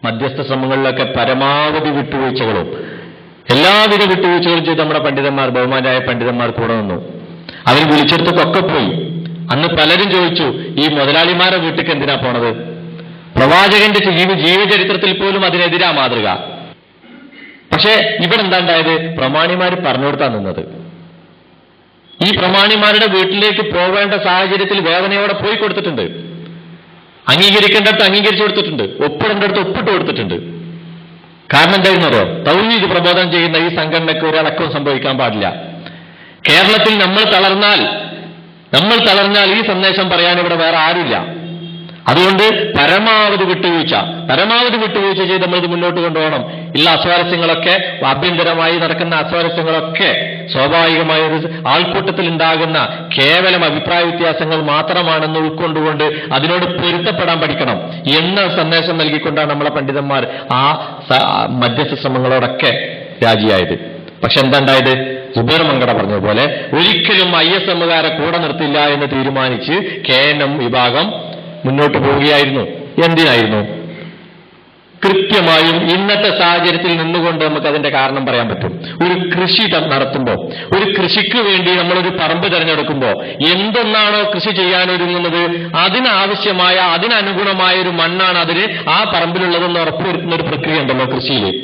മധ്യസ്ഥ ശ്രമങ്ങളിലൊക്കെ പരമാവധി വിട്ടുവീഴ്ചകളും എല്ലാവിധ വിട്ടുവീഴ്ചകളും ചെയ്ത് നമ്മുടെ പണ്ഡിതന്മാർ, ബഹുമാനായ പണ്ഡിതന്മാർ കൂടെ നിന്നു. അവർ വിളിച്ചെടുത്തൊക്കെ പോയി. അന്ന് പലരും ചോദിച്ചു, ഈ മുതലാളിമാരെ വീട്ടിലേക്ക് എന്തിനാ പോണത്? പ്രവാചകന്റെ ജീവചരിത്രത്തിൽ പോലും അതിനെതിരാ മാതൃക. പക്ഷേ ഇവിടെ എന്താ ഉണ്ടായത്? പ്രമാണിമാർ പറഞ്ഞു കൊടുത്താ നിന്നത്. ഈ പ്രമാണിമാരുടെ വീട്ടിലേക്ക് പോവേണ്ട സാഹചര്യത്തിൽ വേദനയോടെ പോയി കൊടുത്തിട്ടുണ്ട്. അംഗീകരിക്കേണ്ടടുത്ത് അംഗീകരിച്ചു കൊടുത്തിട്ടുണ്ട്, ഒപ്പിടേണ്ടടുത്ത് ഒപ്പിട്ട് കൊടുത്തിട്ടുണ്ട്. കാരണം എന്തായിരുന്നോ? തൗഹീദ് പ്രബോധനം ചെയ്യുന്ന ഈ സംഘടനയ്ക്ക് ഒരടക്കവും സംഭവിക്കാൻ പാടില്ല. കേരളത്തിൽ നമ്മൾ തളർന്നാൽ ഈ സന്ദേശം പറയാൻ ഇവിടെ വേറെ ആരുമില്ല. അതുകൊണ്ട് പരമാവധി വിട്ടുവീഴ്ച ചെയ്ത് നമ്മളിത് മുന്നോട്ട് കൊണ്ടുപോകണം. ഉള്ള അസ്വാരസ്യങ്ങളൊക്കെ, ആഭ്യന്തരമായി നടക്കുന്ന അസ്വാരസ്യങ്ങളൊക്കെ സ്വാഭാവികമായ ഒരു ആൾക്കൂട്ടത്തിൽ ഉണ്ടാകുന്ന കേവലം അഭിപ്രായ വ്യത്യാസങ്ങൾ മാത്രമാണെന്ന് ഉൾക്കൊണ്ടുകൊണ്ട് അതിനോട് പൊരുത്തപ്പെടാൻ പഠിക്കണം എന്ന സന്ദേശം നൽകിക്കൊണ്ടാണ് നമ്മളെ പണ്ഡിതന്മാർ ആ മധ്യസ്ഥ ശ്രമങ്ങളോടൊക്കെ രാജിയായത്. പക്ഷെ എന്താ ഉണ്ടായത്? സുബൈർ മങ്കട പറഞ്ഞതുപോലെ ഒരിക്കലും ISMകാരെ കൂടെ നിർത്തില്ല എന്ന് തീരുമാനിച്ച് KNM വിഭാഗം മുന്നോട്ട് പോവുകയായിരുന്നു. എന്തിനായിരുന്നു? കൃത്യമായും ഇന്നത്തെ സാഹചര്യത്തിൽ നിന്നുകൊണ്ട് നമുക്ക് അതിന്റെ കാരണം പറയാൻ പറ്റും. ഒരു കൃഷി നടത്തുമ്പോൾ, ഒരു കൃഷിക്ക് വേണ്ടി നമ്മളൊരു പറമ്പ് തിരഞ്ഞെടുക്കുമ്പോൾ എന്തൊന്നാണോ കൃഷി ചെയ്യാനൊരുങ്ങുന്നത് അതിനാവശ്യമായ, അതിനനുഗുണമായ ഒരു മണ്ണാണ് അതിന് ആ പറമ്പിലുള്ളതെന്ന് ഉറപ്പുവരുത്തുന്ന ഒരു പ്രക്രിയ ഉണ്ടല്ലോ കൃഷിയിൽ.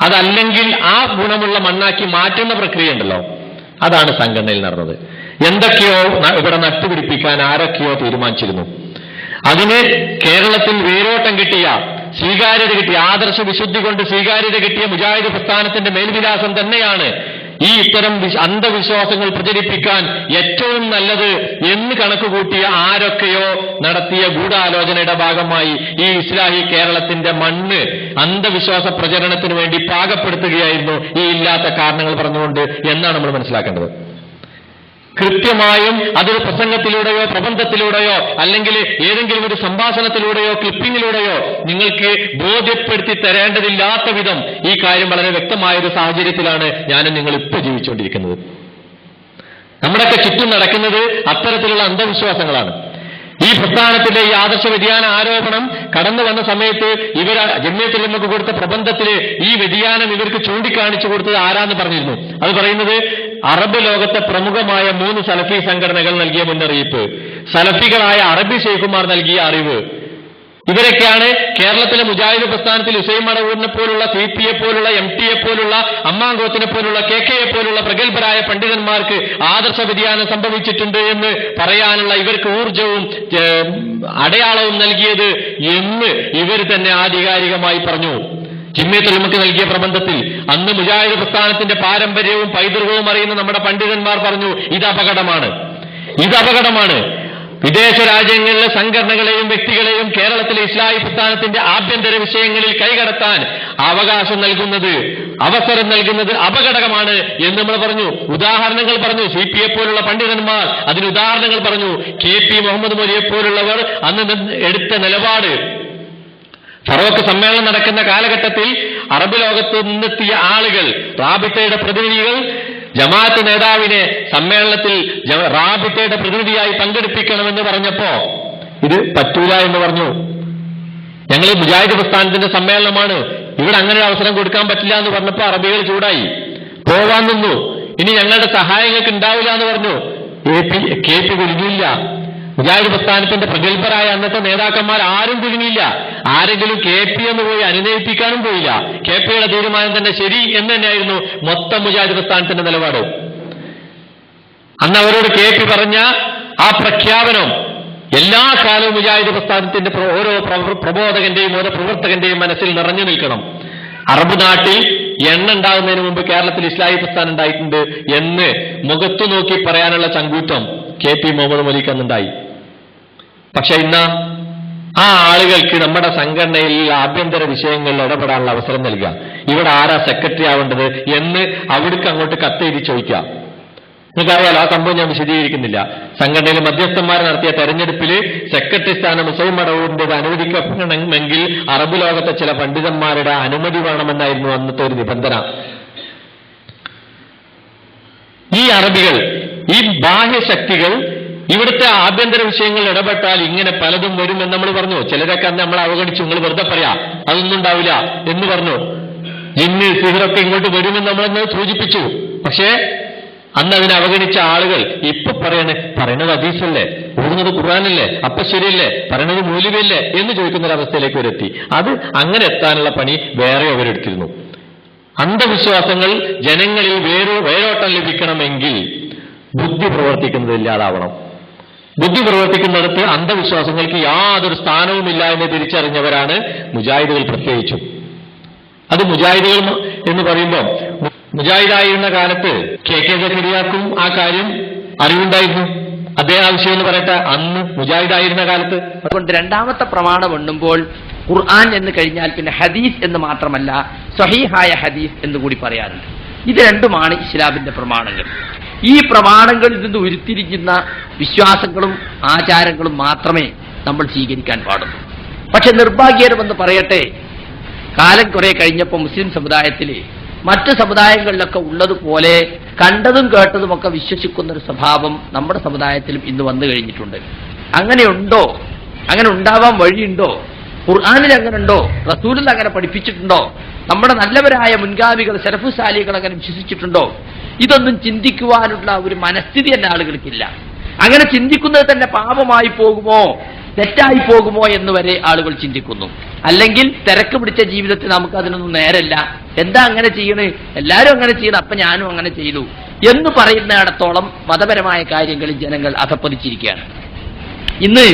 അതല്ലെങ്കിൽ ആ ഗുണമുള്ള മണ്ണാക്കി മാറ്റുന്ന പ്രക്രിയ ഉണ്ടല്ലോ, അതാണ് സംഘടനയിൽ നടന്നത്. എന്തൊക്കെയോ ഇവിടെ നട്ടുപിടിപ്പിക്കാൻ ആരൊക്കെയോ തീരുമാനിച്ചിരുന്നു. അതിന് കേരളത്തിൽ വേരോട്ടം കിട്ടിയ, സ്വീകാര്യത കിട്ടിയ, ആദർശ വിശുദ്ധി കൊണ്ട് സ്വീകാര്യത കിട്ടിയ മുജാഹിദ് പ്രസ്ഥാനത്തിന്റെ മേൽവിലാസം തന്നെയാണ് ഈ ഇത്തരം അന്ധവിശ്വാസങ്ങൾ പ്രചരിപ്പിക്കാൻ ഏറ്റവും നല്ലത് എന്ന് കണക്കുകൂട്ടിയ ആരൊക്കെയോ നടത്തിയ ഗൂഢാലോചനയുടെ ഭാഗമായി ഈ ഇസ്ലാഹി കേരളത്തിന്റെ മണ്ണ് അന്ധവിശ്വാസ പ്രചരണത്തിന് വേണ്ടി പാകപ്പെടുത്തുകയായിരുന്നു ഈ ഇല്ലാത്ത കാരണങ്ങൾ പറഞ്ഞുകൊണ്ട് എന്നാണ് നമ്മൾ മനസ്സിലാക്കേണ്ടത്. കൃത്യമായും അതൊരു പ്രസംഗത്തിലൂടെയോ പ്രബന്ധത്തിലൂടെയോ അല്ലെങ്കിൽ ഏതെങ്കിലും ഒരു സംഭാഷണത്തിലൂടെയോ ക്ലിപ്പിങ്ങിലൂടെയോ നിങ്ങൾക്ക് ബോധ്യപ്പെടുത്തി തരേണ്ടതില്ലാത്ത വിധം ഈ കാര്യം വളരെ വ്യക്തമായൊരു സാഹചര്യത്തിലാണ് ഞാനും നിങ്ങൾ ഇപ്പോൾ ജീവിച്ചുകൊണ്ടിരിക്കുന്നത്. നമ്മുടെയൊക്കെ ചുറ്റും നടക്കുന്നത് അത്തരത്തിലുള്ള അന്ധവിശ്വാസങ്ങളാണ്. ഈ പ്രസ്ഥാനത്തിന്റെ ഈ ആദർശ വ്യതിയാന ആരോപണം കടന്നു വന്ന സമയത്ത് ഇവർ ജമിയത്തുൽ ഉലമക്ക് കൊടുത്ത പ്രബന്ധത്തില് ഈ വ്യതിയാനം ഇവർക്ക് ചൂണ്ടിക്കാണിച്ചു കൊടുത്തത് ആരാന്ന് പറഞ്ഞിരുന്നു. അത് പറയുന്നത് അറബ് ലോകത്തെ പ്രമുഖമായ 3 സലഫി സംഘടനകൾ നൽകിയ മുന്നറിയിപ്പ്, സലഫികളായ അറബി ശൈഖുമാർ നൽകിയ അറിവ്, ഇവരൊക്കെയാണ് കേരളത്തിലെ മുജാഹിദ് പ്രസ്ഥാനത്തിൽ ഹുസൈൻ മടവൂരിനെ പോലുള്ള, CP പോലുള്ള, MT പോലുള്ള, അമ്മാങ്കോത്തിനെ പോലുള്ള, KK പോലുള്ള പ്രഗത്ഭരായ പണ്ഡിതന്മാർക്ക് ആദർശ വ്യതിയാനം സംഭവിച്ചിട്ടുണ്ട് എന്ന് പറയാനുള്ള ഇവർക്ക് ഊർജവും അടയാളവും നൽകിയത് എന്ന് ഇവർ തന്നെ ആധികാരികമായി പറഞ്ഞു. ജമിയത്തുൽ ഉലമക്ക് നൽകിയ പ്രബന്ധത്തിൽ അന്ന് മുജാഹിദ് പ്രസ്ഥാനത്തിന്റെ പാരമ്പര്യവും പൈതൃകവും അറിയുന്ന നമ്മുടെ പണ്ഡിതന്മാർ പറഞ്ഞു, ഇത് അപകടമാണ്. വിദേശ രാജ്യങ്ങളിലെ സംഘടനകളെയും വ്യക്തികളെയും കേരളത്തിലെ ഇസ്ലാഹി പ്രസ്ഥാനത്തിന്റെ ആഭ്യന്തര വിഷയങ്ങളിൽ കൈകടത്താൻ അവകാശം നൽകുന്നത്, അവസരം നൽകുന്നത് അപകടകമാണ് എന്ന് നമ്മൾ പറഞ്ഞു. ഉദാഹരണങ്ങൾ പറഞ്ഞു. CP പോലുള്ള പണ്ഡിതന്മാർ അതിന് ഉദാഹരണങ്ങൾ പറഞ്ഞു. KP മുഹമ്മദ് മൊലിയെ പോലുള്ളവർ അന്ന് എടുത്ത നിലപാട്, ഫറോക്ക് സമ്മേളനം നടക്കുന്ന കാലഘട്ടത്തിൽ അറബ് ലോകത്ത് നിന്നെത്തിയ ആളുകൾ, റാബിത്തയുടെ പ്രതിനിധികൾ ജമാഅത്ത് നേതാവിനെ സമ്മേളനത്തിൽ റാബിത്തയുടെ പ്രതിനിധിയായി പങ്കെടുപ്പിക്കണമെന്ന് പറഞ്ഞപ്പോ ഇത് പറ്റൂല എന്ന് പറഞ്ഞു. ഞങ്ങൾ മുജാഹിദ് പ്രസ്ഥാനത്തിന്റെ സമ്മേളനമാണ്, ഇവിടെ അങ്ങനെ ഒരു അവസരം കൊടുക്കാൻ പറ്റില്ല എന്ന് പറഞ്ഞപ്പോ അറബികൾ ചൂടായി, പോവാൻ നിന്നു. ഇനി ഞങ്ങളുടെ സഹായങ്ങൾക്ക് ഉണ്ടാവില്ല എന്ന് പറഞ്ഞു. KP കുലുങ്ങിയില്ല. മുജാഹിദ് പ്രസ്ഥാനത്തിന്റെ പ്രഗത്ഭരായ അന്നത്തെ നേതാക്കന്മാർ ആരും കുലുങ്ങിയില്ല. ആരെങ്കിലും KP എന്ന് പോയി അനുനയിപ്പിക്കാനും പോയില്ല. KPയുടെ തീരുമാനം തന്നെ ശരി എന്ന് തന്നെയായിരുന്നു മൊത്തം മുജാഹിദ് പ്രസ്ഥാനത്തിന്റെ നിലപാട്. അന്ന് അവരോട് KP പറഞ്ഞ ആ പ്രഖ്യാപനം എല്ലാ കാലവും മുജാഹിദ് പ്രസ്ഥാനത്തിന്റെ ഓരോ പ്രബോധകന്റെയും ഓരോ പ്രവർത്തകന്റെയും മനസ്സിൽ നിറഞ്ഞു നിൽക്കണം. അറബ് നാട്ടിൽ എണ്ണ ഉണ്ടാകുന്നതിന് മുമ്പ് കേരളത്തിൽ ഇസ്ലാഹി പ്രസ്ഥാനം ഉണ്ടായിട്ടുണ്ട് എന്ന് മുഖത്തു നോക്കി പറയാനുള്ള ചങ്കൂറ്റം KP മുഹമ്മദ് മൊലിക്ക് അന്നുണ്ടായി. പക്ഷെ ഇന്ന് ആ ആളുകൾക്ക് നമ്മുടെ സംഘടനയിൽ ആഭ്യന്തര വിഷയങ്ങളിൽ ഇടപെടാനുള്ള അവസരം നൽകുക, ഇവിടെ ആരാ സെക്രട്ടറി ആവേണ്ടത് എന്ന് അവിടേക്ക് അങ്ങോട്ട് കത്തെഴുതി ചോദിക്കുക. നിങ്ങൾക്കറിയാലോ, ആ സംഭവം ഞാൻ വിശദീകരിക്കുന്നില്ല. സംഘടനയിൽ മധ്യസ്ഥന്മാർ നടത്തിയ തെരഞ്ഞെടുപ്പിൽ സെക്രട്ടറി സ്ഥാനം ഹുസൈൻ മടവൂരിൻ്റെത് അനുവദിക്കപ്പെടണമെങ്കിൽ അറബ് ലോകത്തെ ചില പണ്ഡിതന്മാരുടെ അനുമതി വേണമെന്നായിരുന്നു അന്നത്തെ ഒരു നിബന്ധന. ഈ അറബികൾ, ഈ ബാഹ്യശക്തികൾ ഇവിടുത്തെ ആഭ്യന്തര വിഷയങ്ങൾ ഇടപെട്ടാൽ ഇങ്ങനെ പലതും വരുമെന്ന് നമ്മൾ പറഞ്ഞു. ചിലരൊക്കെ അന്ന് നമ്മൾ അവഗണിച്ചു, നിങ്ങൾ വെറുതെ പറയാ അതൊന്നും ഉണ്ടാവില്ല എന്ന് പറഞ്ഞു. ജിന്ന് സിഹറൊക്കെ ഇങ്ങോട്ട് വരുമെന്ന് നമ്മളെന്ന് സൂചിപ്പിച്ചു. പക്ഷേ അന്ന് അതിനെ അവഗണിച്ച ആളുകൾ ഇപ്പൊ പറയണത് ഹദീസല്ലേ, ഓടുന്നത് ഖുർആനല്ലേ, അപ്പൊ ശരിയല്ലേ, പറയണത് മൗലവിയല്ലേ എന്ന് ചോദിക്കുന്ന ഒരവസ്ഥയിലേക്ക് അവരെത്തി. അത് അങ്ങനെ എത്താനുള്ള പണി വേറെ അവരെടുത്തിരുന്നു. അന്ധവിശ്വാസങ്ങൾ ജനങ്ങളിൽ വേരോട്ടം ലഭിക്കണമെങ്കിൽ ബുദ്ധി പ്രവർത്തിക്കുന്നത് ഇല്ലാതാവണം. ബുദ്ധി പ്രവർത്തിക്കുന്നിടത്ത് അന്ധവിശ്വാസങ്ങൾക്ക് യാതൊരു സ്ഥാനവുമില്ല എന്ന് തിരിച്ചറിഞ്ഞവരാണ് മുജാഹിദുകൾ പ്രത്യേകിച്ചും. അത് മുജാഹിദുകൾ എന്ന് പറയുമ്പോൾ മുജാഹിദായിരുന്ന കാലത്ത് കെ സക്കരിയാക്കും ആ കാര്യം അറിവുണ്ടായിരുന്നു. അദ്ദേഹം ആവശ്യം എന്ന് പറയട്ടെ, അന്ന് മുജാഹിദായിരുന്ന കാലത്ത്. അതുകൊണ്ട് രണ്ടാമത്തെ പ്രമാണം എണ്ണുമ്പോൾ ഖുർആൻ എന്ന് കഴിഞ്ഞാൽ പിന്നെ ഹദീസ് എന്ന് മാത്രമല്ല സ്വഹീഹായ ഹദീസ് എന്ന് കൂടി പറയാറുണ്ട്. ഇത് രണ്ടുമാണ് ഇസ്ലാമിന്റെ പ്രമാണങ്ങൾ. ഈ പ്രമാണങ്ങളിൽ നിന്ന് ഉരുത്തിരിക്കുന്ന വിശ്വാസങ്ങളും ആചാരങ്ങളും മാത്രമേ നമ്മൾ സ്വീകരിക്കാൻ പാടുള്ളൂ. പക്ഷെ നിർഭാഗ്യകരമെന്ന് പറയട്ടെ, കാലം കുറെ കഴിഞ്ഞപ്പോൾ മുസ്ലിം സമുദായത്തിൽ മറ്റ് സമുദായങ്ങളിലൊക്കെ ഉള്ളതുപോലെ കണ്ടതും കേട്ടതുമൊക്കെ വിശ്വസിക്കുന്ന ഒരു സ്വഭാവം നമ്മുടെ സമുദായത്തിലും ഇന്ന് വന്നു കഴിഞ്ഞിട്ടുണ്ട്. അങ്ങനെയുണ്ടോ? അങ്ങനെ ഉണ്ടാവാൻ വഴിയുണ്ടോ? ഖുർആനിൽ അങ്ങനെ ഉണ്ടോ? റസൂലിൽ അങ്ങനെ പഠിപ്പിച്ചിട്ടുണ്ടോ? നമ്മുടെ നല്ലവരായ മുൻഗാമികൾ സലഫുസാലികൾ അങ്ങനെ വിശ്വസിച്ചിട്ടുണ്ടോ? ഇതൊന്നും ചിന്തിക്കുവാനുള്ള ഒരു മനസ്ഥിതി തന്നെ ആളുകൾക്കില്ല. അങ്ങനെ ചിന്തിക്കുന്നത് തന്നെ പാപമായി പോകുമോ, തെറ്റായി പോകുമോ എന്ന് വരെ ആളുകൾ ചിന്തിക്കുന്നു. അല്ലെങ്കിൽ തിരക്ക് പിടിച്ച ജീവിതത്തിൽ നമുക്ക് അതിനൊന്നും നേരല്ല, എന്താ അങ്ങനെ ചെയ്യണേ, എല്ലാവരും അങ്ങനെ ചെയ്യണം, അപ്പൊ ഞാനും അങ്ങനെ ചെയ്തു എന്ന് പറയുന്നിടത്തോളം മതപരമായ കാര്യങ്ങളിൽ ജനങ്ങൾ അധപ്പതിച്ചിരിക്കുകയാണ്. ഇന്ന്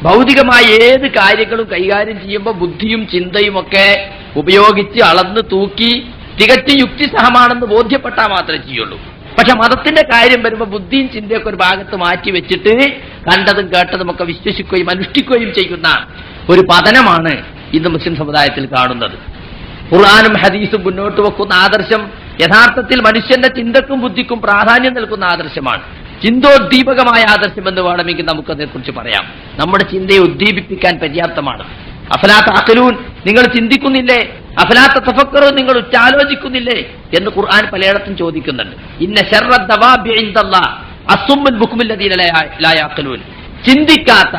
ഭൗതികമായ ഏത് കാര്യങ്ങളും കൈകാര്യം ചെയ്യുമ്പോൾ ബുദ്ധിയും ചിന്തയും ഒക്കെ ഉപയോഗിച്ച് അളന്ന് തൂക്കി തികച്ചും യുക്തിസഹമാണെന്ന് ബോധ്യപ്പെട്ടാൽ മാത്രമേ ചെയ്യുള്ളൂ. പക്ഷെ മതത്തിന്റെ കാര്യം വരുമ്പോൾ ബുദ്ധിയും ചിന്തയൊക്കെ ഒരു ഭാഗത്ത് മാറ്റി വെച്ചിട്ട് കണ്ടതും കേട്ടതും ഒക്കെ വിശ്വസിക്കുകയും അനുഷ്ഠിക്കുകയും ചെയ്യുന്ന ഒരു പതനമാണ് ഇന്ന് മുസ്ലിം സമുദായത്തിൽ കാണുന്നത്. ഖുർആനും ഹദീസും മുന്നോട്ട് വെക്കുന്ന ആദർശം യഥാർത്ഥത്തിൽ മനുഷ്യന്റെ ചിന്തക്കും ബുദ്ധിക്കും പ്രാധാന്യം നൽകുന്ന ആദർശമാണ്. ചിന്തോദ്ദീപകമായ ആദർശം എന്ന് വേണമെങ്കിൽ നമുക്കതിനെക്കുറിച്ച് പറയാം. നമ്മുടെ ചിന്തയെ ഉദ്ദീപിപ്പിക്കാൻ പര്യാപ്തമാണ്. അഫലാ തഅഖിലൂൻ, നിങ്ങൾ ചിന്തിക്കുന്നില്ലേ? അഫലാ തതഫക്കറൂൻ, നിങ്ങൾ ഉറ്റാലോചിക്കുന്നില്ലേ എന്ന് ഖുർആൻ പലയിടത്തും ചോദിക്കുന്നുണ്ട്. ഇന്ന ശർറ ദവാബി ഇൻദല്ലാഹ് അസ്സുമ്മുൽ ബുക്മുൽ ലദീന ലാ യഅഖിലൂൻ, ചിന്തിക്കാത്ത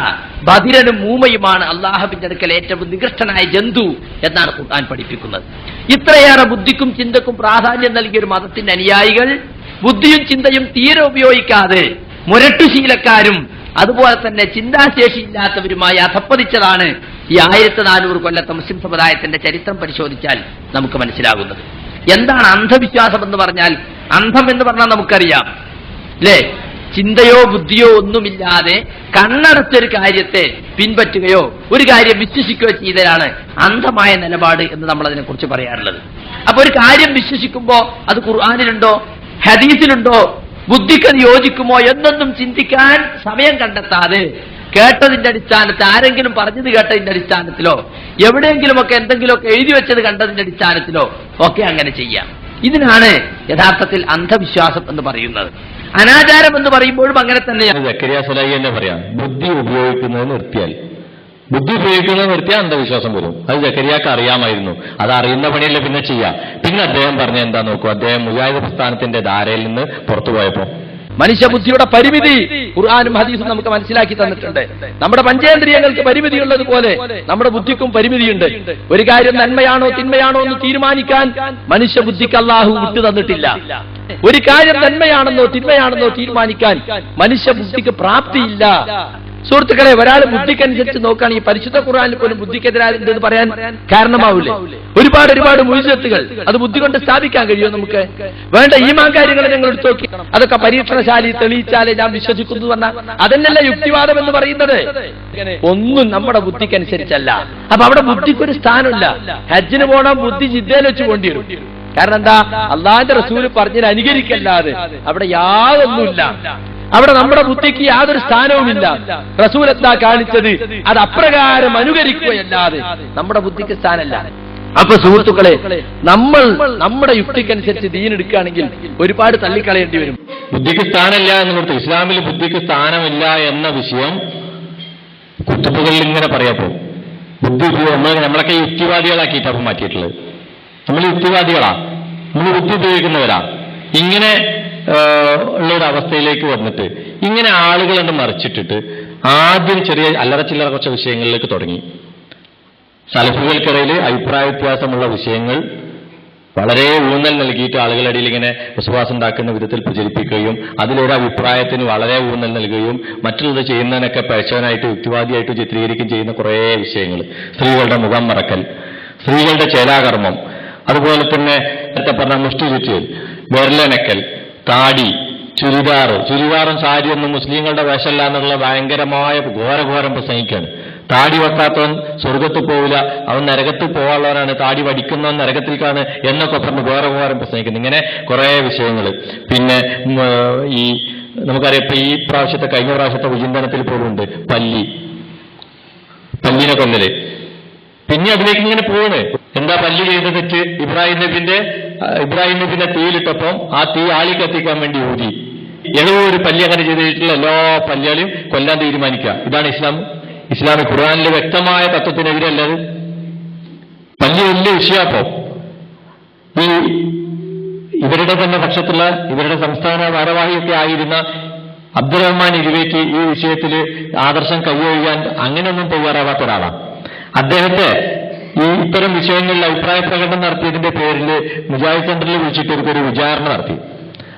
ബധിരനും മൂമയുമാണ് അല്ലാഹുവിന്റെ അടുക്കൽ ഏറ്റവും നികൃഷ്ടനായ ജന്തു എന്നാണ് ഖുർആൻ പഠിപ്പിക്കുന്നത്. ഇത്രയേറെ ബുദ്ധിക്കും ചിന്തക്കും പ്രാധാന്യം നൽകിയ ഒരു മതത്തിന്റെ അനുയായികൾ ബുദ്ധിയും ചിന്തയും തീരെ ഉപയോഗിക്കാതെ മുരട്ടുശീലക്കാരും അതുപോലെ തന്നെ ചിന്താശേഷിയില്ലാത്തവരുമായി അധപ്പതിച്ചതാണ് ഈ 1400 കൊല്ലത്തെ മുസ്ലിം സമുദായത്തിന്റെ ചരിത്രം പരിശോധിച്ചാൽ നമുക്ക് മനസ്സിലാകുന്നത്. എന്താണ് അന്ധവിശ്വാസം എന്ന് പറഞ്ഞാൽ? അന്ധം എന്ന് പറഞ്ഞാൽ നമുക്കറിയാം അല്ലേ, ചിന്തയോ ബുദ്ധിയോ ഒന്നുമില്ലാതെ കണ്ണടച്ചൊരു കാര്യത്തെ പിൻപറ്റുകയോ ഒരു കാര്യം വിശ്വസിക്കുകയോ ചെയ്തതാണ് അന്ധമായ നിലപാട് എന്ന് നമ്മൾ അതിനെക്കുറിച്ച് പറയാറുള്ളത്. അപ്പൊ ഒരു കാര്യം വിശ്വസിക്കുമ്പോ അത് ഖുർആനിലുണ്ടോ, ഹദീസിലുണ്ടോ, ബുദ്ധിക്കത് യോജിക്കുമോ എന്നൊന്നും ചിന്തിക്കാൻ സമയം കണ്ടെത്താതെ കേട്ടതിന്റെ അടിസ്ഥാനത്തിൽ, ആരെങ്കിലും പറഞ്ഞത് കേട്ടതിന്റെ അടിസ്ഥാനത്തിലോ എവിടെയെങ്കിലുമൊക്കെ എന്തെങ്കിലുമൊക്കെ എഴുതി വെച്ചത് കണ്ടതിന്റെ അടിസ്ഥാനത്തിലോ ഒക്കെ അങ്ങനെ ചെയ്യാം. ഇതിനാണ് യഥാർത്ഥത്തിൽ അന്ധവിശ്വാസം എന്ന് പറയുന്നത്. അനാചാരം എന്ന് പറയുമ്പോഴും അങ്ങനെ തന്നെയാണ്. സക്കരിയ സ്വലാഹി തന്നെ പറയാം, ബുദ്ധി ഉപയോഗിക്കുന്നത് നിർത്തിയാൽ അന്ധവിശ്വാസം വരും. അത് സക്കരിയാക്ക് അറിയാമായിരുന്നു. അത് അറിയുന്ന പണിയല്ലേ പിന്നെ ചെയ്യാം. പിന്നെ അദ്ദേഹം പറഞ്ഞ എന്താ നോക്കൂ, അദ്ദേഹം മുജാഹിദ് പ്രസ്ഥാനത്തിന്റെ ധാരയിൽ നിന്ന് പുറത്തുപോയപ്പോ മനുഷ്യബുദ്ധിയുടെ പരിമിതി ഖുർആനും ഹദീസും നമുക്ക് മനസ്സിലാക്കി തന്നിട്ടുണ്ട്. നമ്മുടെ പഞ്ചേന്ദ്രിയങ്ങൾക്ക് പരിമിതിയുള്ളതുപോലെ നമ്മുടെ ബുദ്ധിക്കും പരിമിതിയുണ്ട്. ഒരു കാര്യം നന്മയാണോ തിന്മയാണോ എന്ന് തീരുമാനിക്കാൻ മനുഷ്യബുദ്ധിക്ക് അല്ലാഹു വിട്ടു തന്നിട്ടില്ല. ഒരു കാര്യം നന്മയാണെന്നോ തിന്മയാണെന്നോ തീരുമാനിക്കാൻ മനുഷ്യബുദ്ധിക്ക് പ്രാപ്തിയില്ല. സുഹൃത്തുക്കളെ, ഒരാൾ ബുദ്ധിക്കനുസരിച്ച് നോക്കുകയാണെങ്കിൽ പരിശുദ്ധ ഖുർആനിൽ പോലും ബുദ്ധിക്കെതിരാണെന്ന് പറയാൻ കാരണമാവില്ലേ? ഒരുപാട് മുഴുവത്തുകൾ അത് ബുദ്ധി കൊണ്ട് സ്ഥാപിക്കാൻ കഴിയുമോ നമുക്ക്? വേണ്ട ഈമാൻ കാര്യങ്ങൾ ഞങ്ങൾ എടുത്തു നോക്കി, അതൊക്കെ പരീക്ഷണശാലി തെളിയിച്ചാലേ ഞാൻ വിശ്വസിക്കുന്നു പറഞ്ഞാൽ അതന്നല്ല യുക്തിവാദം എന്ന് പറയുന്നത്. ഒന്നും നമ്മുടെ ബുദ്ധിക്കനുസരിച്ചല്ല. അപ്പൊ അവിടെ ബുദ്ധിക്കൊരു സ്ഥാനമില്ല. ഹജ്ജിന് പോകണം, ബുദ്ധി ജിദ്ദയിൽ വെച്ച് പോണ്ടി വരും. കാരണം എന്താ? അള്ളാഹിന്റെ റസൂല് പറഞ്ഞതിന് അനുകരിക്കല്ലാതെ അവിടെ യാതൊന്നുമില്ല. അവിടെ നമ്മുടെ ബുദ്ധിക്ക് യാതൊരു സ്ഥാനവുമില്ല. റസൂൽ എന്താ കാണിച്ചത് അത് അപ്രകാരം അനുകരിക്കുകയല്ലാതെ നമ്മുടെ ബുദ്ധിക്ക് സ്ഥാനമല്ല. അപ്പൊ സുഹൃത്തുക്കളെ, നമ്മൾ നമ്മുടെ യുക്തിക്കനുസരിച്ച് ദീൻ എടുക്കുകയാണെങ്കിൽ ഒരുപാട് തള്ളിക്കളയേണ്ടി വരും. ബുദ്ധിക്ക് സ്ഥാനമില്ല എന്നുള്ളത് ഇസ്ലാമിൽ ബുദ്ധിക്ക് സ്ഥാനമില്ല എന്ന വിഷയം കുത്തുബുകളിൽ ഇങ്ങനെ പറയാപ്പോ ബുദ്ധി നമ്മളൊക്കെ യുക്തിവാദികളാക്കിയിട്ടാണ് മാറ്റിയിട്ടുള്ളത്. നമ്മൾ യുക്തിവാദികളാ, നമ്മൾ ബുദ്ധി ഉപയോഗിക്കുന്നവരാ. ഇങ്ങനെ ഉള്ള ഒരു അവസ്ഥയിലേക്ക് വന്നിട്ട് ഇങ്ങനെ ആളുകളെന്ന് മറിച്ചിട്ടിട്ട് ആദ്യം ചെറിയ അല്ലറ ചില്ലറ കുറച്ച് വിഷയങ്ങളിലേക്ക് തുടങ്ങി. സലഫുകൾക്കിടയിൽ അഭിപ്രായ വ്യത്യാസമുള്ള വിഷയങ്ങൾ വളരെ ഊന്നൽ നൽകിയിട്ട് ആളുകളുടെ ഇടയിൽ ഇങ്ങനെ വിശ്വാസം ഉണ്ടാക്കുന്ന വിധത്തിൽ പ്രചരിപ്പിക്കുകയും അതിലൊരു അഭിപ്രായത്തിന് വളരെ ഊന്നൽ നൽകുകയും മറ്റുള്ളത് ചെയ്യുന്നതിനൊക്കെ പഴച്ചവനായിട്ട് യുക്തിവാദിയായിട്ട് ചിത്രീകരിക്കുകയും ചെയ്യുന്ന കുറേ വിഷയങ്ങൾ. സ്ത്രീകളുടെ മുഖം മറക്കൽ, സ്ത്രീകളുടെ ചേലാകർമ്മം, അതുപോലെ തന്നെ പറഞ്ഞ മുഷ്ടി ചുറ്റൽ, വിരലനക്കൽ, താടി, ചുരിദാറും സാരിയൊന്നും മുസ്ലിങ്ങളുടെ വേഷമല്ല എന്നുള്ള ഭയങ്കരമായ ഘോരം പ്രസംഗിക്കുകയാണ്. താടി വെക്കാത്തവൻ സ്വർഗത്തിൽ പോവില്ല, അവൻ നരകത്തിൽ പോകാനുള്ളവനാണ്, താടി വടിക്കുന്നവൻ നരകത്തിലേക്കാണ് എന്നൊക്കെ പറഞ്ഞ് ഘോരം പ്രസംഗിക്കുന്നു. ഇങ്ങനെ കുറേ വിഷയങ്ങൾ. പിന്നെ ഈ നമുക്കറിയാം, ഇപ്പൊ ഈ കഴിഞ്ഞ പ്രാവശ്യത്തെ വിചിന്തനത്തിൽ പോലും ഉണ്ട് പല്ലിനെ കൊല്ലല്. പിന്നെ അതിലേക്ക് ഇങ്ങനെ പോവാണ്. എന്താ പല്ലി ചെയ്ത തെറ്റ്? ഇബ്രാഹിം നബിനെ തീയിലിട്ടപ്പം ആ തീ ആളി കത്തിക്കാൻ വേണ്ടി ഊതി. ഏതോ ഒരു പല്ലി അങ്ങനെ ചെയ്തിട്ടുള്ള എല്ലാ പല്ലികളെയും കൊല്ലാൻ തീരുമാനിക്കുക. ഇതാണ് ഇസ്ലാം ഖുർആനിലെ വ്യക്തമായ തത്വത്തിനെതിരല്ലത്. പല്ലി വലിയ വിഷയാപ്പോ ഈ ഇവരുടെ തന്നെ പക്ഷത്തുള്ള ഇവരുടെ സംസ്ഥാന ഭാരവാഹിയൊക്കെ ആയിരുന്ന അബ്ദുറഹ്മാൻ ഇരുവേക്ക് ഈ വിഷയത്തിൽ ആദർശം കൈയൊഴിയാൻ അങ്ങനെയൊന്നും തയ്യാറാവാത്ത ഒരാളാണ്. അദ്ദേഹത്തെ ഈ ഇത്തരം വിഷയങ്ങളിൽ അഭിപ്രായ പ്രകടനം നടത്തിയതിന്റെ പേരിൽ മുജാഹിദ് സെന്ററിൽ വിളിച്ചിട്ട് ഒരു വിചാരണ നടത്തി.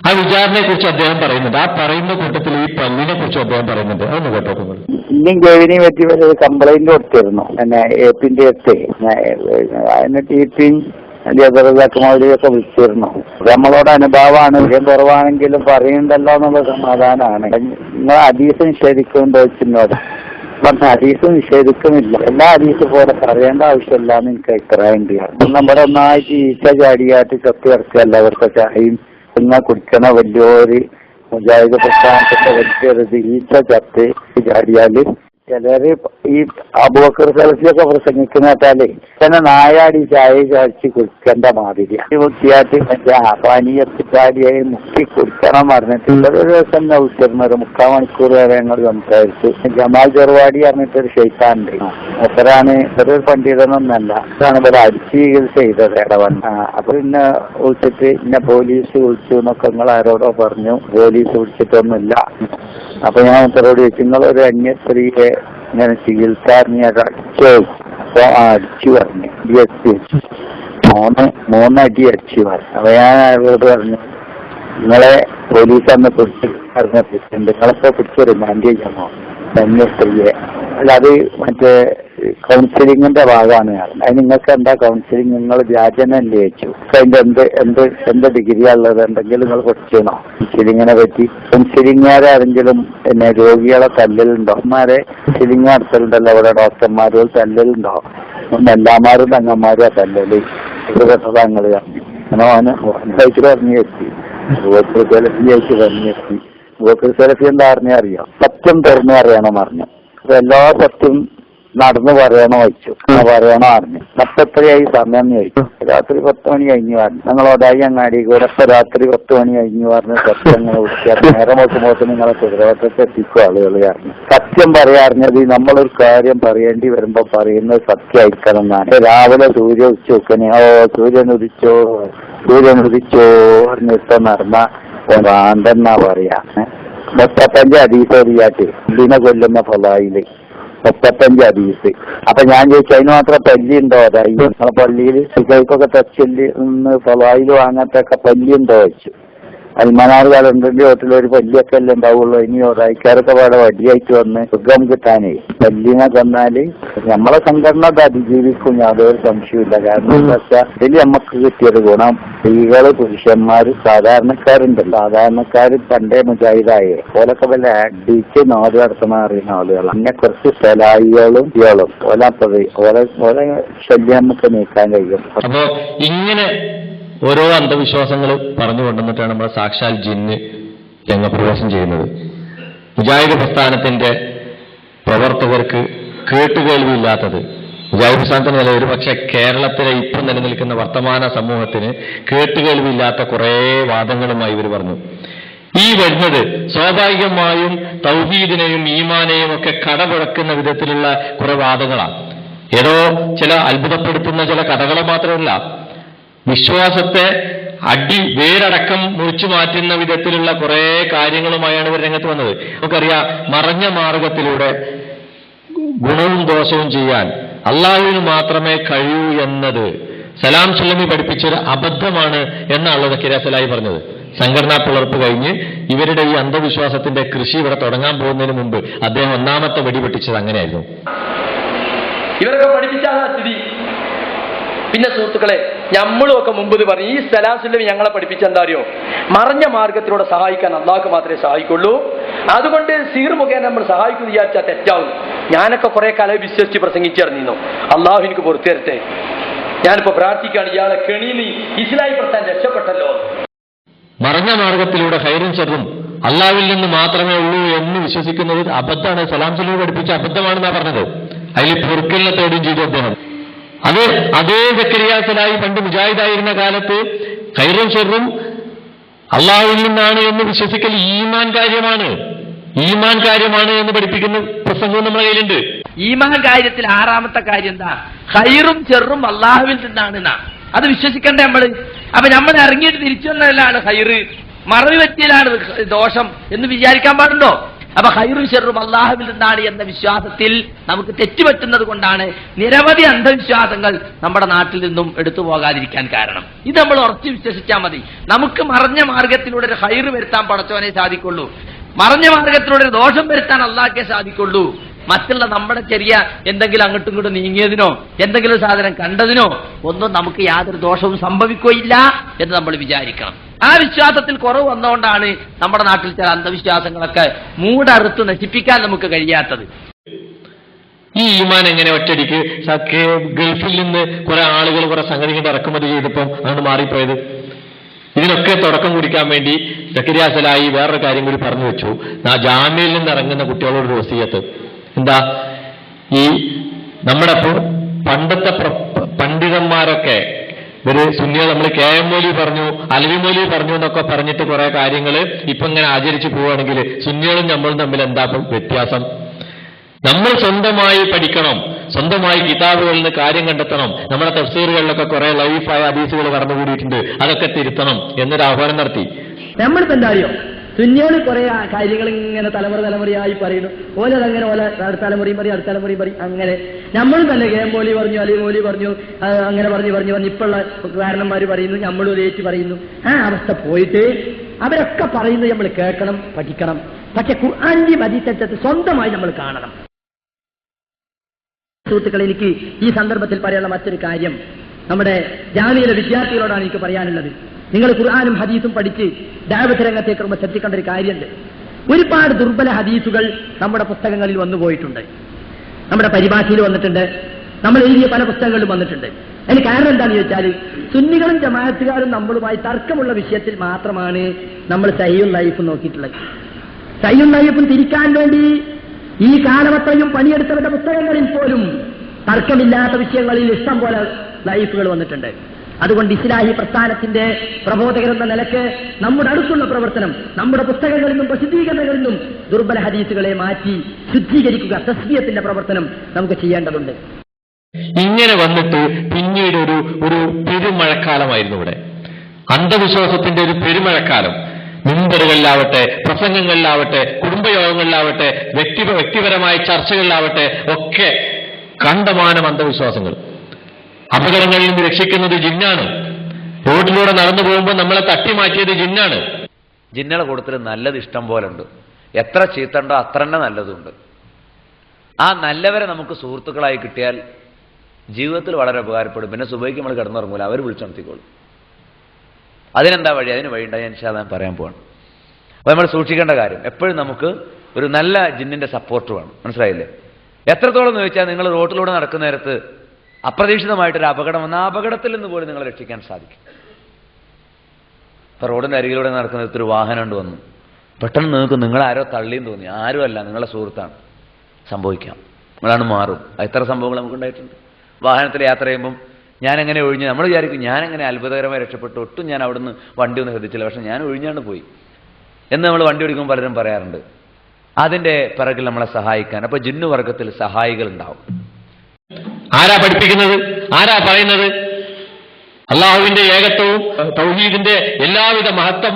ആ വിചാരണയെ കുറിച്ച് അദ്ദേഹം പറയുന്നുണ്ട്. ആ പറയുന്ന കൂട്ടത്തിൽ ഈ പല്ലിനെ കുറിച്ച് അദ്ദേഹം പറയുന്നുണ്ട്. അതൊന്ന് കേട്ടോ. ഇന്ത്യൻ ഗവൺമെന്റിനെ പറ്റി ഒരു കംപ്ലൈന്റ് കൊടുത്തിരുന്നു ഏപ്പിന്റെ അടുത്ത്. എന്നിട്ട് ജബർദാക്കുമൗലിയൊക്കെ വിളിച്ചിരുന്നു. നമ്മളോട് അനുഭാവമാണ്, വിജയം കുറവാണെങ്കിലും പറയുന്നുണ്ടല്ലോ എന്നുള്ള സമാധാനമാണ്. നിങ്ങൾ ഹദീസ് നിഷേധിക്കുന്നുണ്ടോ വെച്ചിനോട് പറഞ്ഞ ഹദീസ് നിഷേധിക്കുന്നില്ല. എല്ലാ ഹദീസ് പോലെ പറയേണ്ട ആവശ്യമില്ല എന്ന് എനിക്ക് അഭിപ്രായം ഉണ്ട്. നമ്മുടെ ഒന്നായിട്ട് ഈച്ച ചാടിയായിട്ട് ചത്തി ഇറക്കല്ല അവർക്ക് ചായയും നിങ്ങൾ കുടിക്കണ വലിയൊരു മുജാഹിദ് പ്രസ്ഥാനത്തിന്റെ വലിയൊരു ഈച്ച ചത്ത് ചാടിയാല് ചിലര് ഈ അബൂബക്കർ സലഫിയൊക്കെ പ്രസംഗിക്കുന്നാല് തന്നെ നായാടി ചായ ചാടിച്ച് കുടിക്കേണ്ട മാതിരിയാണ്. വൃത്തിയായിട്ട് മറ്റേ പാനീയത്തിൽ ചാടിയായി മുക്കി കുടിക്കണം പറഞ്ഞിട്ട് ഒരു ദിവസം ഉച്ചരുന്ന ഒരു 3/4 മണിക്കൂർ വരെ ഞങ്ങൾ സംസാരിച്ചു. ജമാൽ ചെറുവാടി പറഞ്ഞിട്ടൊരു ഷെയ്ത്താനുണ്ട്. മൂപ്പരാണ് ഒരു പണ്ഡിതനൊന്നല്ല. അതാണ് ഇവിടെ അടിച്ച് ചികിത്സ ചെയ്തത് ഇടവൻ. അപ്പൊ പിന്നെ വിളിച്ചിട്ട് പിന്നെ പോലീസ് വിളിച്ചു എന്നൊക്കെ നിങ്ങൾ ആരോടോ പറഞ്ഞു. പോലീസ് വിളിച്ചിട്ടൊന്നുമില്ല. അപ്പൊ ഞാൻ ഇത്തരോട് ചോദിച്ചു, നിങ്ങളൊരു അന്യ സ്ത്രീയെ ഇങ്ങനെ ചികിത്സാറിഞ്ഞൊക്കെ അടിച്ചോ? അപ്പൊ അടിച്ചു പറഞ്ഞു. മൂന്നടി അടിച്ചു പറഞ്ഞു. അപ്പൊ ഞാൻ അവരോട് പറഞ്ഞു, നിങ്ങളെ പോലീസ് അന്ന് പറഞ്ഞിട്ടുണ്ട്, നിങ്ങളൊക്കെ പിടിച്ചൊരു മാൻഡി ചെയ്യുമോ അന്യ സ്ത്രീയെ? അല്ല, അത് മറ്റേ കൗൺസിലിങ്ങിന്റെ ഭാഗമാണ്. അത് നിങ്ങൾക്ക് എന്താ കൗൺസിലിംഗ്? നിങ്ങൾ വ്യാജനല്ലേ ചോദിച്ചു. അതിന്റെ എന്ത് ഡിഗ്രിയാ ഉള്ളത്? എന്തെങ്കിലും നിങ്ങൾ പഠിച്ചോ കൗൺസിലിങ്ങിനെ പറ്റി? കൗൺസിലിങ്ങുകാരെങ്കിലും പിന്നെ രോഗികളെ തല്ലലുണ്ടോ? അമ്മമാരെ കൗൺസിലിംഗ് നടത്തലുണ്ടല്ലോ ഇവിടെ ഡോക്ടർമാരും തല്ലലുണ്ടോ? എല്ലാമാരും തങ്ങന്മാരും ആ തല്ലല് ഇത് കേട്ടതാ നിങ്ങൾ പറഞ്ഞു. അങ്ങനെ ഓനായിട്ട് പറഞ്ഞു എത്തി. സെലഫിയായിട്ട് പറഞ്ഞെത്തി. സെലഫി എന്താ പറഞ്ഞാൽ അറിയാം, സത്യം തുറന്നു പറയണം പറഞ്ഞു. അപ്പൊ എല്ലാ സത്യം നടന്നു പറയണോ വെച്ചു. പറയണോ അറിഞ്ഞു. എത്രയായി സമയം എന്ന് ചോദിച്ചു. രാത്രി 10 മണി കഴിഞ്ഞു പറഞ്ഞു. ഞങ്ങളോടായി അങ്ങാടി കൂടെ ഇപ്പൊ രാത്രി 10 മണി കഴിഞ്ഞു പറഞ്ഞ് സത്യങ്ങൾ വിളിക്കാറ് നേരം നോക്കുമ്പോൾ നിങ്ങളെ കുതിരവട്ടത്തെ എത്തിക്കും ആളുകൾ പറഞ്ഞു. സത്യം പറയാറിഞ്ഞത് നമ്മളൊരു കാര്യം പറയേണ്ടി വരുമ്പോ പറയുന്നത് സത്യമായിരിക്കണം എന്നാണ്. രാവിലെ സൂര്യ ഉദിച്ചു നോക്കണേ, സൂര്യൻ ഉദിച്ചോ പറഞ്ഞിട്ട് നടന്ന ഭ്രാന്തെന്നാ പറയാ. 35 ഹദീസ് ഓതിയാട്ട് ഇതിനെ കൊല്ലുന്ന ഫലായില് 35 ഹദീസ്. അപ്പൊ ഞാൻ ചോദിച്ചു, അതിന് മാത്രം പല്ലിയുണ്ടോ? അതായി നിങ്ങളെ പള്ളിയിൽ കുട്ടികൾക്കൊക്കെ തച്ചല് ഫലായിൽ വാങ്ങാത്തൊക്കെ പല്ലിയുണ്ടോ വെച്ചു. അൽമനാർ കാലണ്ടിന്റെ ഹോട്ടലൊരു പല്ലിയൊക്കെ അല്ലേ ഉണ്ടാവുള്ളൂ. ഇനി ഒരാഴ്ചക്കാരൊക്കെ പാടെ വടിയായിട്ട് വന്ന് സുഖം കിട്ടാനേ പല്ലിനെ തന്നാല് നമ്മളെ സംഘടന അത് അതിജീവിക്കും, യാതൊരു സംശയമില്ല. കാരണം എന്താ വെച്ചാൽ ഇതിൽ നമുക്ക് കിട്ടിയത് ഗുണം സ്ത്രീകള് പുരുഷന്മാര് സാധാരണക്കാരുണ്ടല്ലോ. സാധാരണക്കാര് പണ്ടേ മുജാഹിദായേ ഓലൊക്കെ വല്ല അടിച്ച് നാട് നടത്തുന്ന അറിയുന്ന ആളുകൾ. അങ്ങനെ കുറച്ച് സ്ഥലായികളും ഓലെ ശല്യം നമുക്ക് നീക്കാൻ കഴിയും. അപ്പോ ഇങ്ങനെ ഓരോ അന്ധവിശ്വാസങ്ങൾ പറഞ്ഞു കൊണ്ടുവന്നിട്ടാണ് നമ്മുടെ സാക്ഷാൽ ജിന്ന് രംഗപ്രവേശം ചെയ്യുന്നത്. മുജാഹിദ് പ്രസ്ഥാനത്തിന്റെ പ്രവർത്തകർക്ക് കേട്ടുകേൾവിയില്ലാത്തത്, മുജാഹിദ് പ്രസ്ഥാനത്തിനല്ല, ഒരു പക്ഷെ കേരളത്തിലെ ഇപ്പം നിലനിൽക്കുന്ന വർത്തമാന സമൂഹത്തിന് കേട്ടുകേൾവിയില്ലാത്ത കുറേ വാദങ്ങളുമായി ഇവർ പറഞ്ഞു. ഈ വരുന്നത് സ്വാഭാവികമായും തൗഹീദിനെയും ഈമാനെയും ഒക്കെ കടപുഴക്കുന്ന വിധത്തിലുള്ള കുറെ വാദങ്ങളാണ്. ഏതോ ചില അത്ഭുതപ്പെടുത്തുന്ന ചില കഥകളെ മാത്രമല്ല, വിശ്വാസത്തെ വേരടക്കം മുറിച്ചു മാറ്റുന്ന വിധത്തിലുള്ള കുറെ കാര്യങ്ങളുമായാണ് ഇവർ രംഗത്ത് വന്നത്. നമുക്കറിയാം, മറഞ്ഞ മാർഗത്തിലൂടെ ഗുണവും ദോഷവും ചെയ്യാൻ അള്ളാഹുവിന് മാത്രമേ കഴിയൂ എന്നത് സലാം സുല്ലമി പഠിപ്പിച്ചൊരു അബദ്ധമാണ് എന്നാണ് സക്കരിയ സലാഹി പറഞ്ഞത്. സംഘടനാ പിളർപ്പ് കഴിഞ്ഞ് ഇവരുടെ ഈ അന്ധവിശ്വാസത്തിന്റെ കൃഷി ഇവിടെ തുടങ്ങാൻ പോകുന്നതിന് മുമ്പ് അദ്ദേഹം ഒന്നാമത്തെ വെടിപൊട്ടിച്ചത് അങ്ങനെയായിരുന്നു. ഇവരൊക്കെ പഠിപ്പിച്ചാണ് സ്ഥിതി. പിന്നെ സുഹൃത്തുക്കളെ, നമ്മളും ഒക്കെ മുമ്പ് പറഞ്ഞു, ഈ സലാം സുല്ലമി ഞങ്ങളെ പഠിപ്പിച്ച എന്താ അറിയോ, മറഞ്ഞ മാർഗത്തിലൂടെ സഹായിക്കാൻ അള്ളാഹ്ക്ക് മാത്രമേ സഹായിക്കുള്ളൂ. അതുകൊണ്ട് സീർ മുഖേന നമ്മൾ സഹായിക്കുന്നു വിചാരിച്ചാൽ തെറ്റാവും. ഞാനൊക്കെ കുറെ കാലം വിശ്വസിച്ച് പ്രസംഗിച്ചിറങ്ങിയിരുന്നു. അള്ളാഹു എനിക്ക് പുറത്തു തരട്ടെ. ഞാനിപ്പോ പ്രാർത്ഥിക്കുകയാണ്, ഇയാളെ കെണിയിൽ ഇസ്ലായി പ്രസ്ഥാനം രക്ഷപ്പെട്ടല്ലോ. മറഞ്ഞ മാർഗത്തിലൂടെ ഖൈറും ശർറും അള്ളാഹുവിൽ നിന്ന് മാത്രമേ ഉള്ളൂ എന്ന് വിശ്വസിക്കുന്നത് അബദ്ധമാണ്. സലാം സുല്ലമി പഠിപ്പിച്ച അബദ്ധമാണെന്നാണ് പറഞ്ഞത്. അതിൽ പൊറുക്കലിനെ തേടുകയും ചെയ്തു അദ്ദേഹം. അതേ സക്കരിയ സലാഹി പണ്ട് മുജാഹിദായിരുന്ന കാലത്ത് ഖൈറും ശർറും അള്ളാഹുവിൽ നിന്നാണ് എന്ന് വിശ്വസിക്കൽ ഈമാൻ കാര്യമാണ് എന്ന് പഠിപ്പിക്കുന്ന പ്രസംഗവും നമ്മുടെ കയ്യിലുണ്ട്. ഈമാൻ കാര്യത്തിൽ ആറാമത്തെ കാര്യം എന്താ? ഖൈറും ചെറും അള്ളാഹുവിൽ നിന്നാണ്. അത് വിശ്വസിക്കണ്ടേ നമ്മള്? അപ്പൊ നമ്മൾ ഇറങ്ങിയിട്ട് തിരിച്ചു വന്നതിലാണ് ഖൈറ്, മറവി പറ്റിയലാണ് ദോഷം എന്ന് വിചാരിക്കാൻ പാടുണ്ടോ? അപ്പൊ ഖൈറും ശർറും അള്ളാഹുവിൽ നിന്നാണ് എന്ന വിശ്വാസത്തിൽ നമുക്ക് തെറ്റുപറ്റുന്നത് കൊണ്ടാണ് നിരവധി അന്ധവിശ്വാസങ്ങൾ നമ്മുടെ നാട്ടിൽ നിന്നും എടുത്തു പോകാതിരിക്കാൻ കാരണം. ഇത് നമ്മൾ ഉറച്ചു വിശ്വസിച്ചാൽ മതി. നമുക്ക് മറഞ്ഞ മാർഗത്തിലൂടെ ഒരു ഖൈറ് വരുത്താൻ പടച്ചവനെ സാധിക്കുള്ളൂ. മറഞ്ഞ മാർഗത്തിലൂടെ ഒരു ദോഷം വരുത്താൻ അള്ളാഹ്ക്കേ സാധിക്കുള്ളൂ. മറ്റുള്ള നമ്മുടെ ചെറിയ എന്തെങ്കിലും അങ്ങോട്ടും ഇങ്ങോട്ടും നീങ്ങിയതിനോ എന്തെങ്കിലും സാധനം കണ്ടതിനോ ഒന്നും നമുക്ക് യാതൊരു ദോഷവും സംഭവിക്കുകയില്ല എന്ന് നമ്മൾ വിചാരിക്കണം. ആ വിശ്വാസത്തിൽ കുറവ് വന്നുകൊണ്ടാണ് നമ്മുടെ നാട്ടിൽ ചില അന്ധവിശ്വാസങ്ങളൊക്കെ മൂടറുത്ത് നശിപ്പിക്കാൻ നമുക്ക് കഴിയാത്തത്. ഈ ഈമാൻ എങ്ങനെ ഒറ്റടിക്ക് ഗൾഫിൽ നിന്ന് കുറെ ആളുകൾ കുറെ സംഗതികൾ ഇറക്കുമതി ചെയ്തപ്പോൾ ആണ് മാറിപ്പോയത്? ഇതിനൊക്കെ തുടക്കം കുറിക്കാൻ വേണ്ടി സക്കരിയ സലാഹി വേറൊരു കാര്യം കൂടി പറഞ്ഞു വെച്ചു. ജാമ്യയിൽ നിന്ന് ഇറങ്ങുന്ന കുട്ടികളോട് വസിയത്ത് എന്താ? ഈ നമ്മുടെ പണ്ടത്തെ പണ്ഡിതന്മാരൊക്കെ ഇവര് സുന്നികൾ, നമ്മൾ കെ എം മൗലവി പറഞ്ഞു, അലവി മൗലവി പറഞ്ഞു എന്നൊക്കെ പറഞ്ഞിട്ട് കുറെ കാര്യങ്ങൾ ഇപ്പൊ ഇങ്ങനെ ആചരിച്ചു പോവുകയാണെങ്കിൽ സുന്നികളും നമ്മളും തമ്മിൽ എന്താ വ്യത്യാസം? നമ്മൾ സ്വന്തമായി പഠിക്കണം, സ്വന്തമായി കിതാബുകളിൽ നിന്ന് കാര്യം കണ്ടെത്തണം. നമ്മുടെ തഫ്സീറുകളിലൊക്കെ കുറെ ലൈഫായ ഹദീസുകൾ കടന്നുകൂടിയിട്ടുണ്ട്, അതൊക്കെ തിരുത്തണം എന്നൊരു ആഹ്വാനം നടത്തി. നമ്മളിപ്പോ എന്താ അറിയോ, സുന്നികൾ കുറെ കാര്യങ്ങൾ ഇങ്ങനെ തലമുറയായി പറയുന്നു. ഓലതങ്ങനെ അടുത്ത തലമുറയും പറയും. അങ്ങനെ നമ്മളും തന്നെ കെ എം മൗലവി പറഞ്ഞു, അലി മൗലവി പറഞ്ഞു, അങ്ങനെ പറഞ്ഞു ഇപ്പോഴുള്ള കാരണന്മാർ പറയുന്നു, നമ്മളും ഒരേറ്റ് പറയുന്നു. ആ അവസ്ഥ പോയിട്ട് അവരൊക്കെ പറയുന്നത് നമ്മൾ കേൾക്കണം, പഠിക്കണം. പക്ഷെ ഖുർആനിന്റെയും ഹദീസിന്റെ സ്വന്തമായി നമ്മൾ കാണണം. സുഹൃത്തുക്കളെ, എനിക്ക് ഈ സന്ദർഭത്തിൽ പറയാനുള്ള മറ്റൊരു കാര്യം നമ്മുടെ ജാമിയിലെ വിദ്യാർത്ഥികളോടാണ് എനിക്ക് പറയാനുള്ളത്. നിങ്ങൾ ഖുർആനും ഹദീസും പഠിച്ച് ദഅവത്ത് രംഗത്തേക്ക് ശ്രദ്ധിക്കേണ്ട ഒരു കാര്യമുണ്ട്. ഒരുപാട് ദുർബല ഹദീസുകൾ നമ്മുടെ പുസ്തകങ്ങളിൽ വന്നുപോയിട്ടുണ്ട്, നമ്മുടെ പരിഭാഷയിൽ വന്നിട്ടുണ്ട്, നമ്മൾ എഴുതിയ പല പുസ്തകങ്ങളിലും വന്നിട്ടുണ്ട്. അതിന് കാരണം എന്താണെന്ന് ചോദിച്ചാൽ, സുന്നികളും ജമാഅത്തുകാരും നമ്മളുമായി തർക്കമുള്ള വിഷയത്തിൽ മാത്രമാണ് നമ്മൾ സഹീഹുൽ ലൈഫ് നോക്കിയിട്ടുള്ളത്. സഹീഹുൽ ലൈഫും തിരിക്കാൻ വേണ്ടി ഈ കാലമത്രയും പണിയെടുത്തവരുടെ പുസ്തകങ്ങളിൽ പോലും തർക്കമില്ലാത്ത വിഷയങ്ങളിൽ ഇഷ്ടം പോലെ ലൈഫുകൾ വന്നിട്ടുണ്ട്. അതുകൊണ്ട് ഇസ്ലാഹി പ്രസ്ഥാനത്തിന്റെ പ്രബോധകരെന്ന നിലക്ക് നമ്മുടെ അടുത്തുള്ള പ്രവർത്തനം, നമ്മുടെ പുസ്തകങ്ങളിൽ നിന്നും പ്രസിദ്ധീകരണങ്ങളിൽ നിന്നും ദുർബല ഹദീസുകളെ മാറ്റി ശുദ്ധീകരിക്കുക, തസ്ബിയത്തിന്റെ പ്രവർത്തനം നമുക്ക് ചെയ്യേണ്ടതുണ്ട്. ഇങ്ങനെ വന്നിട്ട് പിന്നീട് ഒരു പെരുമഴക്കാലമായിരുന്നു ഇവിടെ, അന്ധവിശ്വാസത്തിന്റെ ഒരു മിമ്പറുകളിലാവട്ടെ, പ്രസംഗങ്ങളിലാവട്ടെ, കുടുംബയോഗങ്ങളിലാവട്ടെ, വ്യക്തിപരമായ ചർച്ചകളിലാവട്ടെ ഒക്കെ കണ്ടമാനം അന്ധവിശ്വാസങ്ങൾ. അപകടങ്ങളിൽ നിന്ന് രക്ഷിക്കുന്നത് ജിന്നാണ്. റോഡിലൂടെ നടന്നു പോകുമ്പോൾ നമ്മളെ തട്ടിമാറ്റിയത് ജിന്നാണ്. ജിന്നുകളെ കൊടുത്തിട്ട് നല്ലത് ഇഷ്ടം പോലെ ഉണ്ട്. എത്ര ചീത്തണ്ടോ അത്ര തന്നെ നല്ലതുണ്ട്. ആ നല്ലവരെ നമുക്ക് സുഹൃത്തുക്കളായി കിട്ടിയാൽ ജീവിതത്തിൽ വളരെ ഉപകാരപ്പെടും. പിന്നെ സുബൈക്ക് നമ്മൾ കിടന്നുറങ്ങൂല, അവർ വിളിച്ചുണർത്തിക്കോളും. അതിനെന്താ വഴി? അതിന് വഴി ഉണ്ടായി ഇൻഷാ അല്ലാഹ് പറയാൻ പോവാണ്. അപ്പോൾ നമ്മൾ സൂക്ഷിക്കേണ്ട കാര്യം, എപ്പോഴും നമുക്ക് ഒരു നല്ല ജിന്നിന്റെ സപ്പോർട്ട് വേണം. മനസ്സിലായില്ലേ? എത്രത്തോളം എന്ന് ചോദിച്ചാൽ, നിങ്ങൾ റോട്ടിലൂടെ നടക്കുന്ന നേരത്ത് അപ്രതീക്ഷിതമായിട്ടൊരു അപകടം വന്ന ആ അപകടത്തിൽ നിന്ന് പോലും നിങ്ങളെ രക്ഷിക്കാൻ സാധിക്കും. ഇപ്പൊ റോഡിന്റെ അരികിലൂടെ നടക്കുന്ന ഒരു വാഹനം കൊണ്ട് വന്നു, പെട്ടെന്ന് നിങ്ങൾക്ക് നിങ്ങളാരോ തള്ളിയും തോന്നി. ആരുമല്ല, നിങ്ങളെ സുഹൃത്താണ്. സംഭവിക്കാം, നിങ്ങളാണ് മാറും. എത്ര സംഭവങ്ങൾ നമുക്കുണ്ടായിട്ടുണ്ട്. വാഹനത്തിൽ യാത്ര ചെയ്യുമ്പം ഞാൻ എങ്ങനെ ഒഴിഞ്ഞു, നമ്മൾ വിചാരിക്കും ഞാനെങ്ങനെ അത്ഭുതകരമായി രക്ഷപ്പെട്ടു, ഒട്ടും ഞാൻ അവിടുന്ന് വണ്ടി ഒന്നും ശ്രദ്ധിച്ചില്ല, പക്ഷെ ഞാൻ ഒഴിഞ്ഞാണ്ട് പോയി എന്ന് നമ്മൾ വണ്ടി ഓടിക്കുമ്പോൾ പലരും പറയാറുണ്ട്. അതിന്റെ പിറകിൽ നമ്മളെ സഹായിക്കാൻ അപ്പൊ ജിന്നു വർഗത്തിൽ സഹായികൾ ഉണ്ടാവും. ആരാ പഠിപ്പിക്കുന്നത്? ആരാ പറയുന്നത്? അള്ളാഹുവിന്റെ ഏകത്വവും തൗഹീദിന്റെ എല്ലാവിധ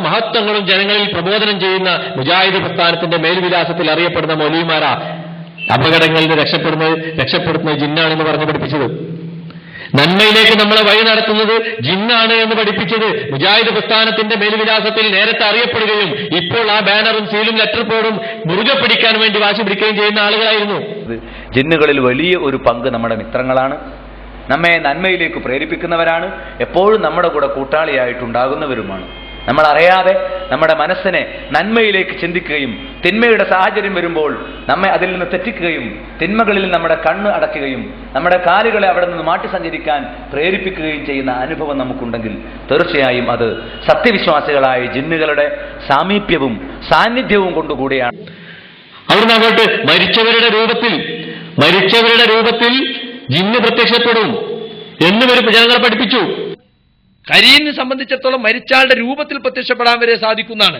മഹത്വങ്ങളും ജനങ്ങളിൽ പ്രബോധനം ചെയ്യുന്ന മുജാഹിദ് പ്രസ്ഥാനത്തിന്റെ മേൽവിലാസത്തിൽ അറിയപ്പെടുന്ന മൗലവിമാരാ അപകടങ്ങളിൽ നിന്ന് രക്ഷപ്പെടുത്തുന്നത് ജിന്നാണെന്ന് പറഞ്ഞു പഠിപ്പിച്ചത്. നന്മയിലേക്ക് നമ്മളെ വഴി നടത്തുന്നത് ജിന്നാണ് എന്ന് പഠിപ്പിച്ചത് മുജാഹിദ് പ്രസ്ഥാനത്തിന്റെ മേൽവിലാസത്തിൽ നേരത്തെ അറിയപ്പെടുകയും ഇപ്പോൾ ആ ബാനറും സീലും ലെറ്റർ ബോർഡും മുറുകെ പിടിക്കാൻ വേണ്ടി വാശി പിടിക്കുകയും ചെയ്യുന്ന ആളുകളായിരുന്നു. ജിന്നുകളിൽ വലിയ ഒരു പങ്ക് നമ്മുടെ മിത്രങ്ങളാണ്, നമ്മെ നന്മയിലേക്ക് പ്രേരിപ്പിക്കുന്നവരാണ്, എപ്പോഴും നമ്മുടെ കൂടെ കൂട്ടാളിയായിട്ടുണ്ടാകുന്നവരുമാണ്. നമ്മൾ അറിയാതെ നമ്മുടെ മനസ്സിനെ നന്മയിലേക്ക് ചിന്തിക്കുകയും തിന്മയുടെ സാഹചര്യം വരുമ്പോൾ നമ്മെ അതിൽ നിന്ന് തെറ്റിക്കുകയും തിന്മകളിൽ നമ്മുടെ കണ്ണ് അടയ്ക്കുകയും നമ്മുടെ കാലുകളെ അവിടെ നിന്ന് മാറ്റി സഞ്ചരിക്കാൻ പ്രേരിപ്പിക്കുകയും ചെയ്യുന്ന അനുഭവം നമുക്കുണ്ടെങ്കിൽ തീർച്ചയായും അത് സത്യവിശ്വാസികളായ ജിന്നുകളുടെ സാമീപ്യവും സാന്നിധ്യവും കൊണ്ടുകൂടിയാണ്. അവിടുന്ന് അങ്ങോട്ട് മരിച്ചവരുടെ രൂപത്തിൽ ജിന്ന് പ്രത്യക്ഷപ്പെടും എന്ന് ജനങ്ങളെ പഠിപ്പിച്ചു. കരീമിനെ സംബന്ധിച്ചിടത്തോളം മരിച്ചാളുടെ രൂപത്തിൽ പ്രത്യക്ഷപ്പെടാൻ വരെ സാധിക്കുന്നതാണ്.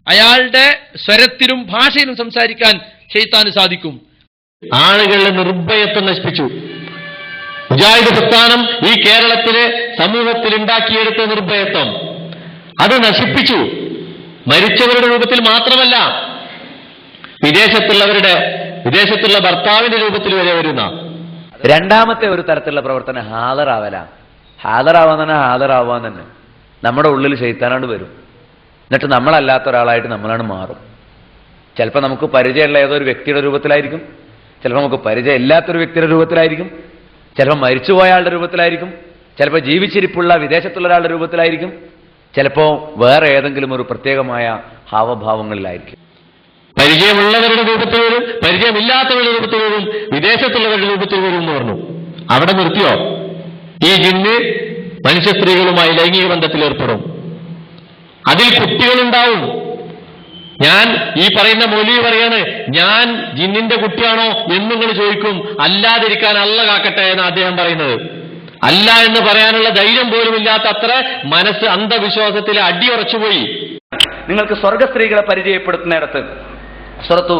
അയാളുടെ സ്വരത്തിലും ഭാഷയിലും സംസാരിക്കാൻ ശൈത്താന് സാധിക്കും. ആളുകളുടെ നിർഭയത്വം നശിപ്പിച്ചു. മുജാഹിദ് പ്രസ്ഥാനം ഈ കേരളത്തിലെ സമൂഹത്തിൽ ഉണ്ടാക്കിയെടുത്ത നിർഭയത്വം അത് നശിപ്പിച്ചു. മരിച്ചവരുടെ രൂപത്തിൽ മാത്രമല്ല, വിദേശത്തുള്ള ഭർത്താവിന്റെ രൂപത്തിൽ വരെ വരുന്ന രണ്ടാമത്തെ ഒരു തരത്തിലുള്ള പ്രവർത്തനം ഹാജറാവാൻ തന്നെ നമ്മുടെ ഉള്ളിൽ ശൈത്താനാണ്ട് വരും. എന്നിട്ട് നമ്മളല്ലാത്ത ഒരാളായിട്ട് നമ്മളാണ് മാറും. ചിലപ്പോൾ നമുക്ക് പരിചയമുള്ള ഏതോ ഒരു വ്യക്തിയുടെ രൂപത്തിലായിരിക്കും, ചിലപ്പോൾ നമുക്ക് പരിചയം ഇല്ലാത്തൊരു വ്യക്തിയുടെ രൂപത്തിലായിരിക്കും, ചിലപ്പോൾ മരിച്ചുപോയ ആളുടെ രൂപത്തിലായിരിക്കും, ചിലപ്പോൾ ജീവിച്ചിരിപ്പുള്ള വിദേശത്തുള്ള ഒരാളുടെ രൂപത്തിലായിരിക്കും, ചിലപ്പോൾ വേറെ ഏതെങ്കിലും ഒരു പ്രത്യേകമായ ഹാവഭാവങ്ങളിലായിരിക്കും. പരിചയമുള്ളവരുടെ രൂപത്തിൽ വരും, പരിചയമില്ലാത്തവരുടെ രൂപത്തിൽ വരും, വിദേശത്തുള്ളവരുടെ രൂപത്തിൽ വരും എന്ന് പറഞ്ഞു. അവിടെ നിർത്തിയോ? ഈ ജിന്ന് മനുഷ്യ സ്ത്രീകളുമായി ലൈംഗിക ബന്ധത്തിൽ ഏർപ്പെടും. അതിൽ കുട്ടികളുണ്ടാവും. ഞാൻ ഈ പറയുന്ന മൗലവി പറയാണ്, ഞാൻ ജിന്നിന്റെ കുട്ടിയാണോ എന്ന് നിങ്ങൾ ചോദിക്കും. അല്ലാതിരിക്കാൻ അള്ള കാക്കട്ടെ എന്ന് അദ്ദേഹം പറയുന്നത്. അല്ല എന്ന് പറയാനുള്ള ധൈര്യം പോലും ഇല്ലാത്ത അത്ര മനസ്സ് അന്ധവിശ്വാസത്തിൽ അടിയുറച്ചുപോയി. നിങ്ങൾക്ക് സ്വർഗ സ്ത്രീകളെ പരിചയപ്പെടുത്തുന്നിടത്ത് സൂറത്തു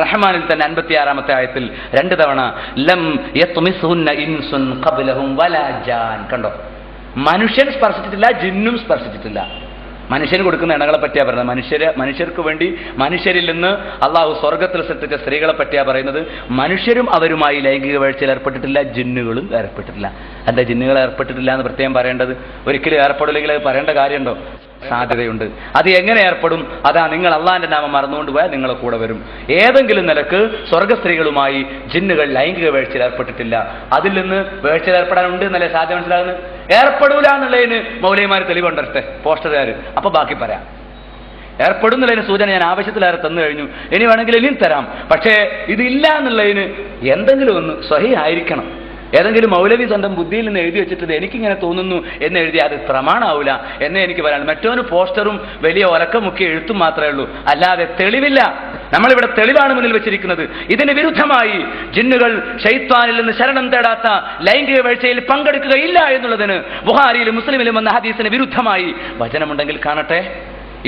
റഹ്മാനിൽ തന്നെ 56-ാമത്തെ ആയത്തിൽ 2 തവണ ലം യത്മിസുന്ന ഇൻസുൻ ഖബ്ലഹും വലാ ജാൻ കണ്ടോ. മനുഷ്യൻ സ്പർശിച്ചിട്ടില്ല, ജിന്നും സ്പർശിച്ചിട്ടില്ല. മനുഷ്യന് കൊടുക്കുന്ന ഇണകളെ പറ്റിയാ പറയുന്നത്. മനുഷ്യർക്ക് വേണ്ടി മനുഷ്യരിൽ നിന്ന് അള്ളാഹു സ്വർഗത്തിൽ സൃഷ്ടിച്ച സ്ത്രീകളെ പറ്റിയാ പറയുന്നത്. മനുഷ്യരും അവരുമായി ലൈംഗിക വീഴ്ചയിൽ ഏർപ്പെട്ടിട്ടില്ല, ജിന്നുകളും ഏർപ്പെട്ടിട്ടില്ല. എന്താ ജിന്നുകൾ ഏർപ്പെട്ടിട്ടില്ല എന്ന് പ്രത്യേകം പറയേണ്ടത്? ഒരിക്കലും ഏർപ്പെടില്ലെങ്കിൽ അത് പറയേണ്ട കാര്യമുണ്ടോ? സാധ്യതയുണ്ട്. അത് എങ്ങനെ ഏർപ്പെടും? അതാ നിങ്ങൾ അള്ളാന്റെ നാമം മറന്നുകൊണ്ട് പോയാൽ നിങ്ങളെ കൂടെ വരും. ഏതെങ്കിലും നിലക്ക് സ്വർഗ സ്ത്രീകളുമായി ജിന്നുകൾ ലൈംഗിക വീഴ്ചയിൽ ഏർപ്പെട്ടിട്ടില്ല. അതിൽ നിന്ന് വീഴ്ചയിൽ ഏർപ്പെടാനുണ്ട് എന്നല്ലേ സാധ്യത മനസ്സിലാകുന്നത്? ഏർപ്പെടൂല എന്നുള്ളതിന് മൗലവിമാർ തെളിവുണ്ടേ, പോസ്റ്ററുകാർ. അപ്പൊ ബാക്കി പറയാം. ഏർപ്പെടുന്നുള്ളതിന് സൂചന ഞാൻ ആവശ്യത്തിലേറെ തന്നു കഴിഞ്ഞു. ഇനി വേണമെങ്കിൽ ഇനിയും തരാം. പക്ഷേ ഇതില്ല എന്നുള്ളതിന് എന്തെങ്കിലും ഒന്ന് സ്വഹീഹായിരിക്കണം. ഏതെങ്കിലും മൗലവി സ്വന്തം ബുദ്ധിയിൽ നിന്ന് എഴുതി വെച്ചിട്ട് എനിക്കിങ്ങനെ തോന്നുന്നു എന്ന് എഴുതി അത് പ്രമാണമാവില്ല എന്നേ എനിക്ക് പറയാൻ. മറ്റൊരു പോസ്റ്ററും വലിയ ഒലക്കമുക്കിയ എഴുത്തും മാത്രമേ ഉള്ളൂ, അല്ലാതെ തെളിവില്ല. നമ്മളിവിടെ തെളിവാണ് മുന്നിൽ വെച്ചിരിക്കുന്നത്. ഇതിന് വിരുദ്ധമായി ജിന്നുകൾ ശൈത്വാനിൽ നിന്ന് ശരണം തേടാത്ത ലൈംഗിക വീഴ്ചയിൽ പങ്കെടുക്കുകയില്ല എന്നുള്ളതിന് ബുഖാരിയിലും മുസ്ലിമിലും വന്ന ഹദീസിന് വിരുദ്ധമായി വചനമുണ്ടെങ്കിൽ കാണട്ടെ.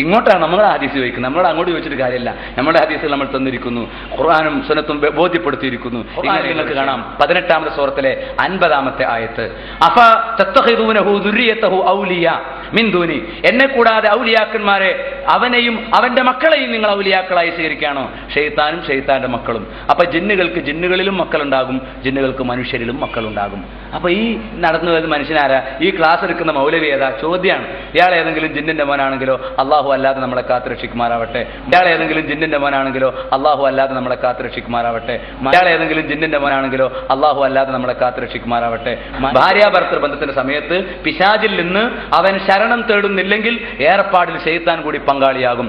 ഇങ്ങോട്ടാണ് നമ്മളെ ഹദീസ് ചോദിക്കുന്നത്, നമ്മളോട് അങ്ങോട്ട് ചോദിച്ചിട്ട് കാര്യമില്ല. നമ്മുടെ ഹദീസിൽ നമ്മൾ തന്നിരിക്കുന്നു, ഖുർആനും സുന്നത്തും ബോധ്യപ്പെടുത്തിയിരിക്കുന്നു. നിങ്ങൾക്ക് കാണാം 18-ാമത്തെ സൂറത്തിലെ 50-ാമത്തെ ആയത്ത്. അഫ തത്തഖിദൂനഹു ദുർരിയതഹു ഔലിയാ മിൻ ദൂനി, എന്നെ കൂടാതെ ഔലിയാക്കന്മാരെ, അവനെയും അവന്റെ മക്കളെയും നിങ്ങൾ ഔലിയാക്കളായി സ്വീകരിക്കുകയാണോ? ഷെയ്ത്താനും ഷെയ്ത്താന്റെ മക്കളും. അപ്പൊ ജിന്നുകൾക്ക് ജിന്നുകളിലും മക്കളുണ്ടാകും, ജിന്നുകൾക്ക് മനുഷ്യരിലും മക്കളുണ്ടാകും. അപ്പൊ ഈ നടന്നു വരുന്ന മനുഷ്യനാരാ? ഈ ക്ലാസ് എടുക്കുന്ന മൗലവി ഏതാ? ചോദ്യമാണ്. ഇയാൾ ഏതെങ്കിലും ജിന്നിന്റെ മോനാണെങ്കിലോ അള്ളാഹു അല്ലാതെ നമ്മളെ കാത്തുരക്ഷിക്കുമാറാവട്ടെ. ഇയാൾ ഏതെങ്കിലും ജിന്നിന്റെ മോനാണെങ്കിലോ അള്ളാഹു അല്ലാതെ നമ്മളെ കാത്തുരക്ഷിക്കുമാറാവട്ടെ. ഇയാൾ ഏതെങ്കിലും ജിന്നിന്റെ മോനാണെങ്കിലോ അള്ളാഹു അല്ലാതെ നമ്മളെ കാത്തുരക്ഷിക്കുമാറാവട്ടെ. ഭാര്യാഭർത്തൃ ബന്ധത്തിന്റെ സമയത്ത് പിശാചിൽ നിന്ന് അവൻ ശരണം തേടുന്നില്ലെങ്കിൽ ഏർപ്പാടിൽ ശൈത്താൻ കൂടി പങ്കാളിയാകും.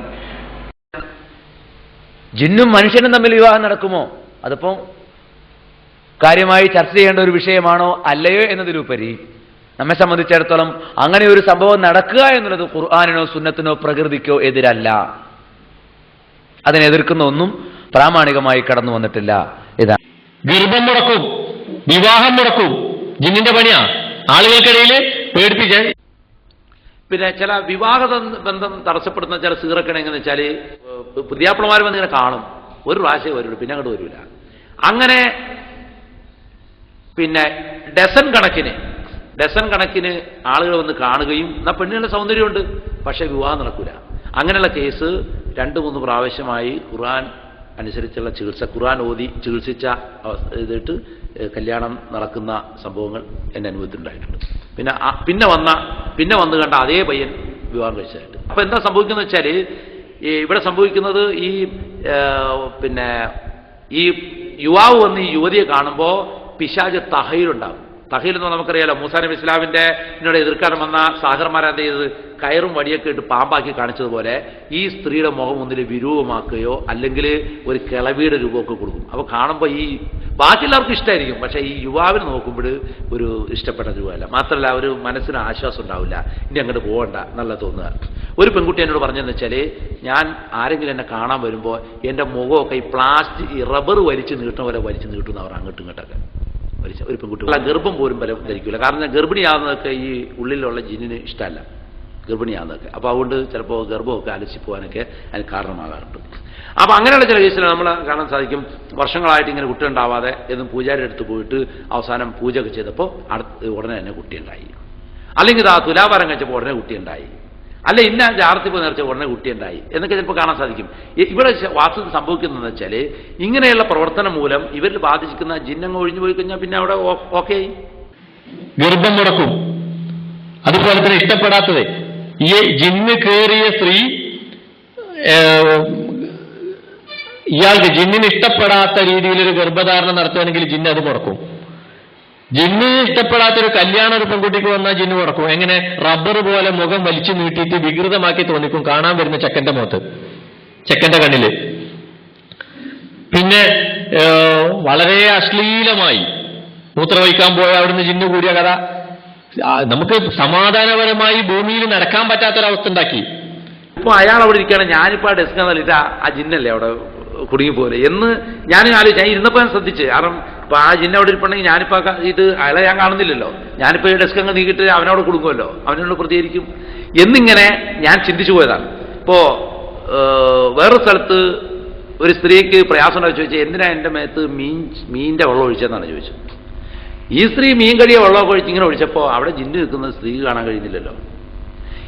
ജിന്നും മനുഷ്യനും തമ്മിൽ വിവാഹം നടക്കുമോ? അതിപ്പോ കാര്യമായി ചർച്ച ചെയ്യേണ്ട ഒരു വിഷയമാണോ അല്ലയോ എന്നതിലുപരി നമ്മെ സംബന്ധിച്ചിടത്തോളം അങ്ങനെ ഒരു സംഭവം നടക്കുക എന്നുള്ളത് ഖുർആനിനോ സുന്നത്തിനോ പ്രകൃതിക്കോ എതിരല്ല. അതിനെ എതിർക്കുന്ന ഒന്നും പ്രാമാണികമായി കടന്നു വന്നിട്ടില്ല. ഇതാ ഗർഭം മുടക്കും, വിവാഹം മുടക്കും, ജിന്നിന്റെ പണിയാ ആളുകൾക്കിടയിൽ പേടിപ്പിക്കാൻ. പിന്നെ ചില വിവാഹ ബന്ധം തടസ്സപ്പെടുന്ന ചില സീറക്കണ എങ്ങനെ വെച്ചാൽ പുതിയാപ്പിളമാർ വന്നിങ്ങനെ കാണും, ഒരു പ്രാവശ്യം വരുള്ളൂ, പിന്നെ അങ്ങോട്ട് വരില്ല. അങ്ങനെ പിന്നെ ഡസൻ കണക്കിന് ഡസൻ കണക്കിന് ആളുകൾ വന്ന് കാണുകയും എന്നാൽ പെണ്ണിനുള്ള സൗന്ദര്യമുണ്ട്, പക്ഷേ വിവാഹം നടക്കൂല. അങ്ങനെയുള്ള കേസ് 2-3 പ്രാവശ്യമായി ഖുർആൻ അനുസരിച്ചുള്ള ചികിത്സ, ഖുർആൻ ഓതി ചികിത്സിച്ച ഇതിട്ട് കല്യാണം നടക്കുന്ന സംഭവങ്ങൾ എൻ്റെ അനുഭവത്തിലുണ്ടായിട്ടുണ്ട്. പിന്നെ വന്ന് കണ്ട അതേ പയ്യൻ വിവാഹം കഴിച്ചതായിട്ട്. അപ്പൊ എന്താ സംഭവിക്കുന്നത് വെച്ചാൽ, ഇവിടെ സംഭവിക്കുന്നത് ഈ യുവാവ് വന്ന് ഈ യുവതിയെ കാണുമ്പോൾ പിശാച് തഹയിലുണ്ടാകും. തഹയിൽ എന്ന് നമുക്കറിയാലോ, മൂസാ നബി ഇസ്ലാമിന്റെ എതിർക്കാൻ വന്ന സാഹർമാരെ എന്ത് ചെയ്തത്, കയറും വടിയൊക്കെ ഇട്ട് പാമ്പാക്കി കാണിച്ചതുപോലെ ഈ സ്ത്രീയുടെ മുഖം ഒന്നിൽ വിരൂപമാക്കുകയോ അല്ലെങ്കിൽ ഒരു കിളവിയുടെ രൂപമൊക്കെ കൊടുക്കും. അപ്പോൾ കാണുമ്പോൾ ഈ ബാക്കിയുള്ളവർക്ക് ഇഷ്ടമായിരിക്കും, പക്ഷേ ഈ യുവാവിന് നോക്കുമ്പോൾ ഒരു ഇഷ്ടപ്പെട്ട രൂപമല്ല. മാത്രമല്ല ഒരു മനസ്സിന് ആശ്വാസം ഉണ്ടാവില്ല, ഇനി അങ്ങോട്ട് പോകണ്ട നല്ല തോന്നുക. ഒരു പെൺകുട്ടി എന്നോട് പറഞ്ഞതെന്ന് വെച്ചാൽ, ഞാൻ ആരെങ്കിലും എന്നെ കാണാൻ വരുമ്പോൾ എൻ്റെ മുഖമൊക്കെ ഈ റബ്ബർ വലിച്ച് നീട്ടുന്ന പോലെ വലിച്ച് നീട്ടുന്ന അവർ അങ്ങോട്ടും ഇങ്ങോട്ടൊക്കെ വലിച്ച ഒരു പെൺകുട്ടി. ഗർഭം പോലും ധരിക്കില്ല, കാരണം ഗർഭിണിയാകുന്നതൊക്കെ ഈ ഉള്ളിലുള്ള ജിന്നിന് ഇഷ്ടമല്ല, ഗർഭിണിയാകുന്നതൊക്കെ. അപ്പോൾ അതുകൊണ്ട് ചിലപ്പോൾ ഗർഭമൊക്കെ അലസി പോകാനൊക്കെ അതിന് കാരണമാകാറുണ്ട്. അപ്പോൾ അങ്ങനെയുള്ള ചില കേസിൽ നമ്മൾ കാണാൻ സാധിക്കും, വർഷങ്ങളായിട്ട് ഇങ്ങനെ കുട്ടി ഉണ്ടാവാതെ എന്നും പൂജാരിയുടെ അടുത്ത് പോയിട്ട് അവസാനം പൂജയൊക്കെ ചെയ്തപ്പോൾ ഉടനെ തന്നെ കുട്ടിയുണ്ടായി, അല്ലെങ്കിൽ ആ തുലാഭാരം കഴിച്ചപ്പോൾ ഉടനെ കുട്ടിയുണ്ടായി, അല്ല ഇന്ന ജാർത്തിപ്പ് നേർച്ച ഉടനെ കുട്ടിയുണ്ടായി എന്നൊക്കെ ചിലപ്പോൾ കാണാൻ സാധിക്കും. ഇവിടെ വാസ്തവത്തിൽ സംഭവിക്കുന്നതെന്ന് വെച്ചാൽ, ഇങ്ങനെയുള്ള പ്രവർത്തനം മൂലം ഇവരിൽ ബാധിച്ചിരിക്കുന്ന ജിന്നങ്ങ് ഒഴിഞ്ഞു പോയി കഴിഞ്ഞാൽ പിന്നെ അവിടെ ഓക്കെ ആയി, ഗർഭം മുടക്കും. അതുപോലെ തന്നെ ഇഷ്ടപ്പെടാത്തത്, ഈ ജിന്ന് കയറിയ സ്ത്രീ ഇയാൾക്ക് ജിന്നിന് ഇഷ്ടപ്പെടാത്ത രീതിയിലൊരു ഗർഭധാരണം നടത്തുകയാണെങ്കിൽ ജിന്ന് അത് മുടക്കും. ജിന്നിന് ഇഷ്ടപ്പെടാത്തൊരു കല്യാണം ഒരു പെൺകുട്ടിക്ക് വന്നാൽ ജിന്ന് മുടക്കും. എങ്ങനെ? റബ്ബർ പോലെ മുഖം വലിച്ചു നീട്ടിയിട്ട് വികൃതമാക്കി തോന്നിക്കും കാണാൻ വരുന്ന ചെക്കന്റെ മുഖത്ത്, ചെക്കന്റെ കണ്ണില്. പിന്നെ വളരെ അശ്ലീലമായി മൂത്രവഹിക്കാൻ പോയ അവിടുന്ന് ജിന്ന് കൂടിയ കഥ നമുക്ക് സമാധാനപരമായി ഭൂമിയിൽ നടക്കാൻ പറ്റാത്തൊരവസ്ഥ ഉണ്ടാക്കി. ഇപ്പോൾ അയാൾ അവിടെ ഇരിക്കുകയാണ്, ഞാനിപ്പോൾ ആ ഡെസ്ക് തള്ളിയിട്ട് ആ ജിന്നല്ലേ അവിടെ കുടുങ്ങിപ്പോലെ എന്ന് ഞാൻ ആലോചിച്ചു. ഞാൻ ഇരുന്നപ്പോൾ ഞാൻ ശ്രദ്ധിച്ച്, കാരണം ഇപ്പോൾ ആ ജിന്ന അവിടെ ഇരിപ്പുണ്ടെങ്കിൽ ഞാനിപ്പോൾ ഇത് അയാളെ ഞാൻ കാണുന്നില്ലല്ലോ, ഞാനിപ്പോൾ ഈ ഡെസ്ക് അങ്ങ് നീക്കിയിട്ട് അവനവിടെ കൊടുക്കുമല്ലോ, അവനോട് പ്രതികരിക്കും എന്നിങ്ങനെ ഞാൻ ചിന്തിച്ചു പോയതാണ്. ഇപ്പോൾ വേറൊരു സ്ഥലത്ത് ഒരു സ്ത്രീക്ക് പ്രയാസം ഉണ്ടായി ചോദിച്ചാൽ, എന്തിനാ എൻ്റെ മേത്ത് മീനിൻ്റെ വെള്ളം ഒഴിച്ചതെന്നാണ് ചോദിച്ചത്. ഈ സ്ത്രീ മീൻ കഴിയ വെള്ളമൊക്കെ ഒഴിച്ച് ഇങ്ങനെ ഒഴിച്ചപ്പോൾ അവിടെ ജിന്ന് നിൽക്കുന്നത് സ്ത്രീക്ക് കാണാൻ കഴിയുന്നില്ലല്ലോ.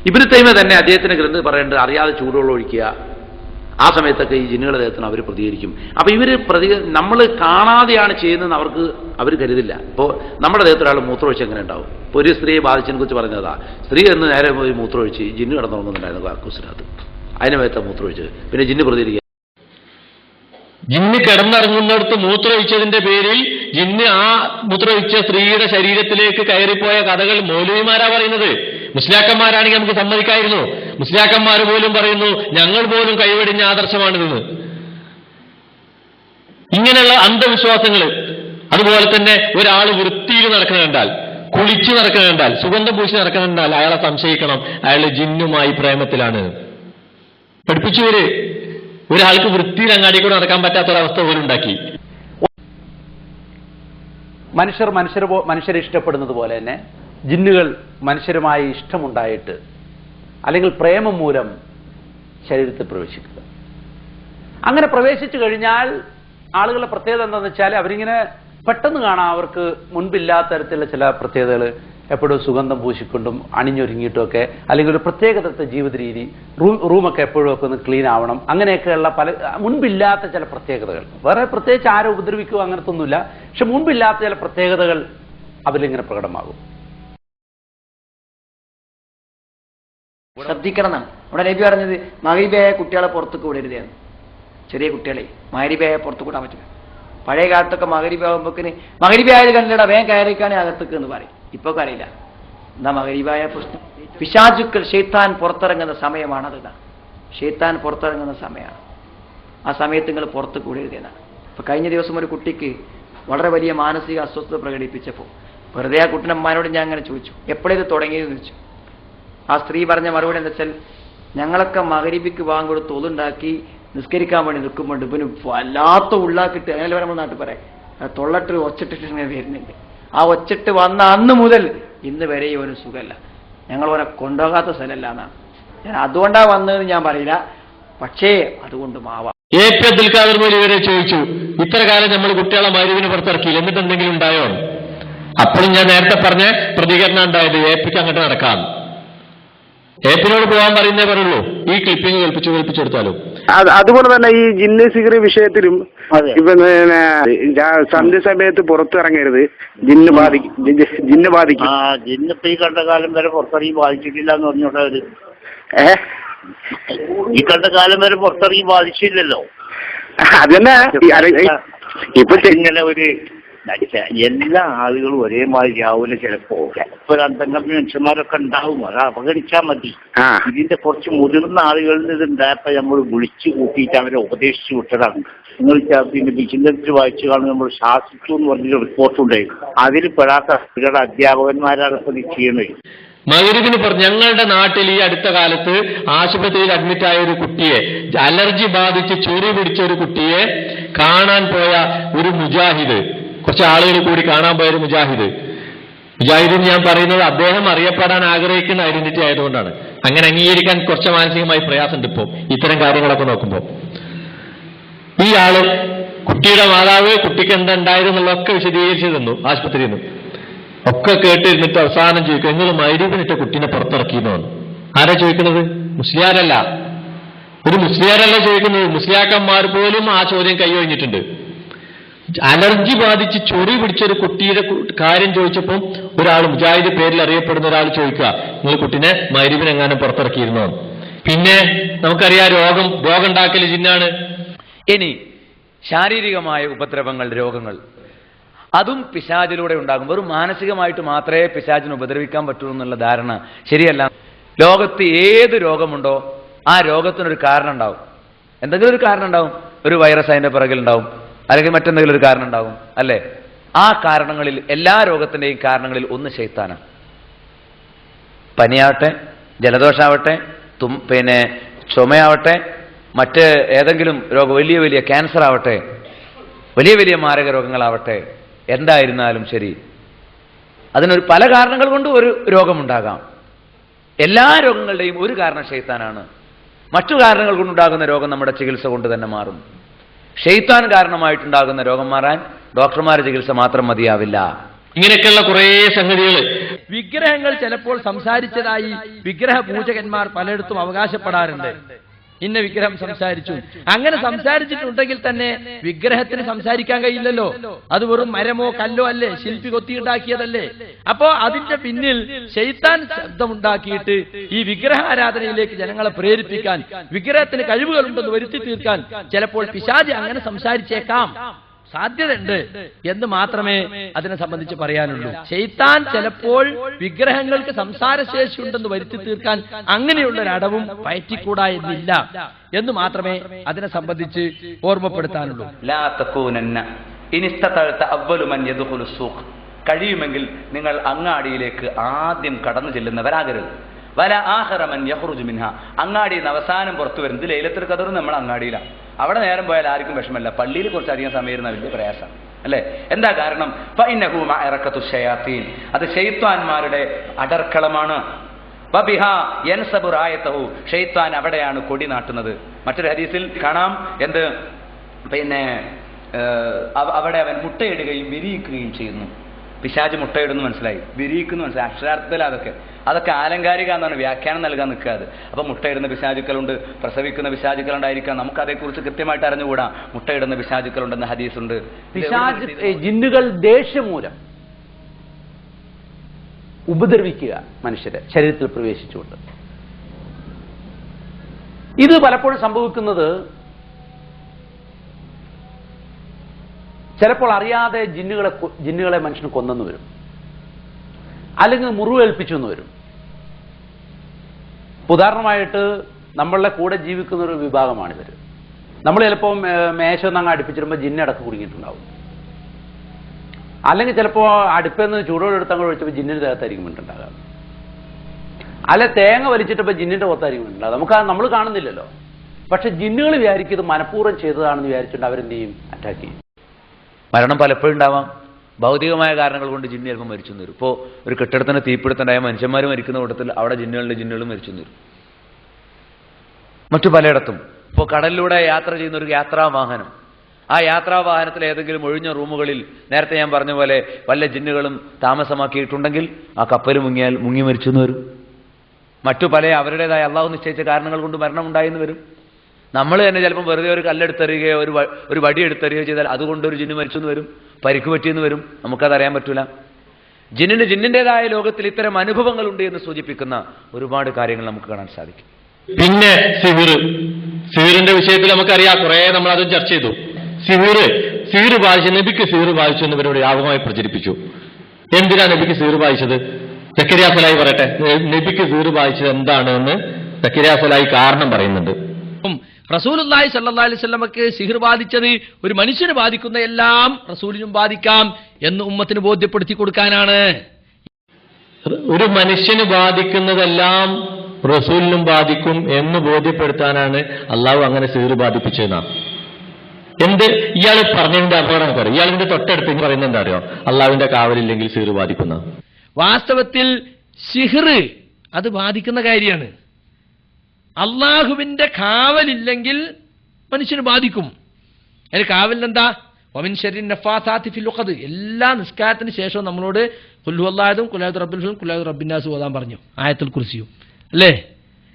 ഇബ്നു തൈമിയ തന്നെ അദ്ദേഹത്തിന്റെ ഗ്രന്ഥത്തിൽ പറയുന്നുണ്ട്, അറിയാതെ ചൂടുവെള്ളം ഒഴിക്കുക, ആ സമയത്തൊക്കെ ഈ ജിന്നുകളുടെ ദേഹത്തിന് അവർ പ്രതികരിക്കും. അപ്പോൾ ഇവർ നമ്മൾ കാണാതെയാണ് ചെയ്യുന്നതെന്ന് അവർ കരുതില്ല. ഇപ്പോൾ നമ്മുടെ ദേഹത്തിൽ ഒരാൾ മൂത്രമൊഴിച്ച് എങ്ങനെ ഉണ്ടാവും? ഇപ്പോൾ ഒരു സ്ത്രീയെ ബാധിച്ചതിനെ കുറിച്ച് പറഞ്ഞതാ, സ്ത്രീ എന്ന് നേരെ പോയി മൂത്രമൊഴിച്ച് ജിന്ന് കിടന്നുറങ്ങുന്നുണ്ടായിരുന്നു കാക്കൂസിനകത്ത്, അതിന് മേത്ത മൂത്രമൊഴിച്ച് പിന്നെ ജിന്ന് പ്രതികരിക്കുക. ജിന്ന് കിടന്നിറങ്ങുന്നിടത്ത് മൂത്രമൊഴിച്ചതിന്റെ പേരിൽ ജിന്ന് ആ മൂത്രമൊഴിച്ച സ്ത്രീയുടെ ശരീരത്തിലേക്ക് കയറിപ്പോയ കഥകൾ മൗലവിമാരാ പറയുന്നത്. മുസ്ലിയാക്കന്മാരാണെങ്കിൽ നമുക്ക് സമ്മതിക്കായിരുന്നു. മുസ്ലിയാക്കന്മാർ പോലും പറയുന്നു, ഞങ്ങൾ പോലും കൈവെടിഞ്ഞ ആദർശമാണിതെന്ന്. ഇങ്ങനെയുള്ള അന്ധവിശ്വാസങ്ങൾ. അതുപോലെ തന്നെ ഒരാൾ വൃത്തിയിൽ നടക്കുന്ന കണ്ടാൽ, കുളിച്ചു നടക്കുന്ന കണ്ടാൽ, സുഗന്ധം പൂശി നടക്കുന്ന കണ്ടാൽ അയാളെ സംശയിക്കണം, അയാൾ ജിന്നുമായി പ്രേമത്തിലാണ്. പഠിപ്പിച്ചവര് ഒരാൾക്ക് വൃത്തിയിൽ അങ്ങാടി കൂടെ നടക്കാൻ പറ്റാത്തൊരവസ്ഥ പോലും ഉണ്ടാക്കി. മനുഷ്യരെ ഇഷ്ടപ്പെടുന്നത് പോലെ തന്നെ ജിന്നുകൾ മനുഷ്യരുമായി ഇഷ്ടമുണ്ടായിട്ട് അല്ലെങ്കിൽ പ്രേമം മൂലം ശരീരത്തിൽ പ്രവേശിക്കുക. അങ്ങനെ പ്രവേശിച്ചു കഴിഞ്ഞാൽ ആളുകളുടെ പ്രത്യേകത എന്താണെന്ന് വെച്ചാൽ, അവരിങ്ങനെ പെട്ടെന്ന് കാണാം അവർക്ക് മുൻപില്ലാത്ത തരത്തിലുള്ള ചില പ്രത്യേകതകൾ, എപ്പോഴും സുഗന്ധം പൂശിക്കൊണ്ടും അണിഞ്ഞൊരുങ്ങിയിട്ടുമൊക്കെ, അല്ലെങ്കിൽ ഒരു പ്രത്യേക തരത്തെ ജീവിത രീതി, റൂമൊക്കെ എപ്പോഴും ഒക്കെ ഒന്ന് ക്ലീൻ ആവണം, അങ്ങനെയൊക്കെയുള്ള പല മുൻപില്ലാത്ത ചില പ്രത്യേകതകൾ. വേറെ പ്രത്യേകിച്ച് ആരെ ഉപദ്രവിക്കുക അങ്ങനത്തെ ഒന്നുമില്ല, പക്ഷെ മുൻപില്ലാത്ത ചില പ്രത്യേകതകൾ അതിലിങ്ങനെ പ്രകടമാകും. ശ്രദ്ധിക്കണം എന്നാണ് ഇവിടെ നബി പറഞ്ഞത്. മഗ്‌രിബായ കുട്ടികളെ പുറത്തേക്ക് വിടരുതെന്ന്. ചെറിയ കുട്ടികളെ മഗ്‌രിബായ പുറത്തു കൂടാൻ പറ്റില്ല. പഴയ കാലത്തൊക്കെ മഗ്‌രിബാകുമ്പോക്കിന് മഗ്‌രിബായത് കണ്ടിടാ വേഗം കയറിക്കാണെ അകത്തേക്ക് എന്ന് പറയും. ഇപ്പൊ അറിയില്ല എന്താ മഗ്‌രിബായ പ്രശ്നം. പിശാചുക്കൾ ഷെയ്ത്താൻ പുറത്തിറങ്ങുന്ന സമയമാണത്. ഷെയ്ത്താൻ പുറത്തിറങ്ങുന്ന സമയമാണ്. ആ സമയത്ത് നിങ്ങൾ പുറത്ത് കൂടരുതെന്നാണ്. ഇപ്പൊ കഴിഞ്ഞ ദിവസം ഒരു കുട്ടിക്ക് വളരെ വലിയ മാനസിക അസ്വസ്ഥത പ്രകടിപ്പിച്ചപ്പോൾ വെറുതെ ആ കുട്ടനമ്മമാരോട് ഞാൻ അങ്ങനെ ചോദിച്ചു, എപ്പോഴേത് തുടങ്ങിയതെന്ന് ചോദിച്ചു. ആ സ്ത്രീ പറഞ്ഞ മറുപടി എന്താ വെച്ചാൽ, ഞങ്ങളൊക്കെ മഗ്‌രിബിക്ക് വാങ്ങി കൊടുത്ത് ഒതുണ്ടാക്കി നിസ്കരിക്കാൻ വേണ്ടി നിൽക്കുമ്പോൾ ഇവന് വല്ലാത്ത ഉള്ളാക്കിട്ട്, അങ്ങനെ നമ്മൾ നാട്ടിൽ പറയാം, തൊള്ളട്ട് ഒച്ചിട്ടിട്ട് ഇങ്ങനെ വരുന്നുണ്ട്. ആ ഒച്ചിട്ട് വന്ന അന്ന് മുതൽ ഇന്ന് വരെ ഇവന് സുഖമല്ല, ഞങ്ങൾ അവനെ കൊണ്ടുപോകാത്ത സ്ഥലമല്ല എന്നാണ്. ഞാൻ അതുകൊണ്ടാ വന്നതെന്ന് ഞാൻ പറയില്ല, പക്ഷേ അതുകൊണ്ടും ആവാം. എ.പി. അബ്ദുൽ ഖാദർ മൗലവി വരെ ചോദിച്ചു, ഇത്ര കാലം നമ്മൾ കുട്ടികളെ മഗ്‌രിബിന് പുറത്തിറക്കിയില്ല, എന്നിട്ട് എന്തെങ്കിലും ഉണ്ടായോ? അപ്പോഴും ഞാൻ നേരത്തെ പറഞ്ഞ പ്രതികരണം ഉണ്ടായത് ഏപ്പിക്ക് അങ്ങോട്ട് നടക്കാം. ഏപ്പിനോട് പോകാൻ പറയുന്നേ പറയുള്ളൂ. ഈ ക്ലിപ്പിംഗ് കേൾപ്പിച്ചു കൊടുത്താലും. അതുപോലെ തന്നെ ഈ ജിന്ന് സിഗറി വിഷയത്തിലും ഇപ്പൊ സന്ധ്യ സമയത്ത് പുറത്തിറങ്ങരുത്, ജിന്ന് ബാധിക്കും. ജിന്നിപ്പോ ഈ കണ്ട കാലം വരെ പുറത്തിറങ്ങി ബാധിച്ചിട്ടില്ല എന്ന് പറഞ്ഞോട്ടവര്. ഈ കണ്ട കാലം വരെ പുറത്തിറങ്ങി ബാധിച്ചില്ലല്ലോ. അതന്നെ ഇപ്പൊ ഇങ്ങനെ ഒരു എല്ലാ ആളുകളും ഒരേമാതിരി ആവൂല. ചിലപ്പോ രണ്ടംഗം മനുഷ്യന്മാരൊക്കെ ഉണ്ടാവും, അത് അവഗണിച്ചാൽ മതി. ഇതിന്റെ കുറച്ച് മുതിർന്ന ആളുകളിൽ ഇതുണ്ടായപ്പോ നമ്മൾ വിളിച്ചു കൂട്ടിയിട്ട് അവരെ ഉപദേശിച്ചു വിട്ടതാണ്. നിങ്ങൾ പിന്നെ വിചിന്തനത്തിൽ വായിച്ചു കാണുന്ന നമ്മൾ ശാസിച്ചു എന്ന് പറഞ്ഞൊരു റിപ്പോർട്ടുണ്ടായിരുന്നു. അതിൽ പെടാത്ത കുട്ടികളുടെ അധ്യാപകന്മാരാണ് ഇപ്പൊ ഇത് ചെയ്യുന്നത്. മഗ്‌രിബിന് ഞങ്ങളുടെ നാട്ടിൽ ഈ അടുത്ത കാലത്ത് ആശുപത്രിയിൽ അഡ്മിറ്റായ ഒരു കുട്ടിയെ, അലർജി ബാധിച്ച് ചൊറി പിടിച്ച ഒരു കുട്ടിയെ കാണാൻ പോയ ഒരു മുജാഹിദ്, കുറച്ച് ആളുകൾ കൂടി കാണാൻ പോയ ഒരു മുജാഹിദ് ഞാൻ പറയുന്നത് അദ്ദേഹം അറിയപ്പെടാൻ ആഗ്രഹിക്കുന്ന ഐഡന്റിറ്റി ആയതുകൊണ്ടാണ്. അങ്ങനെ അംഗീകരിക്കാൻ കുറച്ച് മാനസികമായി പ്രയാസമുണ്ട് ഇപ്പോൾ ഇത്തരം കാര്യങ്ങളൊക്കെ നോക്കുമ്പോൾ. ഈ ആള് കുട്ടിയുടെ മാതാവ് കുട്ടിക്ക് എന്താ ഉണ്ടായതെന്നുള്ളതൊക്കെ വിശദീകരിച്ചു തന്നു ആശുപത്രിയിൽ നിന്ന്. ഒക്കെ കേട്ടിരുന്നിട്ട് അവസാനം ചോദിക്കും, നിങ്ങൾ മഗ്‌രിബിനിട്ട കുട്ടീനെ പുറത്തിറക്കിയെന്നാണ്. ആരാ ചോദിക്കുന്നത്? മുസ്ലിയാരല്ല. ഒരു മുസ്ലിയാരല്ല ചോദിക്കുന്നത്. മുസ്ലിയാക്കന്മാർ പോലും ആ ചോദ്യം കൈയൊഴിഞ്ഞിട്ടുണ്ട്. അലർജി ബാധിച്ച് ചൊറി പിടിച്ചൊരു കുട്ടിയുടെ കാര്യം ചോദിച്ചപ്പോൾ ഒരാൾ, മുജാഹിദ് പേരിൽ അറിയപ്പെടുന്ന ഒരാൾ ചോദിക്കുക, നിങ്ങൾ കുട്ടീനെ മഗ്‌രിബിന് എങ്ങാനും പുറത്തിറക്കിയിരുന്നോ? പിന്നെ നമുക്കറിയാം രോഗം ഉണ്ടാക്കൽ ജിന്നാണ്. ഇനി ശാരീരികമായ ഉപദ്രവങ്ങൾ, രോഗങ്ങൾ, അതും പിശാചിലൂടെ ഉണ്ടാകും. വെറും മാനസികമായിട്ട് മാത്രമേ പിശാചിനെ ഉപദ്രവിക്കാൻ പറ്റൂ എന്നുള്ള ധാരണ ശരിയല്ല. ലോകത്ത് ഏത് രോഗമുണ്ടോ ആ രോഗത്തിനൊരു കാരണം ഉണ്ടാവും. എന്തെങ്കിലും ഒരു കാരണം ഉണ്ടാവും. ഒരു വൈറസ് അതിന്റെ പിറകിലുണ്ടാവും, അല്ലെങ്കിൽ മറ്റെന്തെങ്കിലും ഒരു കാരണം ഉണ്ടാവും, അല്ലേ? ആ കാരണങ്ങളിൽ, എല്ലാ രോഗത്തിന്റെയും കാരണങ്ങളിൽ ഒന്ന് ശൈത്താനാണ്. പനിയാവട്ടെ, ജലദോഷാവട്ടെ, പിന്നെ ചുമയാവട്ടെ, മറ്റ് ഏതെങ്കിലും രോഗം, വലിയ വലിയ ക്യാൻസർ ആവട്ടെ, വലിയ വലിയ മാരക രോഗങ്ങളാവട്ടെ, എന്തായിരുന്നാലും ശരി, അതിനൊരു പല കാരണങ്ങൾ കൊണ്ട് ഒരു രോഗമുണ്ടാകാം. എല്ലാ രോഗങ്ങളുടെയും ഒരു കാരണം ശൈത്താനാണ്. മറ്റു കാരണങ്ങൾ കൊണ്ടുണ്ടാകുന്ന രോഗം നമ്മുടെ ചികിത്സ കൊണ്ട് തന്നെ മാറും. ശൈത്താൻ കാരണമായിട്ടുണ്ടാകുന്ന രോഗം മാറാൻ ഡോക്ടർമാരുടെ ചികിത്സ മാത്രം മതിയാവില്ല. ഇങ്ങനെയൊക്കെയുള്ള കുറേ സംഗതികൾ. വിഗ്രഹങ്ങൾ ചിലപ്പോൾ സംസാരിച്ചതായി വിഗ്രഹ പൂജകന്മാർ പലയിടത്തും അവകാശപ്പെടാറുണ്ട്. ഇന്ന വിഗ്രഹം സംസാരിച്ചു. അങ്ങനെ സംസാരിച്ചിട്ടുണ്ടെങ്കിൽ തന്നെ വിഗ്രഹത്തിന് സംസാരിക്കാൻ കഴിയില്ലല്ലോ. അത് വെറും മരമോ കല്ലോ അല്ലേ, ശില്പി കൊത്തിയുണ്ടാക്കിയതല്ലേ. അപ്പോ അതിന്റെ പിന്നിൽ ശൈത്താൻ ശബ്ദമുണ്ടാക്കിയിട്ട് ഈ വിഗ്രഹ ആരാധനയിലേക്ക് ജനങ്ങളെ പ്രേരിപ്പിക്കാൻ, വിഗ്രഹത്തിന് കഴിവുകളുണ്ടെന്ന് വരുത്തി തീർക്കാൻ ചിലപ്പോൾ പിശാച് അങ്ങനെ സംസാരിച്ചേക്കാം, സാധ്യതയുണ്ട് എന്ന് മാത്രമേ അതിനെ സംബന്ധിച്ച് പറയാനുള്ളൂ. ശൈത്താൻ ചിലപ്പോൾ വിഗ്രഹങ്ങൾക്ക് സംസാരശേഷി ഉണ്ടെന്ന് വരുത്തി തീർക്കാൻ അങ്ങനെയുള്ളൊരടവും പയറ്റിക്കൂടാ എന്നില്ല എന്ന് മാത്രമേ അതിനെ സംബന്ധിച്ച് ഓർമ്മപ്പെടുത്താനുള്ളൂ. കഴിയുമെങ്കിൽ നിങ്ങൾ അങ്ങാടിയിലേക്ക് ആദ്യം കടന്നു ചെല്ലുന്നവരാകരുത്. വല ആഖറമൻ യഖ്റുജു മിൻഹ, അങ്ങാടിയിൽ നിന്ന് അവസാനം പുറത്തു വരുന്നത് ലൈലത്തുൽ ഖദർ നമ്മൾ അങ്ങാടിയിലാണ്. അവിടെ നേരം പോയാൽ ആർക്കും വിഷമല്ല. പള്ളിയിൽ കുറച്ചധികം സമയം ഇരുന്ന വലിയ പ്രയാസം അല്ലേ? എന്താ കാരണം? ഫഇന്നഹു മഅറഖതു ശയാത്തീൻ, അത് ശൈത്താന്മാരുടെ അടർക്കളമാണ്. വബിഹാ യൻസബു റായതഹു, ശൈത്താൻ അവിടെയാണ് കൊടി നാട്ടുന്നത്. മറ്റൊരു ഹദീസിൽ കാണാം എന്ത്, പിന്നെ അവിടെ അവൻ മുട്ടയിടുകയും വിരിയിക്കുകയും ചെയ്യുന്നു. പിശാച് മുട്ടയിടുന്നു മനസ്സിലായി, വിരിയിക്കുന്നു മനസ്സിലായി. അക്ഷരാർത്ഥത്തിൽ അതൊക്കെ ആലങ്കാരിക എന്നാണ് വ്യാഖ്യാനം നൽകാൻ നിൽക്കാതെ. അപ്പൊ മുട്ടയിടുന്ന പിശാചുക്കളുണ്ട്, പ്രസവിക്കുന്ന പിശാചുക്കളുണ്ടായിരിക്കാം. നമുക്ക് അതേക്കുറിച്ച് കൃത്യമായിട്ട് അറിഞ്ഞുകൂടാ. മുട്ടയിടുന്ന പിശാചുക്കളുണ്ടെന്ന ഹദീസുണ്ട്. ജിന്നുകൾ ദേഷ്യം മൂലം ഉപദ്രവിക്കുക മനുഷ്യരെ ശരീരത്തിൽ പ്രവേശിച്ചുകൊണ്ട്. ഇത് പലപ്പോഴും സംഭവിക്കുന്നത് ചിലപ്പോൾ അറിയാതെ ജിന്നുകളെ മനുഷ്യന് കൊന്നെന്ന് വരും, അല്ലെങ്കിൽ മുറിവേൽപ്പിച്ചു എന്ന് വരും. ഉദാഹരണമായിട്ട് നമ്മളുടെ കൂടെ ജീവിക്കുന്ന ഒരു വിഭാഗമാണിവർ. നമ്മൾ ചിലപ്പോൾ മേശ ഒന്നങ്ങ് അടുപ്പിച്ചിടുമ്പോൾ ജിന്നടക്ക് കുടുങ്ങിയിട്ടുണ്ടാവും. അല്ലെങ്കിൽ ചിലപ്പോൾ അടുപ്പെന്ന് ചൂടോടെടുത്ത് അങ്ങോട്ട് ഒഴിച്ചപ്പോൾ ജിന്നിന്റെ ദേഹത്തായിരിക്കും വീണ്ടുണ്ടാകാം. അല്ലെ തേങ്ങ വലിച്ചിട്ടപ്പോൾ ജിന്നിന്റെ പുറത്തായിരിക്കും വീണ്ടുണ്ടാകും. നമ്മൾ കാണുന്നില്ലല്ലോ. പക്ഷെ ജിന്നുകൾ വിചാരിക്കും ഇത് മനഃപൂർവ്വം ചെയ്തതാണെന്ന് വിചാരിച്ചിട്ട് അവരെന്ത് ചെയ്യും? അറ്റാക്ക് ചെയ്യും. മരണം പലപ്പോഴും ഉണ്ടാവാം. ഭൗതികമായ കാരണങ്ങൾ കൊണ്ട് ജിന്ന് ചിലപ്പോൾ മരിച്ചു വരും. ഇപ്പോൾ ഒരു കെട്ടിടത്തിന് തീപിടുത്തണ്ടായ മനുഷ്യന്മാർ മരിക്കുന്ന കൂട്ടത്തിൽ അവിടെ ജിന്നുകളും മരിച്ചു വരും. മറ്റു പലയിടത്തും ഇപ്പോൾ കടലിലൂടെ യാത്ര ചെയ്യുന്ന ഒരു യാത്രാ വാഹനം, ആ യാത്രാവാഹനത്തിൽ ഏതെങ്കിലും ഒഴിഞ്ഞ റൂമുകളിൽ നേരത്തെ ഞാൻ പറഞ്ഞ പോലെ വല്ല ജിന്നുകളും താമസമാക്കിയിട്ടുണ്ടെങ്കിൽ ആ കപ്പൽ മുങ്ങിയാൽ മുങ്ങി മരിച്ചു എന്ന് വരും. മറ്റു പല അവരുടേതായ അള്ളാഹു നിശ്ചയിച്ച കാരണങ്ങൾ കൊണ്ട് മരണമുണ്ടായെന്ന് വരും. നമ്മൾ തന്നെ ചിലപ്പോൾ വെറുതെ ഒരു കല്ലെടുത്തെറിയുകയോ ഒരു വടി എടുത്തെറിയുകയോ ചെയ്താൽ അതുകൊണ്ട് ഒരു ജിന്ന് മരിച്ചു എന്ന് വരും, പരിക്ക് പറ്റിയെന്ന് വരും. നമുക്കതറിയാൻ പറ്റൂല. ജിന്നിന് ജിന്നിൻ്റെതായ ലോകത്തിൽ ഇത്തരം അനുഭവങ്ങളുണ്ട് എന്ന് സൂചിപ്പിക്കുന്ന ഒരുപാട് കാര്യങ്ങൾ നമുക്ക് കാണാൻ സാധിക്കും. പിന്നെ സിഹിറിന്റെ വിഷയത്തിൽ നമുക്കറിയാം, കുറെ നമ്മൾ അതും ചർച്ച ചെയ്തു. സിഹിർ ബാധിച്ചു, നബിക്ക് സിഹിർ ബാധിച്ചു എന്നിവരോട് വ്യാപകമായി പ്രചരിപ്പിച്ചു. എന്തിനാ നബിക്ക് സിഹിർ ബാധിച്ചത്? സക്കരിയ സലായി പറയട്ടെ, നബിക്ക് സിഹിർ ബാധിച്ചത് എന്താണെന്ന് സക്കരിയ സലായി കാരണം പറയുന്നുണ്ട്. റസൂലുള്ളാഹി സ്വല്ലല്ലാഹു അലൈഹി വസല്ലമക്ക് സിഹിർ ബാധിച്ചത് ഒരു മനുഷ്യന് ബാധിക്കുന്ന എല്ലാം റസൂലിനും ബാധിക്കാം എന്ന് ഉമ്മത്തിന് ബോധ്യപ്പെടുത്തി കൊടുക്കാനാണ്. ഒരു മനുഷ്യന് ബാധിക്കുന്നതെല്ലാം റസൂലിനും ബാധിക്കും എന്ന് ബോധ്യപ്പെടുത്താനാണ് അള്ളാഹു അങ്ങനെ സിഹിർ ബാധിപ്പിച്ചതെന്നാണ്. ഇയാൾ പറഞ്ഞതിന്റെ അപകടം പറയാം. ഇയാളിന്റെ തൊട്ടടുത്ത് പറയുന്നത് എന്താ അറിയോ? അള്ളാഹുവിന്റെ കാവലില്ലെങ്കിൽ സിഹിർ ബാധിക്കുന്ന. വാസ്തവത്തിൽ സിഹിർ അത് ബാധിക്കുന്ന കാര്യമാണ്. അള്ളാഹുവിന്റെ കാവലില്ലെങ്കിൽ മനുഷ്യന് ബാധിക്കും. അതിന് കാവലിനെന്താ? വമിൻ ശർരി നഫാസാത്തി ഫിൽ ഉഖദ്. എല്ലാ നിസ്കാരത്തിന് ശേഷവും നമ്മളോട് ഖുൽ ഹുവല്ലാഹും ഖുൽ അഊദു ബിറബ്ബിൽ ഫലഖ് ഖുൽ അഊദു ബിറബ്ബിൻ നാസ് ഓതാൻ പറഞ്ഞു. ആയത്തുൽ കുർസിയും അല്ലേ?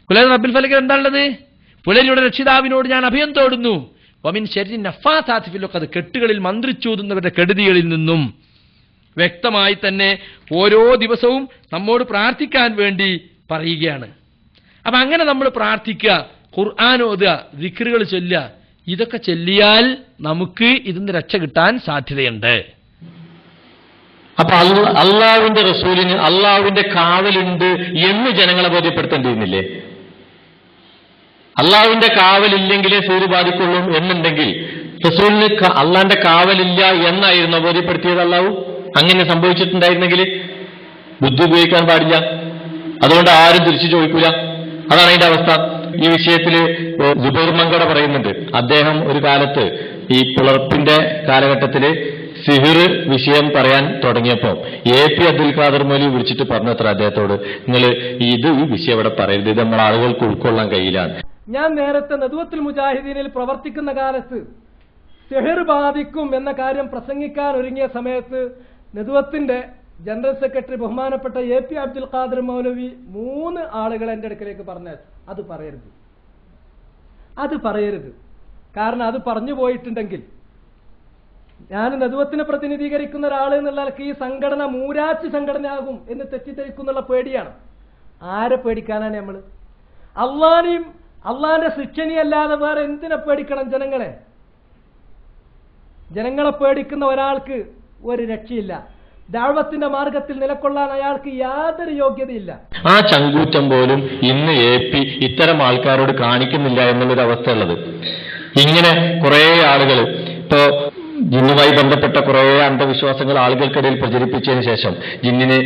ഖുൽ അഊദു ബിറബ്ബിൽ ഫലഖ് എന്താണുള്ളത്? പുലരിയുടെ രക്ഷിതാവിനോട് ഞാൻ അഭയം തേടുന്നു. വമിൻ ശർരി നഫാസാത്തി ഫിൽ ഉഖദ്. കെട്ടുകളിൽ മന്ത്രിച്ചൂതുന്നവരുടെ കെടുതികളിൽ നിന്നും. വ്യക്തമായി തന്നെ ഓരോ ദിവസവും നമ്മോട് പ്രാർത്ഥിക്കാൻ വേണ്ടി പറയുകയാണ്. അപ്പൊ അങ്ങനെ നമ്മൾ പ്രാർത്ഥിക്കുക, ഖുർആൻ ഓതുക, ദിക്റുകൾ ചൊല്ലുക. ഇതൊക്കെ ചൊല്ലിയാൽ നമുക്ക് ഇതിന്ന് രക്ഷ കിട്ടാൻ സാധ്യതയുണ്ട്. അപ്പൊ അള്ളാഹുവിന്റെ റസൂലിന് അള്ളാഹുവിന്റെ കാവലുണ്ട് എന്ന് ജനങ്ങളെ ബോധ്യപ്പെടുത്തേണ്ടിയിരുന്നില്ലേ? അള്ളാഹുവിന്റെ കാവലില്ലെങ്കിലേ സൂര്യ ബാധിക്കുള്ളൂ എന്നുണ്ടെങ്കിൽ റസൂലിന് അള്ളാന്റെ കാവലില്ല എന്നായിരുന്നു ബോധ്യപ്പെടുത്തിയത് അള്ളാഹു. അങ്ങനെ സംഭവിച്ചിട്ടുണ്ടായിരുന്നെങ്കിൽ ബുദ്ധി ഉപയോഗിക്കാൻ പാടില്ല. അതുകൊണ്ട് ആരും തിരിച്ചു ചോദിക്കൂല. അതാണ് അതിന്റെ അവസ്ഥ. ഈ വിഷയത്തിൽ ജുബൈർ മങ്കട പറയുന്നുണ്ട്. അദ്ദേഹം ഒരു കാലത്ത് ഈ പിളർപ്പിന്റെ കാലഘട്ടത്തില് സിഹിർ വിഷയം പറയാൻ തുടങ്ങിയപ്പോൾ AP അബ്ദുൽ ഖാദർ മൗലവി വിളിച്ചിട്ട് പറഞ്ഞത്ര അദ്ദേഹത്തോട്, നിങ്ങൾ ഈ വിഷയം ഇവിടെ പറയരുത്, ഇത് നമ്മൾ ആളുകൾക്ക് ഉൾക്കൊള്ളാൻ കഴിയില്ലാണ്. ഞാൻ നേരത്തെ നദുവത്തുൽ മുജാഹിദീനിൽ പ്രവർത്തിക്കുന്ന കാലത്ത് സിഹിർ ബാധിക്കും എന്ന കാര്യം പ്രസംഗിക്കാൻ ഒരുങ്ങിയ സമയത്ത് നദുവത്തിന്റെ ജനറൽ സെക്രട്ടറി ബഹുമാനപ്പെട്ട AP അബ്ദുൽ ഖാദർ മൗലവി 3 ആളുകളെ എൻ്റെ അടുക്കലേക്ക് പറഞ്ഞു, അത് പറയരുത്. കാരണം അത് പറഞ്ഞു പോയിട്ടുണ്ടെങ്കിൽ ഞാൻ നദുവത്തിനെ പ്രതിനിധീകരിക്കുന്ന ഒരാൾ എന്നുള്ള ഈ സംഘടന മൂരാച്ചി സംഘടനയാകും എന്ന് തെറ്റിദ്ധരിക്കുന്നുള്ള പേടിയാണ്. ആരെ പേടിക്കാനാണ് നമ്മൾ? അള്ളാനെയും അള്ളാന്റെ ശിക്ഷണിയല്ലാതെ വേറെ എന്തിനെ പേടിക്കണം? ജനങ്ങളെ പേടിക്കുന്ന ഒരാൾക്ക് ഒരു രക്ഷയില്ല. ദഅവത്തിന്റെ മാർഗത്തിൽ നിലകൊള്ളാൻ അയാൾക്ക് യാതൊരു യോഗ്യതയില്ല. ആ ചങ്കൂറ്റം പോലും ഇന്ന് AP ഇത്തരം ആൾക്കാരോട് കാണിക്കുന്നില്ല എന്നുള്ളൊരു അവസ്ഥ ഉള്ളത്. ഇങ്ങനെ കുറെ ആളുകൾ ഇപ്പോ ജിന്നുമായി ബന്ധപ്പെട്ട കുറെ അന്ധവിശ്വാസങ്ങൾ ആളുകൾക്കിടയിൽ പ്രചരിപ്പിച്ചതിന് ശേഷം ജിന്നിന്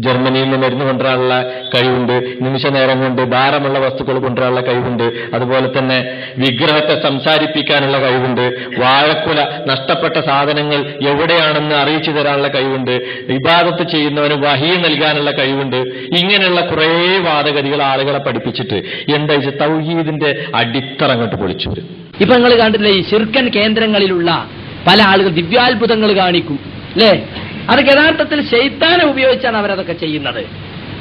ജർമ്മനിയിൽ നിന്ന് മരുന്ന് കൊണ്ടുവരാനുള്ള കഴിവുണ്ട്, നിമിഷ നേരം കൊണ്ട് ഭാരമുള്ള വസ്തുക്കൾ കൊണ്ടുവരാനുള്ള കഴിവുണ്ട്, അതുപോലെ തന്നെ വിഗ്രഹത്തെ സംസാരിപ്പിക്കാനുള്ള കഴിവുണ്ട്, വാഴക്കുല നഷ്ടപ്പെട്ട സാധനങ്ങൾ എവിടെയാണെന്ന് അറിയിച്ചു തരാനുള്ള കഴിവുണ്ട്, ഇബാദത്ത് ചെയ്യുന്നവന് വഹി നൽകാനുള്ള കഴിവുണ്ട്. ഇങ്ങനെയുള്ള കുറെ വാദഗതികൾ ആളുകളെ പഠിപ്പിച്ചിട്ട് എന്താ വെച്ചാൽ തൗഹീദിന്റെ അടിത്തറ അങ്ങോട്ട് പൊളിച്ചു വരും. ഇപ്പൊ നിങ്ങൾ കണ്ടില്ലേ, ഈ ശിർക്കൻ കേന്ദ്രങ്ങളിലുള്ള പല ആളുകൾ ദിവ്യാത്ഭുതങ്ങൾ കാണിക്കും അല്ലേ? അതൊക്കെ യഥാർത്ഥത്തിൽ ശൈത്താനെ ഉപയോഗിച്ചാണ് അവരതൊക്കെ ചെയ്യുന്നത്.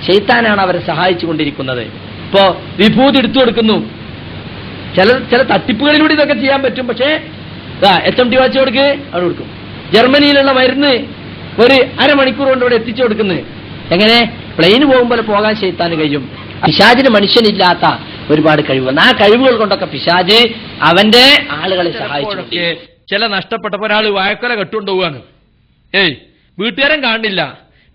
ശൈത്താനാണ് അവരെ സഹായിച്ചു കൊണ്ടിരിക്കുന്നത്. ഇപ്പോ വിഭൂതി എടുത്തു കൊടുക്കുന്നു. ചില തട്ടിപ്പുകളിലൂടെ ഇതൊക്കെ ചെയ്യാൻ പറ്റും. പക്ഷേ HMT വാച്ച് കൊടുക്ക്, അവിടെ കൊടുക്കും. ജർമ്മനിയിലുള്ള മരുന്ന് ഒരു അരമണിക്കൂർ കൊണ്ട് ഇവിടെ എത്തിച്ചു കൊടുക്കുന്നത്. എങ്ങനെ? പ്ലെയിന് പോകുമ്പോൾ പോകാൻ ശൈത്താന് കഴിയും. പിശാചിന് മനുഷ്യനില്ലാത്ത ഒരുപാട് കഴിവുകൾ. ആ കഴിവുകൾ കൊണ്ടൊക്കെ പിശാച് അവന്റെ ആളുകളെ സഹായിച്ചു. ചില നഷ്ടപ്പെട്ടപ്പോ ഒരാൾ വാഴക്കൊല കെട്ടുകൊണ്ടുപോവാണ്. വീട്ടുകാരൻ കാണില്ല.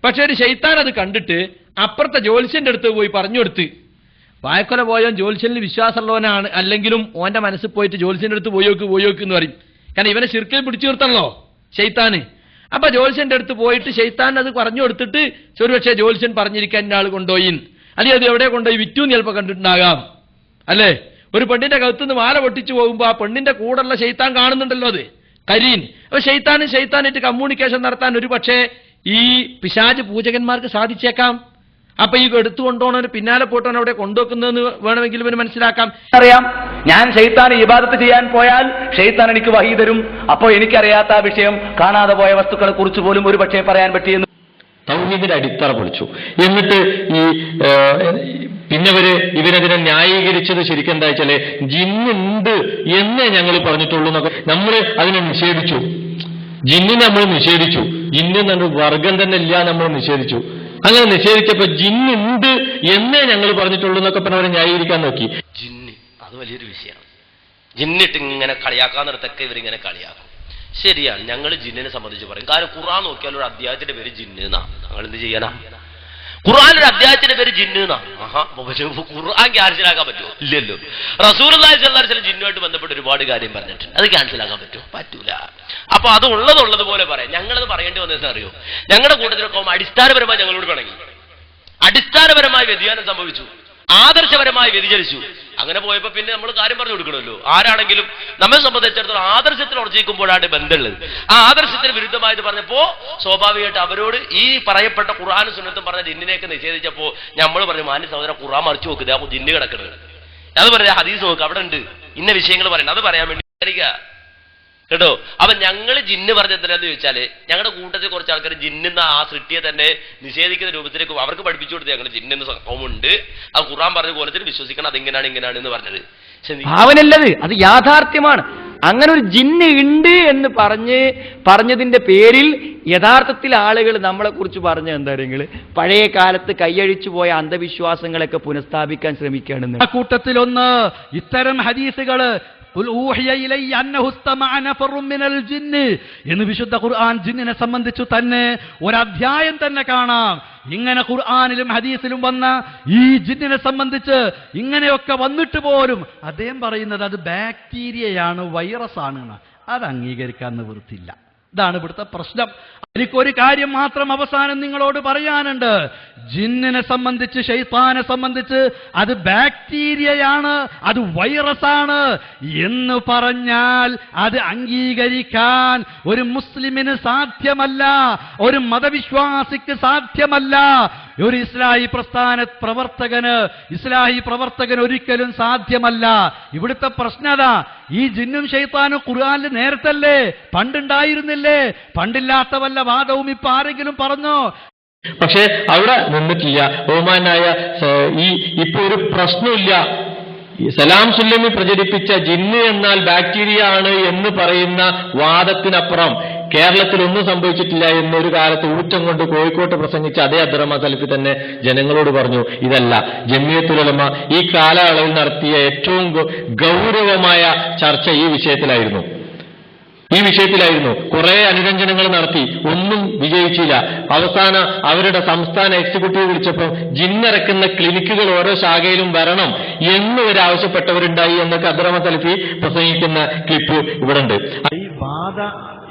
പക്ഷെ ഒരു ശൈത്താൻ അത് കണ്ടിട്ട് അപ്പുറത്തെ ജ്യോത്സ്യന്റെ അടുത്ത് പോയി പറഞ്ഞു കൊടുത്ത്, വാഴക്കൊല പോയോ ജ്യോത്സ്യനിൽ വിശ്വാസമുള്ളവനാണ്, അല്ലെങ്കിലും ഓന്റെ മനസ്സിൽ പോയിട്ട് ജ്യോത്സ്യന്റെ അടുത്ത് പോയോക്ക് എന്ന് പറയും. കാരണം ഇവനെ ശിർക്കിൽ പിടിച്ചു നിർത്തണല്ലോ ശൈത്താന്. അപ്പൊ ജ്യോത്സ്യന്റെ അടുത്ത് പോയിട്ട് ശൈത്താൻ അത് പറഞ്ഞു കൊടുത്തിട്ട് ഒരുപക്ഷെ ജ്യോത്സ്യൻ പറഞ്ഞിരിക്കാൻ ആൾ കൊണ്ടുപോയി, അല്ലെങ്കിൽ അത് എവിടെ കൊണ്ടുപോയി വിറ്റൂന്ന് ചിലപ്പോൾ കണ്ടിട്ടുണ്ടാകാം അല്ലേ? ഒരു പെണ്ണിന്റെ കഴുത്തുനിന്ന് മാല പൊട്ടിച്ചു പോകുമ്പോ ആ പെണ്ണിന്റെ കൂടെയുള്ള ശൈത്താൻ കാണുന്നുണ്ടല്ലോ, അത് കരീൻ. അപ്പൊ ശൈത്താനായിട്ട് കമ്മ്യൂണിക്കേഷൻ നടത്താൻ ഒരു പക്ഷേ ഈ പിശാച് പൂജകന്മാർക്ക് സാധിച്ചേക്കാം. അപ്പൊ ഈ എടുത്തുകൊണ്ടോണവന് പിന്നാലെ പോയിട്ടാണ് അവിടെ കൊണ്ടുവെക്കുന്നതെന്ന് വേണമെങ്കിൽ ഇവന് മനസ്സിലാക്കാം. അറിയാം, ഞാൻ ഷെയ്ത്താൻ ഇബാദത്ത് ചെയ്യാൻ പോയാൽ ഷെയ്ത്താൻ എനിക്ക് വഹി തരും. അപ്പോൾ എനിക്കറിയാത്ത ആ വിഷയം, കാണാതെ പോയ വസ്തുക്കളെ കുറിച്ച് പോലും ഒരു പക്ഷേ പറയാൻ പറ്റിയെന്ന് തൗഹീദിന്റെ അടിത്തറ പൊളിച്ചു. എന്നിട്ട് ഈ പിന്നെ ഇവരതിനെ ന്യായീകരിച്ചത് ശരിക്കും എന്താ വെച്ചാല് ജിന്നുണ്ട് എന്നേ ഞങ്ങൾ പറഞ്ഞിട്ടുള്ളൂ എന്നൊക്കെ നമ്മൾ അതിനെ നിഷേധിച്ചു. ജിന്നിനെ നമ്മൾ നിഷേധിച്ചു. ജിന്ന് എന്നൊരു വർഗം തന്നെ ഇല്ല നമ്മൾ നിഷേധിച്ചു. അങ്ങനെ നിഷേധിച്ചപ്പോ ജിന്നുണ്ട് എന്നേ ഞങ്ങൾ പറഞ്ഞിട്ടുള്ളൂ എന്നൊക്കെ പറഞ്ഞവരെ ന്യായീകരിക്കാൻ നോക്കി. ജിന്ന് അത് വലിയൊരു വിഷയമാണ്. ജിന്നിട്ട് ഇങ്ങനെ കളിയാക്കാന്നിടത്തൊക്കെ ഇവരിങ്ങനെ കളിയാക്കും. ശരിയാണ്, ഞങ്ങൾ ജിന്നിനെ സംബന്ധിച്ച് പറയും. കാരണം ഖുർആൻ നോക്കിയാൽ ഒരു അധ്യായത്തിന്റെ പേര് ജിന്ന് എന്നാ. ഞങ്ങൾ എന്ത് ചെയ്യാനാ? ഖുർആൻ ഒരു അധ്യായത്തിന്റെ പേര് ജിന്ന് എന്നാ. ഖുർആൻ ക്യാൻസലാക്കാൻ പറ്റുമോ? ഇല്ലല്ലോ. റസൂലുള്ളാഹി സ്വല്ലല്ലാഹു അലൈഹി വസല്ലം ജിന്നുമായിട്ട് ബന്ധപ്പെട്ട് ഒരുപാട് കാര്യം പറഞ്ഞിട്ടുണ്ട്. അത് ക്യാൻസലാക്കാൻ പറ്റുമോ? പറ്റൂല. അപ്പൊ അത് ഉള്ളതുപോലെ പറയാം. ഞങ്ങളത് പറയേണ്ടി വന്നതെന്ന് അറിയോ? ഞങ്ങളുടെ കൂട്ടത്തിലൊക്കെ അടിസ്ഥാനപരമായി ഞങ്ങളോട് പിണങ്ങി, അടിസ്ഥാനപരമായി വ്യതിയാനം സംഭവിച്ചു, ആദർശപരമായി വ്യതിചലിച്ചു. അങ്ങനെ പോയപ്പോ പിന്നെ നമ്മൾ കാര്യം പറഞ്ഞു കൊടുക്കണമല്ലോ. ആരാണെങ്കിലും നമ്മെ സംബന്ധിച്ചിടത്തോളം ആദർശത്തിൽ ഉറച്ചിരിക്കുമ്പോഴാണ് ബന്ധമുള്ളത്. ആ ആദർശത്തിന് വിരുദ്ധമായിട്ട് പറഞ്ഞപ്പോ സ്വാഭാവികമായിട്ട് അവരോട് ഈ പറയപ്പെട്ട ഖുർആനും സുന്നത്തും പറഞ്ഞ ജിന്നിനെയൊക്കെ നിഷേധിച്ചപ്പോ നമ്മൾ പറഞ്ഞു, മാന്യ സഹോദരൻ ഖുർആൻ മറിച്ചു നോക്കുക, ആ ജിന്ന് കിടക്കുന്നത്. അത് പറയാ, ഹദീസ് നോക്കുക, അവിടെ ഉണ്ട് ഇന്ന വിഷയങ്ങൾ പറയണം. അത് പറയാൻ വേണ്ടി കേട്ടോ. അപ്പൊ ഞങ്ങൾ ജിന്ന് പറഞ്ഞെന്തിനാന്ന് ചോദിച്ചാല് ഞങ്ങളുടെ കൂട്ടത്തിൽ കുറച്ച് ആൾക്കാർ ജിന്നെന്ന ആ സൃഷ്ടിയെ തന്നെ നിഷേധിക്കുന്ന രൂപത്തിലേക്ക് അവർക്ക് പഠിപ്പിച്ചു കൊടുത്ത് ഞങ്ങൾ ജിന്നെന്ന സംഭവമുണ്ട്, ആ ഖുർആൻ പറഞ്ഞ കോലത്തിൽ വിശ്വസിക്കണം, അതിങ്ങനെയാണ് ഇങ്ങനെയാണ് എന്ന് പറഞ്ഞത്. ഭാവനല്ലത്, അത് യാഥാർത്ഥ്യമാണ്. അങ്ങനെ ഒരു ജിന്ന് ഉണ്ട് എന്ന് പറഞ്ഞതിന്റെ പേരിൽ യഥാർത്ഥത്തിൽ ആളുകൾ നമ്മളെ കുറിച്ച് പറഞ്ഞ എന്താണെങ്കിൽ പഴയ കാലത്ത് കൈയഴിച്ചു പോയ അന്ധവിശ്വാസങ്ങളൊക്കെ പുനഃസ്ഥാപിക്കാൻ ശ്രമിക്കുകയാണെന്ന്. ആ കൂട്ടത്തിലൊന്ന് ഇത്തരം ഹദീസുകള് എന്ന് വിശുദ്ധ ഖുർആൻ ജിന്നിനെ സംബന്ധിച്ചു തന്നെ ഒരധ്യായം തന്നെ കാണാം. ഇങ്ങനെ ഖുർആനിലും ഹദീസിലും വന്ന ഈ ജിന്നിനെ സംബന്ധിച്ച് ഇങ്ങനെയൊക്കെ വന്നിട്ട് പോലും അദ്ദേഹം പറയുന്നത് അത് ബാക്ടീരിയയാണ്, വൈറസ് ആണ്. അത് അംഗീകരിക്കാൻ നിവൃത്തില്ല. ഇതാണ് ഇവിടുത്തെ പ്രശ്നം. എനിക്കൊരു കാര്യം മാത്രം അവസാനം നിങ്ങളോട് പറയാനുണ്ട്. ജിന്നിനെ സംബന്ധിച്ച്, ശൈത്താനെ സംബന്ധിച്ച് അത് ബാക്ടീരിയയാണ്, അത് വൈറസാണ് എന്ന് പറഞ്ഞാൽ അത് അംഗീകരിക്കാൻ ഒരു മുസ്ലിമിന് സാധ്യമല്ല, ഒരു മതവിശ്വാസിക്ക് സാധ്യമല്ല, ഒരു ഇസ്ലാഹി പ്രവർത്തകന് ഒരിക്കലും സാധ്യമല്ല. ഇവിടുത്തെ പ്രശ്നത ഈ ജിന്നും ശൈത്താനും ഖുർആനിൽ നേരത്തല്ലേ, പണ്ടുണ്ടായിരുന്നില്ലേ? പണ്ടില്ലാത്ത വല്ല വാദവും ഇപ്പൊ ആരെങ്കിലും പറഞ്ഞോ? പക്ഷെ അവിടെ നിന്നിട്ടില്ല. ബഹുമാനായ ഇപ്പൊ ഒരു പ്രശ്നമില്ല. സലാം സുല്ലമി പ്രചരിപ്പിച്ച ജിന്ന് എന്നാൽ ബാക്ടീരിയ ആണ് എന്ന് പറയുന്ന വാദത്തിനപ്പുറം കേരളത്തിൽ ഒന്നും സംഭവിച്ചിട്ടില്ല എന്നൊരു കാലത്ത് ഊറ്റം കൊണ്ട് കോഴിക്കോട്ട് പ്രസംഗിച്ച അതേ അബ്ദുറഹ്മാൻ സലഫി തന്നെ ജനങ്ങളോട് പറഞ്ഞു, ഇതല്ല. ജമിയത്തുൽ ഉലമ ഈ കാലയളവിൽ നടത്തിയ ഏറ്റവും ഗൗരവമായ ചർച്ച ഈ വിഷയത്തിലായിരുന്നു. കുറെ അനുരഞ്ജനങ്ങൾ നടത്തി, ഒന്നും വിജയിച്ചില്ല. അവസാനം അവരുടെ സംസ്ഥാന എക്സിക്യൂട്ടീവ് വിളിച്ചപ്പോൾ ജിന്നിറക്കുന്ന ക്ലിനിക്കുകൾ ഓരോ ശാഖയിലും വരണം എന്ന് ഒരു ആവശ്യപ്പെട്ടവരുണ്ടായി എന്നൊക്കെ അബ്ദുറഹ്മാൻ സലഫി പ്രസംഗിക്കുന്ന ക്ലിപ്പ് ഇവിടെ ഉണ്ട്. ഈ ബാധ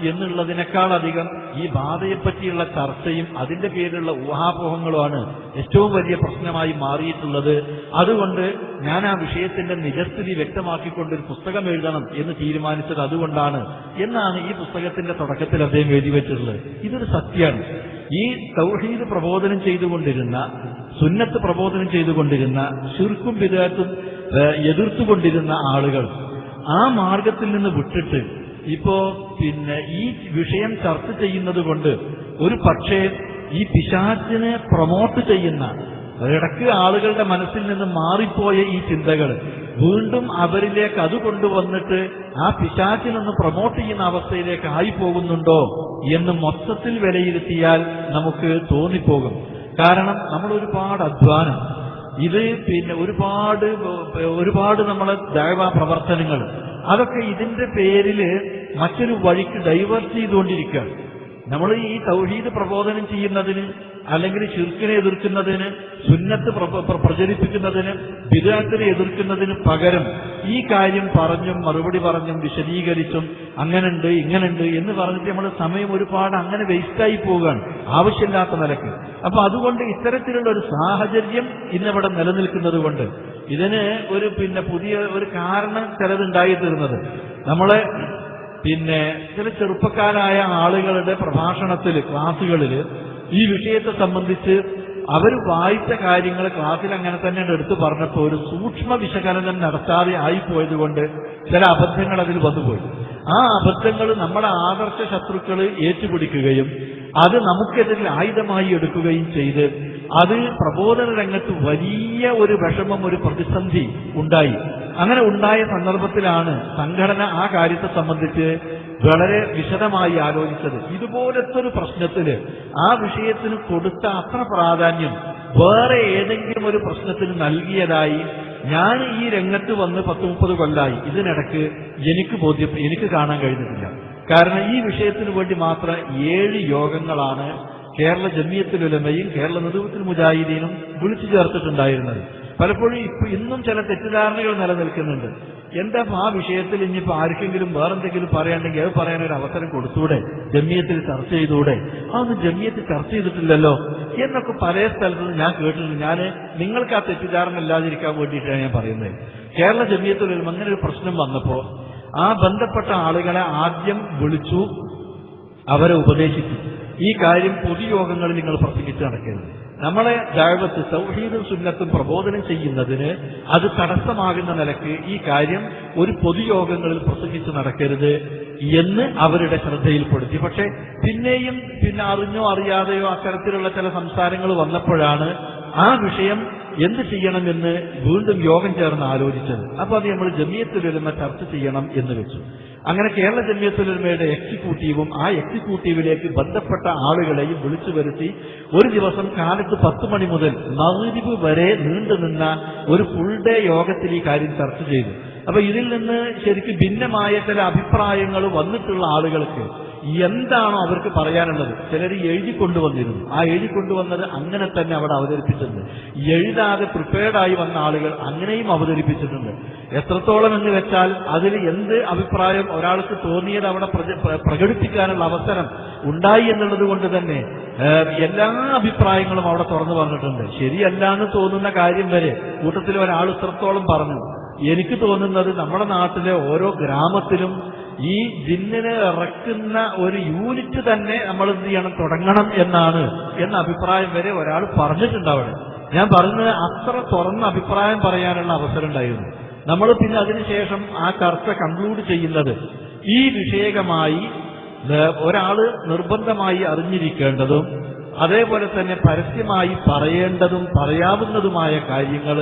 എന്നുള്ളതിനേക്കാളധികം ഈ ബാധയെപ്പറ്റിയുള്ള ചർച്ചയും അതിന്റെ പേരിലുള്ള ഊഹാപോഹങ്ങളുമാണ് ഏറ്റവും വലിയ പ്രശ്നമായി മാറിയിട്ടുള്ളത്. അതുകൊണ്ട് ഞാൻ ആ വിഷയത്തിന്റെ നിജസ്ഥിതി വ്യക്തമാക്കിക്കൊണ്ടൊരു പുസ്തകം എഴുതണം എന്ന് തീരുമാനിച്ചത് അതുകൊണ്ടാണ് എന്നാണ് ഈ പുസ്തകത്തിന്റെ തുടക്കത്തിൽ അദ്ദേഹം എഴുതി വെച്ചിട്ടുള്ളത്. ഇതൊരു സത്യമാണ്. ഈ തൗഹീദ് പ്രബോധനം ചെയ്തുകൊണ്ടിരുന്ന, സുന്നത്ത് പ്രബോധനം ചെയ്തുകൊണ്ടിരുന്ന, ശിർക്കും ബിദ്അത്തും എതിർത്തുകൊണ്ടിരുന്ന ആളുകൾ ആ മാർഗത്തിൽ നിന്ന് വിട്ടിട്ട് ഇപ്പോ ഈ വിഷയം ചർച്ച ചെയ്യുന്നത് കൊണ്ട് ഒരു പക്ഷേ ഈ പിശാചിനെ പ്രൊമോട്ട് ചെയ്യുന്ന, ഇടയ്ക്ക് ആളുകളുടെ മനസ്സിൽ നിന്ന് മാറിപ്പോയ ഈ ചിന്തകൾ വീണ്ടും അവരിലേക്ക് അത് കൊണ്ടുവന്നിട്ട് ആ പിശാചിനൊന്ന് പ്രൊമോട്ട് ചെയ്യുന്ന അവസ്ഥയിലേക്ക് ആയിപ്പോകുന്നുണ്ടോ എന്ന് മൊത്തത്തിൽ വിലയിരുത്തിയാൽ നമുക്ക് തോന്നിപ്പോകും. കാരണം നമ്മൾ ഒരുപാട് അധ്വാനം, ഇത് ഒരുപാട് നമ്മളെ ദഅവ പ്രവർത്തനങ്ങൾ, അതൊക്കെ ഇതിന്റെ പേരില് മറ്റൊരു വഴിക്ക് ഡൈവേർട്ട് ചെയ്തുകൊണ്ടിരിക്കുകയാണ്. നമ്മൾ ഈ തൗഹീദ് പ്രബോധനം ചെയ്യുന്നതിന്, അല്ലെങ്കിൽ ശിർക്കിനെ എതിർക്കുന്നതിന്, സുന്നത്ത് പ്രചരിപ്പിക്കുന്നതിന്, ബിദ്അത്തിനെ എതിർക്കുന്നതിന് പകരം ഈ കാര്യം പറഞ്ഞും മറുപടി പറഞ്ഞും വിശദീകരിച്ചും അങ്ങനുണ്ട് ഇങ്ങനുണ്ട് എന്ന് പറഞ്ഞിട്ട് നമ്മൾ സമയം ഒരുപാട് അങ്ങനെ വേസ്റ്റായി പോവുകയാണ് ആവശ്യമില്ലാത്ത നിലക്ക്. അപ്പൊ അതുകൊണ്ട് ഇത്തരത്തിലുള്ള ഒരു സാഹചര്യം ഇന്നിവിടെ നിലനിൽക്കുന്നത് കൊണ്ട് ഇതിന് ഒരു പുതിയ ഒരു കാരണം ചിലതുണ്ടായി തീർന്നത് നമ്മളെ ചില ചെറുപ്പക്കാരായ ആളുകളുടെ പ്രഭാഷണത്തിൽ, ക്ലാസുകളിൽ ഈ വിഷയത്തെ സംബന്ധിച്ച് അവർ വായിച്ച കാര്യങ്ങൾ ക്ലാസ്സിൽ അങ്ങനെ തന്നെ എടുത്തു പറഞ്ഞപ്പോൾ ഒരു സൂക്ഷ്മ വിശകലനം നടത്താതെ ആയിപ്പോയത് കൊണ്ട് ചില അബദ്ധങ്ങൾ അതിൽ വന്നുപോയി. ആ അബദ്ധങ്ങൾ നമ്മുടെ ആദർശ ശത്രുക്കൾ ഏറ്റുപിടിക്കുകയും അത് നമുക്കെതിരിൽ ആയുധമായി എടുക്കുകയും ചെയ്ത് അത് പ്രബോധന രംഗത്ത് വലിയ ഒരു വിഷമം, ഒരു പ്രതിസന്ധി ഉണ്ടായി. അങ്ങനെ ഉണ്ടായ സന്ദർഭത്തിലാണ് സംഘടന ആ കാര്യത്തെ സംബന്ധിച്ച് വളരെ വിശദമായി ആലോചിച്ചത്. ഇതുപോലത്തെ ഒരു പ്രശ്നത്തിന് ആ വിഷയത്തിന് കൊടുത്ത അത്ര പ്രാധാന്യം വേറെ ഏതെങ്കിലും ഒരു പ്രശ്നത്തിന് നൽകിയതായി ഞാൻ ഈ രംഗത്ത് വന്ന് 10-30 കൊല്ലായി ഇതിനിടയ്ക്ക് എനിക്ക് കാണാൻ കഴിഞ്ഞിട്ടില്ല. കാരണം ഈ വിഷയത്തിന് വേണ്ടി മാത്രം 7 യോഗങ്ങളാണ് കേരള ജമിയത്തുൽ ഉലമയും കേരള നദുവത്തുൽ മുജാഹിദീനും വിളിച്ചു ചേർത്തിട്ടുണ്ടായിരുന്നത്. പലപ്പോഴും ഇന്നും ചില തെറ്റിദ്ധാരണകൾ നിലനിൽക്കുന്നുണ്ട്. എന്താ ആ വിഷയത്തിൽ ഇനിയിപ്പോ ആർക്കെങ്കിലും വേറെന്തെങ്കിലും പറയാനുണ്ടെങ്കിൽ അത് പറയാനൊരു അവസരം കൊടുത്തൂടെ, ജമിയത്തിൽ ചർച്ച ചെയ്തൂടെ, അതൊന്നും ജമിയത്തിൽ ചർച്ച ചെയ്തിട്ടില്ലല്ലോ എന്നൊക്കെ പല സ്ഥലത്തും ഞാൻ കേട്ടിട്ടുണ്ട്. ഞാൻ നിങ്ങൾക്ക് ആ തെറ്റിദ്ധാരണ ഇല്ലാതിരിക്കാൻ വേണ്ടിയിട്ടാണ് ഞാൻ പറയുന്നത്. കേരള ജമിയത്തുൽ ഉലമ അങ്ങനെ ഒരു പ്രശ്നം വന്നപ്പോ ആ ബന്ധപ്പെട്ട ആളുകളെ ആദ്യം വിളിച്ചു, അവരെ ഉപദേശിച്ചു, ഈ കാര്യം പൊതുയോഗങ്ങളിൽ നിങ്ങൾ പ്രസംഗിച്ച് നടക്കരുത്. നമ്മളെ ദഅവത്ത് തൗഹീദും സുന്നത്തും പ്രബോധനം ചെയ്യുന്നതിന് അത് തടസ്സമാകുന്ന നിലയ്ക്ക് ഈ കാര്യം ഒരു പൊതുയോഗങ്ങളിൽ പ്രസംഗിച്ച് നടക്കരുത് എന്ന് അവരുടെ ശ്രദ്ധയിൽപ്പെടുത്തി. പക്ഷെ പിന്നെയും അറിഞ്ഞോ അറിയാതെയോ അത്തരത്തിലുള്ള ചില സംസാരങ്ങൾ വന്നപ്പോഴാണ് ആ വിഷയം എന്ത് ചെയ്യണമെന്ന് വീണ്ടും യോഗം ചേർന്ന് ആലോചിച്ചത്. അപ്പൊ അത് നമ്മൾ ജമിയത്തുൽ ഉലമ ചർച്ച ചെയ്യണം എന്ന് വെച്ചു. അങ്ങനെ കേരള ജമിയത്തുൽ ഉലമയുടെ എക്സിക്യൂട്ടീവും ആ എക്സിക്യൂട്ടീവിലേക്ക് ബന്ധപ്പെട്ട ആളുകളെയും വിളിച്ചു വരുത്തി ഒരു ദിവസം കാലത്ത് 10 മണി മുതൽ മഗ്രിബ് വരെ നീണ്ടുനിന്ന ഒരു ഫുൾ ഡേ യോഗത്തിൽ ഈ കാര്യം ചർച്ച ചെയ്തു. അപ്പൊ ഇതിൽ നിന്ന് ശരിക്കും ഭിന്നമായ ചില അഭിപ്രായങ്ങൾ വന്നിട്ടുള്ള ആളുകൾക്ക് എന്താണോ അവർക്ക് പറയാനുള്ളത് ചിലർ എഴുതിക്കൊണ്ടുവന്നിരുന്നു. ആ എഴുതിക്കൊണ്ടുവന്നത് അങ്ങനെ തന്നെ അവിടെ അവതരിപ്പിച്ചിട്ടുണ്ട്. എഴുതാതെ പ്രിപ്പയർഡായി വന്ന ആളുകൾ അങ്ങനെയും അവതരിപ്പിച്ചിട്ടുണ്ട്. എത്രത്തോളം എന്ന് വെച്ചാൽ അതിൽ എന്ത് അഭിപ്രായം ഒരാൾക്ക് തോന്നിയത് അവിടെ പ്രകടിപ്പിക്കാനുള്ള അവസരം ഉണ്ടായി എന്നുള്ളത് കൊണ്ട് തന്നെ എല്ലാ അഭിപ്രായങ്ങളും അവിടെ തുറന്നു പറഞ്ഞിട്ടുണ്ട്. ശരിയല്ല എന്ന് തോന്നുന്ന കാര്യം വരെ കൂട്ടത്തിൽ ഒരാൾ ഇത്രത്തോളം പറഞ്ഞു. എനിക്ക് തോന്നുന്നത് നമ്മുടെ നാട്ടിലെ ഓരോ ഗ്രാമത്തിലും ഈ ജിന്നിനെ ഇറക്കുന്ന ഒരു യൂണിറ്റ് തന്നെ നമ്മൾ എന്ത് ചെയ്യണം, തുടങ്ങണം എന്ന അഭിപ്രായം വരെ ഒരാൾ പറഞ്ഞിട്ടുണ്ട് അവിടെ. ഞാൻ പറഞ്ഞത് അത്ര തുറന്ന അഭിപ്രായം പറയാനുള്ള അവസരം ഉണ്ടായിരുന്നു. നമ്മൾ പിന്നെ അതിനുശേഷം ആ ചർച്ച കൺക്ലൂഡ് ചെയ്യുന്നത് ഈ വിഷയകമായി ഒരാൾ നിർബന്ധമായി അറിഞ്ഞിരിക്കേണ്ടതും അതേപോലെ തന്നെ പരസ്യമായി പറയേണ്ടതും പറയാവുന്നതുമായ കാര്യങ്ങൾ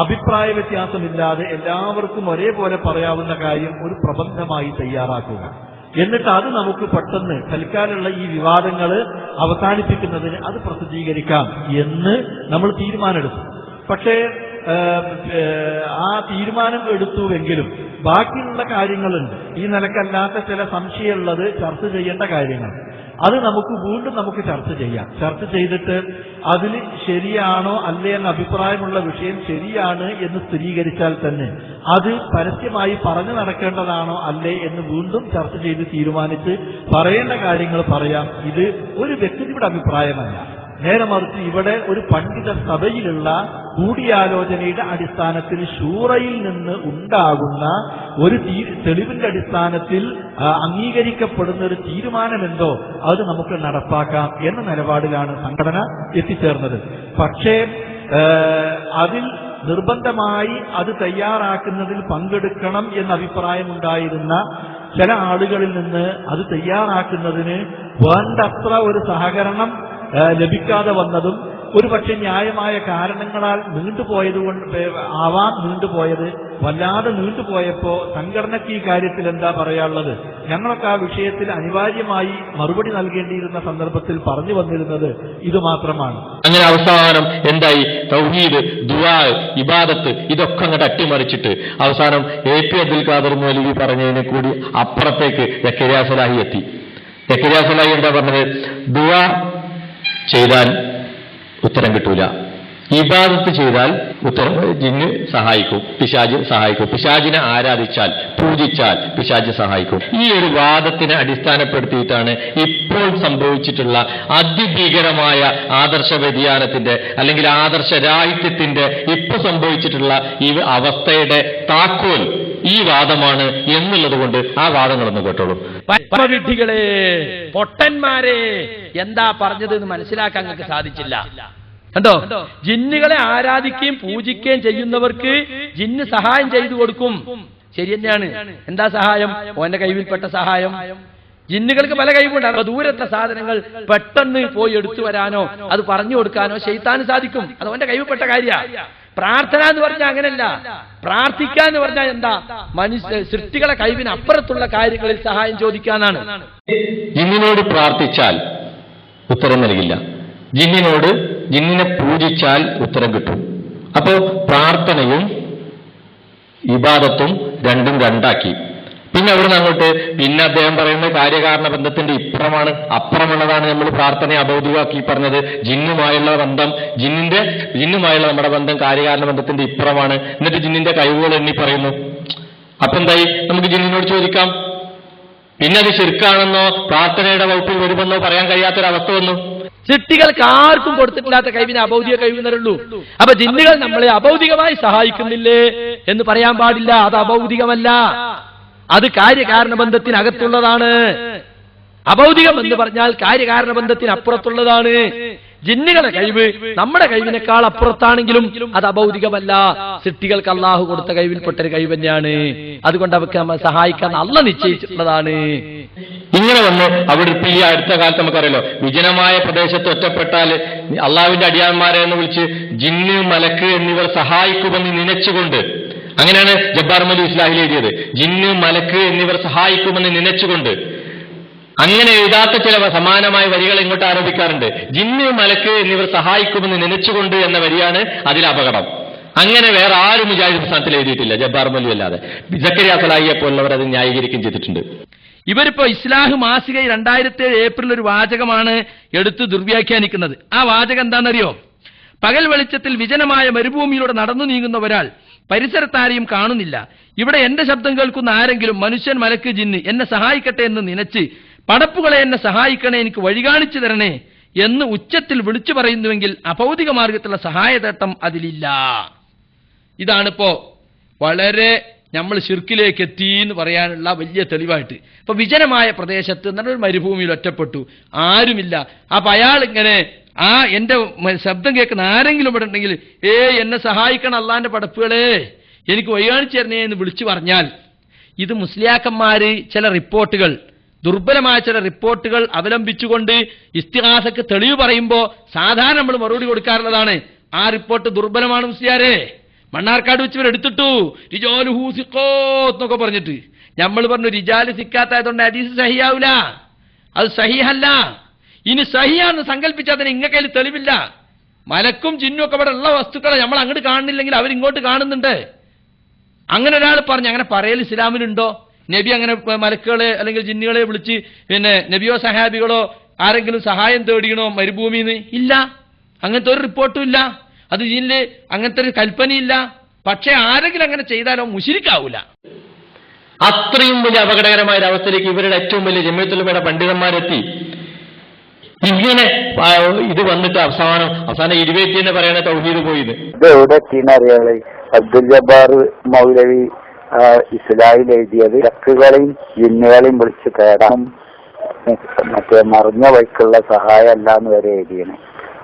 അഭിപ്രായ വ്യത്യാസമില്ലാതെ എല്ലാവർക്കും ഒരേപോലെ പറയാവുന്ന കാര്യം ഒരു പ്രബന്ധമായി തയ്യാറാക്കുക. എന്നിട്ട് അത് നമുക്ക് പെട്ടെന്ന് തൽക്കാലമുള്ള ഈ വിവാദങ്ങൾ അവസാനിപ്പിക്കുന്നതിന് അത് പ്രസിദ്ധീകരിക്കാം എന്ന് നമ്മൾ തീരുമാനമെടുത്തു. പക്ഷേ ആ തീരുമാനം എടുത്തുവെങ്കിലും ബാക്കിയുള്ള കാര്യങ്ങളുണ്ട്. ഈ നിലക്കല്ലാത്ത ചില സംശയമുള്ളത് ചർച്ച ചെയ്യേണ്ട കാര്യങ്ങൾ അത് നമുക്ക് ചർച്ച ചെയ്യാം. ചർച്ച ചെയ്തിട്ട് അതിൽ ശരിയാണോ അല്ലേ എന്ന അഭിപ്രായമുള്ള വിഷയം ശരിയാണ് എന്ന് സ്ഥിരീകരിച്ചാൽ തന്നെ അത് പരസ്യമായി പറഞ്ഞു നടക്കേണ്ടതാണോ അല്ലേ എന്ന് വീണ്ടും ചർച്ച ചെയ്ത് തീരുമാനിച്ച് പറയേണ്ട കാര്യങ്ങൾ പറയാം. ഇത് ഒരു വ്യക്തിയുടെ അഭിപ്രായമല്ല, നേരെ മറിച്ച് ഇവിടെ ഒരു പണ്ഡിത സഭയിലുള്ള കൂടിയാലോചനയുടെ അടിസ്ഥാനത്തിൽ ശൂറയിൽ നിന്ന് ഉണ്ടാകുന്ന ഒരു തെളിവിന്റെ അടിസ്ഥാനത്തിൽ അംഗീകരിക്കപ്പെടുന്ന ഒരു തീരുമാനമെന്തോ അത് നമുക്ക് നടപ്പാക്കാം എന്ന നിലപാടിലാണ് സംഘടന എത്തിച്ചേർന്നത്. പക്ഷേ അതിൽ നിർബന്ധമായി അത് തയ്യാറാക്കുന്നതിൽ പങ്കെടുക്കണം എന്ന അഭിപ്രായമുണ്ടായിരുന്ന ചില ആളുകളിൽ നിന്ന് അത് തയ്യാറാക്കുന്നതിന് വേണ്ടത്ര ഒരു സഹകരണം ലഭിക്കാതെ വന്നതും ഒരുപക്ഷെ ന്യായമായ കാരണങ്ങളാൽ നീണ്ടുപോയത് വല്ലാതെ നീണ്ടുപോയപ്പോ സംഘടനയ്ക്ക് ഈ കാര്യത്തിൽ എന്താ പറയാനുള്ളത്, ഞങ്ങളൊക്കെ ആ വിഷയത്തിൽ അനിവാര്യമായി മറുപടി നൽകേണ്ടിയിരുന്ന സന്ദർഭത്തിൽ പറഞ്ഞു വന്നിരുന്നത് ഇത് മാത്രമാണ്. അങ്ങനെ അവസാനം എന്തായി, തൗഹീദ്, ദുആ, ഇബാദത്ത് ഇതൊക്കെ അങ്ങോട്ട് അട്ടിമറിച്ചിട്ട് അവസാനം AP അബ്ദുൽ ഖാദർ മൗലവി പറഞ്ഞതിനെ കൂടി അപ്പുറത്തേക്ക് സക്കരിയ സലാഹി എത്തി. സക്കരിയ സലാഹി എന്താ പറഞ്ഞത്, ദുആ ചെയ്താൽ ഉത്തരം കിട്ടൂല, ഇബാദത്ത് ചെയ്താൽ ഉത്തരം ജിന്ന് സഹായിക്കും, പിശാജ് സഹായിക്കും, പിശാജിനെ ആരാധിച്ചാൽ പൂജിച്ചാൽ പിശാജ് സഹായിക്കും. ഈ ഒരു വാദത്തിനെ അടിസ്ഥാനപ്പെടുത്തിയിട്ടാണ് ഇപ്പോൾ സംഭവിച്ചിട്ടുള്ള അതിഭീകരമായ ആദർശ വ്യതിയാനത്തിന്റെ അല്ലെങ്കിൽ ആദർശ രാഹിത്യത്തിന്റെ ഇപ്പൊ സംഭവിച്ചിട്ടുള്ള ഈ അവസ്ഥയുടെ താക്കോൽ ഈ വാദമാണ് എന്നുള്ളത് കൊണ്ട് ആ വാദങ്ങളൊന്ന് കേട്ടോളൂ. വിഡ്ഢികളെ, പൊട്ടന്മാരെ, എന്താ പറഞ്ഞത് എന്ന് മനസ്സിലാക്കാൻ നിങ്ങൾക്ക് സാധിച്ചില്ല. കണ്ടോ? ജിന്നുകളെ ആരാധിക്കുകയും പൂജിക്കുകയും ചെയ്യുന്നവർക്ക് ജിന്ന് സഹായം ചെയ്തു കൊടുക്കും. ശരി തന്നെയാണ്. എന്താ സഹായം? ഓന്റെ കൈവിൽപ്പെട്ട സഹായം. ജിന്നുകൾക്ക് പല കഴിവുണ്ടാകും. അപ്പൊ ദൂരത്തെ സാധനങ്ങൾ പെട്ടെന്ന് പോയി എടുത്തു വരാനോ അത് പറഞ്ഞു കൊടുക്കാനോ ശൈത്താന് സാധിക്കും. അത് അവന്റെ കഴിവിൽപ്പെട്ട കാര്യമാണ്. പ്രാർത്ഥന എന്ന് പറഞ്ഞാൽ അങ്ങനെയല്ല. പ്രാർത്ഥിക്കുക എന്ന് പറഞ്ഞാൽ എന്താ? സൃഷ്ടികളെ കഴിവിന് അപ്പുറത്തുള്ള കാര്യങ്ങളിൽ സഹായം ചോദിക്കാനാണ്. ജിന്നിനോട് പ്രാർത്ഥിച്ചാൽ ഉത്തരം നൽകില്ല, ജിന്നിനെ പൂജിച്ചാൽ ഉത്തരം കിട്ടും. അപ്പോ പ്രാർത്ഥനയും ഇബാദത്തും രണ്ടും രണ്ടാക്കി. പിന്നെ അവിടുന്ന് അങ്ങോട്ട് പിന്നെ അദ്ദേഹം പറയുന്ന കാര്യകാരണ ബന്ധത്തിന്റെ അപ്പുറമുള്ളതാണ് നമ്മൾ പ്രാർത്ഥനയെ അബൗദ്ധികമാക്കി പറഞ്ഞത്. ജിന്നുമായുള്ള ബന്ധം, ജിന്നുമായുള്ള നമ്മുടെ ബന്ധം കാര്യകാരണ ബന്ധത്തിന്റെ ഇപ്പുറമാണ്. എന്നിട്ട് ജിന്നിന്റെ കഴിവുകൾ എണ്ണി പറയുന്നു. അപ്പൊ എന്തായി? നമുക്ക് ജിന്നിനോട് ചോദിക്കാം. പിന്നെ അത് ശിർക്കാണെന്നോ പ്രാർത്ഥനയുടെ വകുപ്പിൽ വരുമെന്നോ പറയാൻ കഴിയാത്തൊരവസ്ഥ വന്നു. സൃഷ്ടികൾക്ക് ആർക്കും കൊടുത്തിട്ടില്ലാത്ത കഴിവിനെ അഭൗതിക കഴിവുന്നവരുള്ളൂ. അപ്പൊ ജിന്നുകൾ നമ്മളെ അഭൗതികമായി സഹായിക്കുന്നില്ലേ എന്ന് പറയാൻ പാടില്ല. അത് അഭൗതികമല്ല, അത് കാര്യകാരണ ബന്ധത്തിനകത്തുള്ളതാണ്. അഭൗതികം എന്ന് പറഞ്ഞാൽ കാര്യകാരണ ബന്ധത്തിന് അപ്പുറത്തുള്ളതാണ്. ജിന്നുകളുടെ കഴിവ് നമ്മുടെ കഴിവിനേക്കാൾ അപ്പുറത്താണെങ്കിലും അത് അഭൗതികമല്ല. സൃഷ്ടികൾക്ക് അള്ളാഹു കൊടുത്ത കഴിവിൽപ്പെട്ടൊരു കഴിവ് തന്നെയാണ്. അതുകൊണ്ട് അവർക്ക് നമ്മൾ സഹായിക്കാൻ അള്ളാഹ് നിശ്ചയിച്ചിട്ടുള്ളതാണ്. ഇങ്ങനെ വന്ന് അവിടെ ഇപ്പൊ ഈ അടുത്ത കാലത്ത് നമുക്കറിയാലോ, വിജനമായ പ്രദേശത്ത് ഒറ്റപ്പെട്ടാൽ അള്ളാഹുവിന്റെ അടിയാന്മാരെ എന്ന് വിളിച്ച് ജിന്ന്, മലക്ക് എന്നിവർ സഹായിക്കുമെന്ന് നനച്ചുകൊണ്ട്, അങ്ങനെയാണ് ജബ്ബാർ മലി ഇസ്ലാഹിൽ എഴുതിയത്. ജിന്ന്, മലക്ക് എന്നിവർ സഹായിക്കുമെന്ന് നനച്ചുകൊണ്ട്. അങ്ങനെ എഴുതാത്ത ചില സമാനമായ വരികൾ ഇങ്ങോട്ട് ആരോപിക്കാറുണ്ട്. ജിന്ന്, മലക്ക് എന്നിവർ സഹായിക്കുമെന്ന് നനച്ചുകൊണ്ട് എന്ന വരിയാണ് അതിൽ അപകടം. അങ്ങനെ വേറെ ആരും മുജാഹിദ് പ്രസ്ഥാനത്തിൽ എഴുതിയിട്ടില്ല, ജബ്ബാർ മലി അല്ലാതെ. സക്കരിയ സലാഹിയെ പോലുള്ളവർ അത് ന്യായീകരിക്കുകയും ചെയ്തിട്ടുണ്ട്. ഇവരിപ്പോ ഇസ്ലാഹ് മാസികയിൽ 2007 ഏപ്രിൽ ഒരു വാചകമാണ് എടുത്ത് ദുർവ്യാഖ്യാനിക്കുന്നത്. ആ വാചകം എന്താണെന്നറിയോ? പകൽ വെളിച്ചത്തിൽ വിജനമായ മരുഭൂമിയിലൂടെ നടന്നു നീങ്ങുന്ന ഒരാൾ പരിസരത്താരെയും കാണുന്നില്ല. ഇവിടെ എന്റെ ശബ്ദം കേൾക്കുന്ന ആരെങ്കിലും, മനുഷ്യൻ, മലക്ക്, ജിന്ന്, എന്നെ സഹായിക്കട്ടെ എന്ന് നനച്ച്, പടപ്പുകളെ എന്നെ സഹായിക്കണേ, എനിക്ക് വഴി കാണിച്ചു തരണേ എന്ന് ഉച്ചത്തിൽ വിളിച്ചു പറയുന്നുവെങ്കിൽ അഭൗതിക മാർഗത്തിലുള്ള സഹായതേട്ടം അതിലില്ല. ഇതാണിപ്പോ വളരെ നമ്മൾ ശിർക്കിലേക്ക് എത്തി എന്ന് പറയാനുള്ള വലിയ തെളിവായിട്ട്. ഇപ്പൊ വിജനമായ പ്രദേശത്ത് നല്ലൊരു മരുഭൂമിയിൽ ഒറ്റപ്പെട്ടു, ആരുമില്ല. അപ്പൊ അയാൾ ഇങ്ങനെ എന്റെ ശബ്ദം കേൾക്കുന്ന ആരെങ്കിലും ഇവിടെ ഉണ്ടെങ്കിൽ, എന്നെ സഹായിക്കണം അള്ളാന്റെ പടപ്പുകളെ, എനിക്ക് വഴി കാണിച്ചു തരണേ എന്ന് വിളിച്ചു പറഞ്ഞാൽ, ഇത് മുസ്ലിയാക്കന്മാര് ചില റിപ്പോർട്ടുകൾ, ദുർബലമായ ചില റിപ്പോർട്ടുകൾ അവലംബിച്ചുകൊണ്ട് ഇസ്തിഹാസക്ക് തെളിവ് പറയുമ്പോൾ സാധാരണ നമ്മൾ മറുപടി കൊടുക്കാറുള്ളതാണ്, ആ റിപ്പോർട്ട് ദുർബലമാണ് മുസ്ലിയാരെ, മണ്ണാർക്കാട് വെച്ച് ഇവരെടുത്തിട്ടു റിജാലുഹു സിഖാത്ത് എന്നൊക്കെ പറഞ്ഞിട്ട്. നമ്മൾ പറഞ്ഞു റിജാല് സിക്കാത്തായതുകൊണ്ട് ഹദീസ് സഹിയാവൂല, അത് സഹിഹല്ല. ഇനി സഹിയാന്ന് സങ്കല്പിച്ചാൽ തന്നെ ഇങ്ങക്കയിൽ തെളിവില്ല. മലക്കും ജിന്നും ഒക്കെ ഇവിടെ ഉള്ള വസ്തുക്കളെ നമ്മൾ അങ്ങോട്ട് കാണുന്നില്ലെങ്കിൽ അവരിങ്ങോട്ട് കാണുന്നുണ്ട്. അങ്ങനെ ഒരാൾ പറഞ്ഞു, അങ്ങനെ പറയൽ ഇസ്ലാമിലുണ്ടോ? നബി അങ്ങനെ മലക്കുകളെ അല്ലെങ്കിൽ ജിന്നുകളെ വിളിച്ച് പിന്നെ നബിയോ സഹാബികളോ ആരെങ്കിലും സഹായം തേടിയണോ മരുഭൂമിന്ന്? ഇല്ല, അങ്ങനത്തെ ഒരു റിപ്പോർട്ടും ഇല്ല. അത് ജിന്നില് അങ്ങനത്തെ ഒരു കൽപ്പനയില്ല. പക്ഷെ ആരെങ്കിലും അങ്ങനെ ചെയ്താലോ മുശ്രിക്കാവൂല. അത്രയും വലിയ അപകടകരമായ ഒരു അവസ്ഥയിലേക്ക് ഇവരുടെ ഏറ്റവും വലിയ ജമിഅത്തുൽ ഉലമയുടെ പണ്ഡിതന്മാരെത്തി. ഇങ്ങനെ ഇത് വന്നിട്ട് അവസാനം 20 തന്നെ പറയണ തൗഹീദ് പോയത്. ഇത് എവിടെ എത്തിയെന്നറിയാതെ അബ്ദുൽ ജബ്ബാർ മൗലവി ഇസ്ലാമിൽ എഴുതിയത് ചക്കുകളെയും ജിന്നുകളെയും വിളിച്ച് കേടാനും മറ്റേ മറിഞ്ഞ വഴിക്കുള്ള സഹായം അല്ലാന്ന് വരെ എഴുതിയാണ്.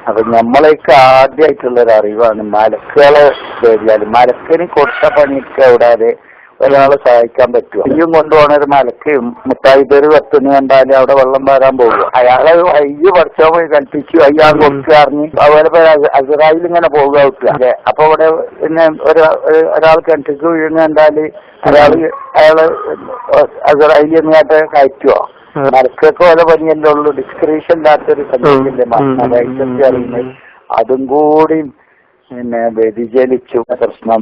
അപ്പൊ നമ്മളേക്ക് ആദ്യമായിട്ടുള്ളൊരു അറിവാണ് മലക്കുകളെ പേടിയാലും മലക്കിന് കൊടുത്ത പണിക്ക് എവിടാതെ ഒരാളെ സഹായിക്കാൻ പറ്റുമോ? അയ്യും കൊണ്ടുപോകണ ഒരു മലക്ക് മുത്തായിപ്പേര് വെത്തുന്ന കണ്ടാല് അവിടെ വെള്ളം വരാൻ പോകും. അയാളെ അയ്യ പഠിച്ചോ പോയി കൽപ്പിച്ചു, അയ്യാൾ കൊടുക്കാറിഞ്ഞ് അതുപോലെ അസറായിൽ ഇങ്ങനെ പോകുക അല്ലെ. അപ്പൊ ഇവിടെ പിന്നെ ഒരാൾ കിണറ്റിക്ക് വീഴുന്ന കണ്ടാല് അയാള് അസറായിൽ എന്നിട്ട് കയറ്റുവോ? മലക്കൊക്കെ ഓരോ പണിയല്ലേ ഉള്ളൂ. ഡിസ്ക്രിപ്ഷൻ ഇല്ലാത്തൊരു സംഗതിയല്ലേ അറിയുന്നത്. അതും കൂടി പിന്നെ വ്യതിചലിച്ചു. പ്രശ്നം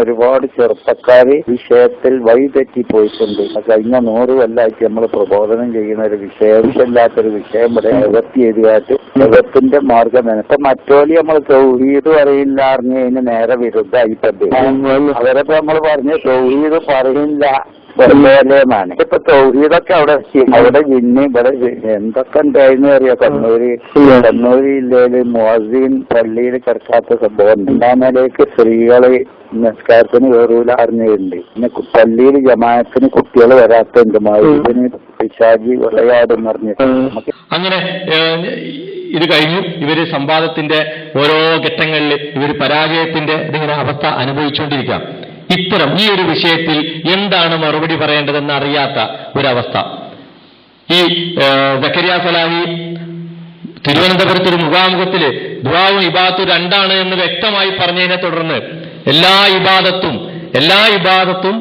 ഒരുപാട് ചെറുപ്പക്കാര് വിഷയത്തിൽ വഴിതെറ്റി പോയിട്ടുണ്ട്. കഴിഞ്ഞ 100 കൊല്ലമായിട്ട് നമ്മൾ പ്രബോധനം ചെയ്യുന്ന ഒരു വിഷയമില്ലാത്തൊരു വിഷയം ഇവിടെ നികത്തി എഴുതിയായിട്ട് ജഗത്തിന്റെ മാർഗം തന്നെ. ഇപ്പൊ മറ്റോലി നമ്മൾ തൗഹീദ് പറയില്ല അറിഞ്ഞു കഴിഞ്ഞാൽ നേരെ വിരുദ്ധമായിട്ടുണ്ട്. അവരപ്പോ നമ്മൾ പറഞ്ഞു തൗഹീദ് പറയില്ല എന്നാണ്. ഇപ്പൊ തൗഹീദൊക്കെ അവിടെ ജിന്ന് ഇവിടെ എന്തൊക്കെ ഉണ്ടായിരുന്നു അറിയാം. കണ്ണൂര് ജില്ലയില് മുഅദ്ദിൻ പള്ളിയിൽ കിടക്കാത്ത സംഭവം. 2ാം നിലയ്ക്ക് സ്ത്രീകള് നിസ്കാരത്തിന് കയറൂല അറിഞ്ഞിട്ടുണ്ട്. പിന്നെ പള്ളിയിൽ ജമാഅത്തിന് കുട്ടികൾ വരാത്തുണ്ട്. മൗലിദിന് പിശാചി വിളയാടും അറിഞ്ഞിട്ട്. അങ്ങനെ ഇത് കഴിഞ്ഞു. ഇവര് സംവാദത്തിന്റെ ഓരോ ഘട്ടങ്ങളിൽ ഇവർ പരാജയത്തിന്റെ ഇതിങ്ങനെ അവസ്ഥ അനുഭവിച്ചുകൊണ്ടിരിക്കാം. ഇത്തരം ഈ ഒരു വിഷയത്തിൽ എന്താണ് മറുപടി പറയേണ്ടതെന്ന് അറിയാത്ത ഒരവസ്ഥ. ഈ സക്കരിയ സലാഹി തിരുവനന്തപുരത്ത് ഒരു മുഖാമുഖത്തില് ദുആവും ഇബാദത്തും രണ്ടാണ് എന്ന് വ്യക്തമായി പറഞ്ഞതിനെ തുടർന്ന് എല്ലാ ഇബാദത്തും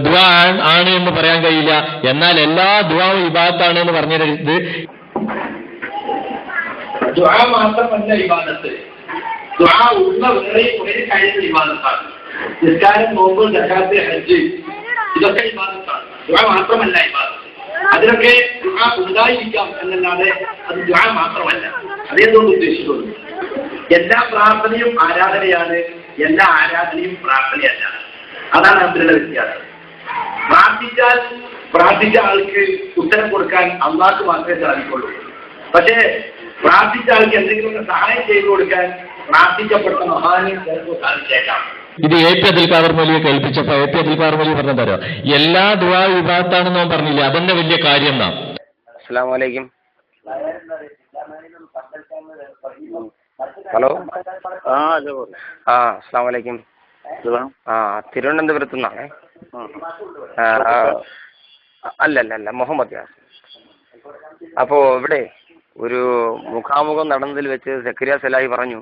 ദുആ ആണ് എന്ന് പറയാൻ കഴിയില്ല, എന്നാൽ എല്ലാ ദുആവും ഇബാദത്താണ് എന്ന് പറഞ്ഞത് ദുആ മാത്രമല്ല ഇബാദത്ത്. ദുആ ഉള്ള വേറെ ഒരു കാര്യത്തിൽ ഇബാദത്താണ്. നിസ്കാരം, നോമ്പ്, സകാത്ത്, ഹജ്ജ് ഇതൊക്കെ ഇബാദത്താണ്. ദുആ മാത്രമല്ല ഇബാദത്ത്. അതിലൊക്കെ ദുആ ഉണ്ടായിരിക്കാം എന്നല്ലാതെ അത് ദുആ മാത്രമല്ല. അതേതുകൊണ്ട് ഉദ്ദേശിക്കുന്നത് എല്ലാ പ്രാർത്ഥനയും ആരാധനയാണ്, എല്ലാ ആരാധനയും പ്രാർത്ഥനയല്ല. അതാണ് അതിലുള്ള വ്യത്യാസം. പ്രാർത്ഥിച്ച ആൾക്ക് ഉത്തരം കൊടുക്കാൻ അള്ളാഹ്ക്ക് മാത്രമേ സാധിക്കുള്ളൂ. പക്ഷേ പ്രാർത്ഥിച്ച ആൾക്ക് എന്തെങ്കിലും സഹായം ചെയ്തു കൊടുക്കാൻ പ്രാർത്ഥിക്കപ്പെട്ട മഹാന് ചിലപ്പോൾ സാധിച്ചേക്കാം. ഇത് AP അബ്ദുൽ ഖാദർ മൗലവിയെ കേൾപ്പിച്ചപ്പോ AP അബ്ദുൽ ഖാദർ മൗലവി പറഞ്ഞതോ എല്ലാ ദുആ വിഭാഗത്താണെന്ന് അവൻ പറഞ്ഞില്ലേ, അതന്നെ വലിയ കാര്യം എന്നാ. അസ്സലാമു അലൈക്കും. ഹലോ. അസ്സലാമു അലൈക്കും. തിരുവനന്തപുരത്തു നിന്നാണേ. അല്ല മുഹമ്മദ് യാസിൻ. അപ്പോ ഇവിടെ ഒരു മുഖാമുഖം നടന്നതിൽ വെച്ച് സക്കരിയ സലാഹി പറഞ്ഞു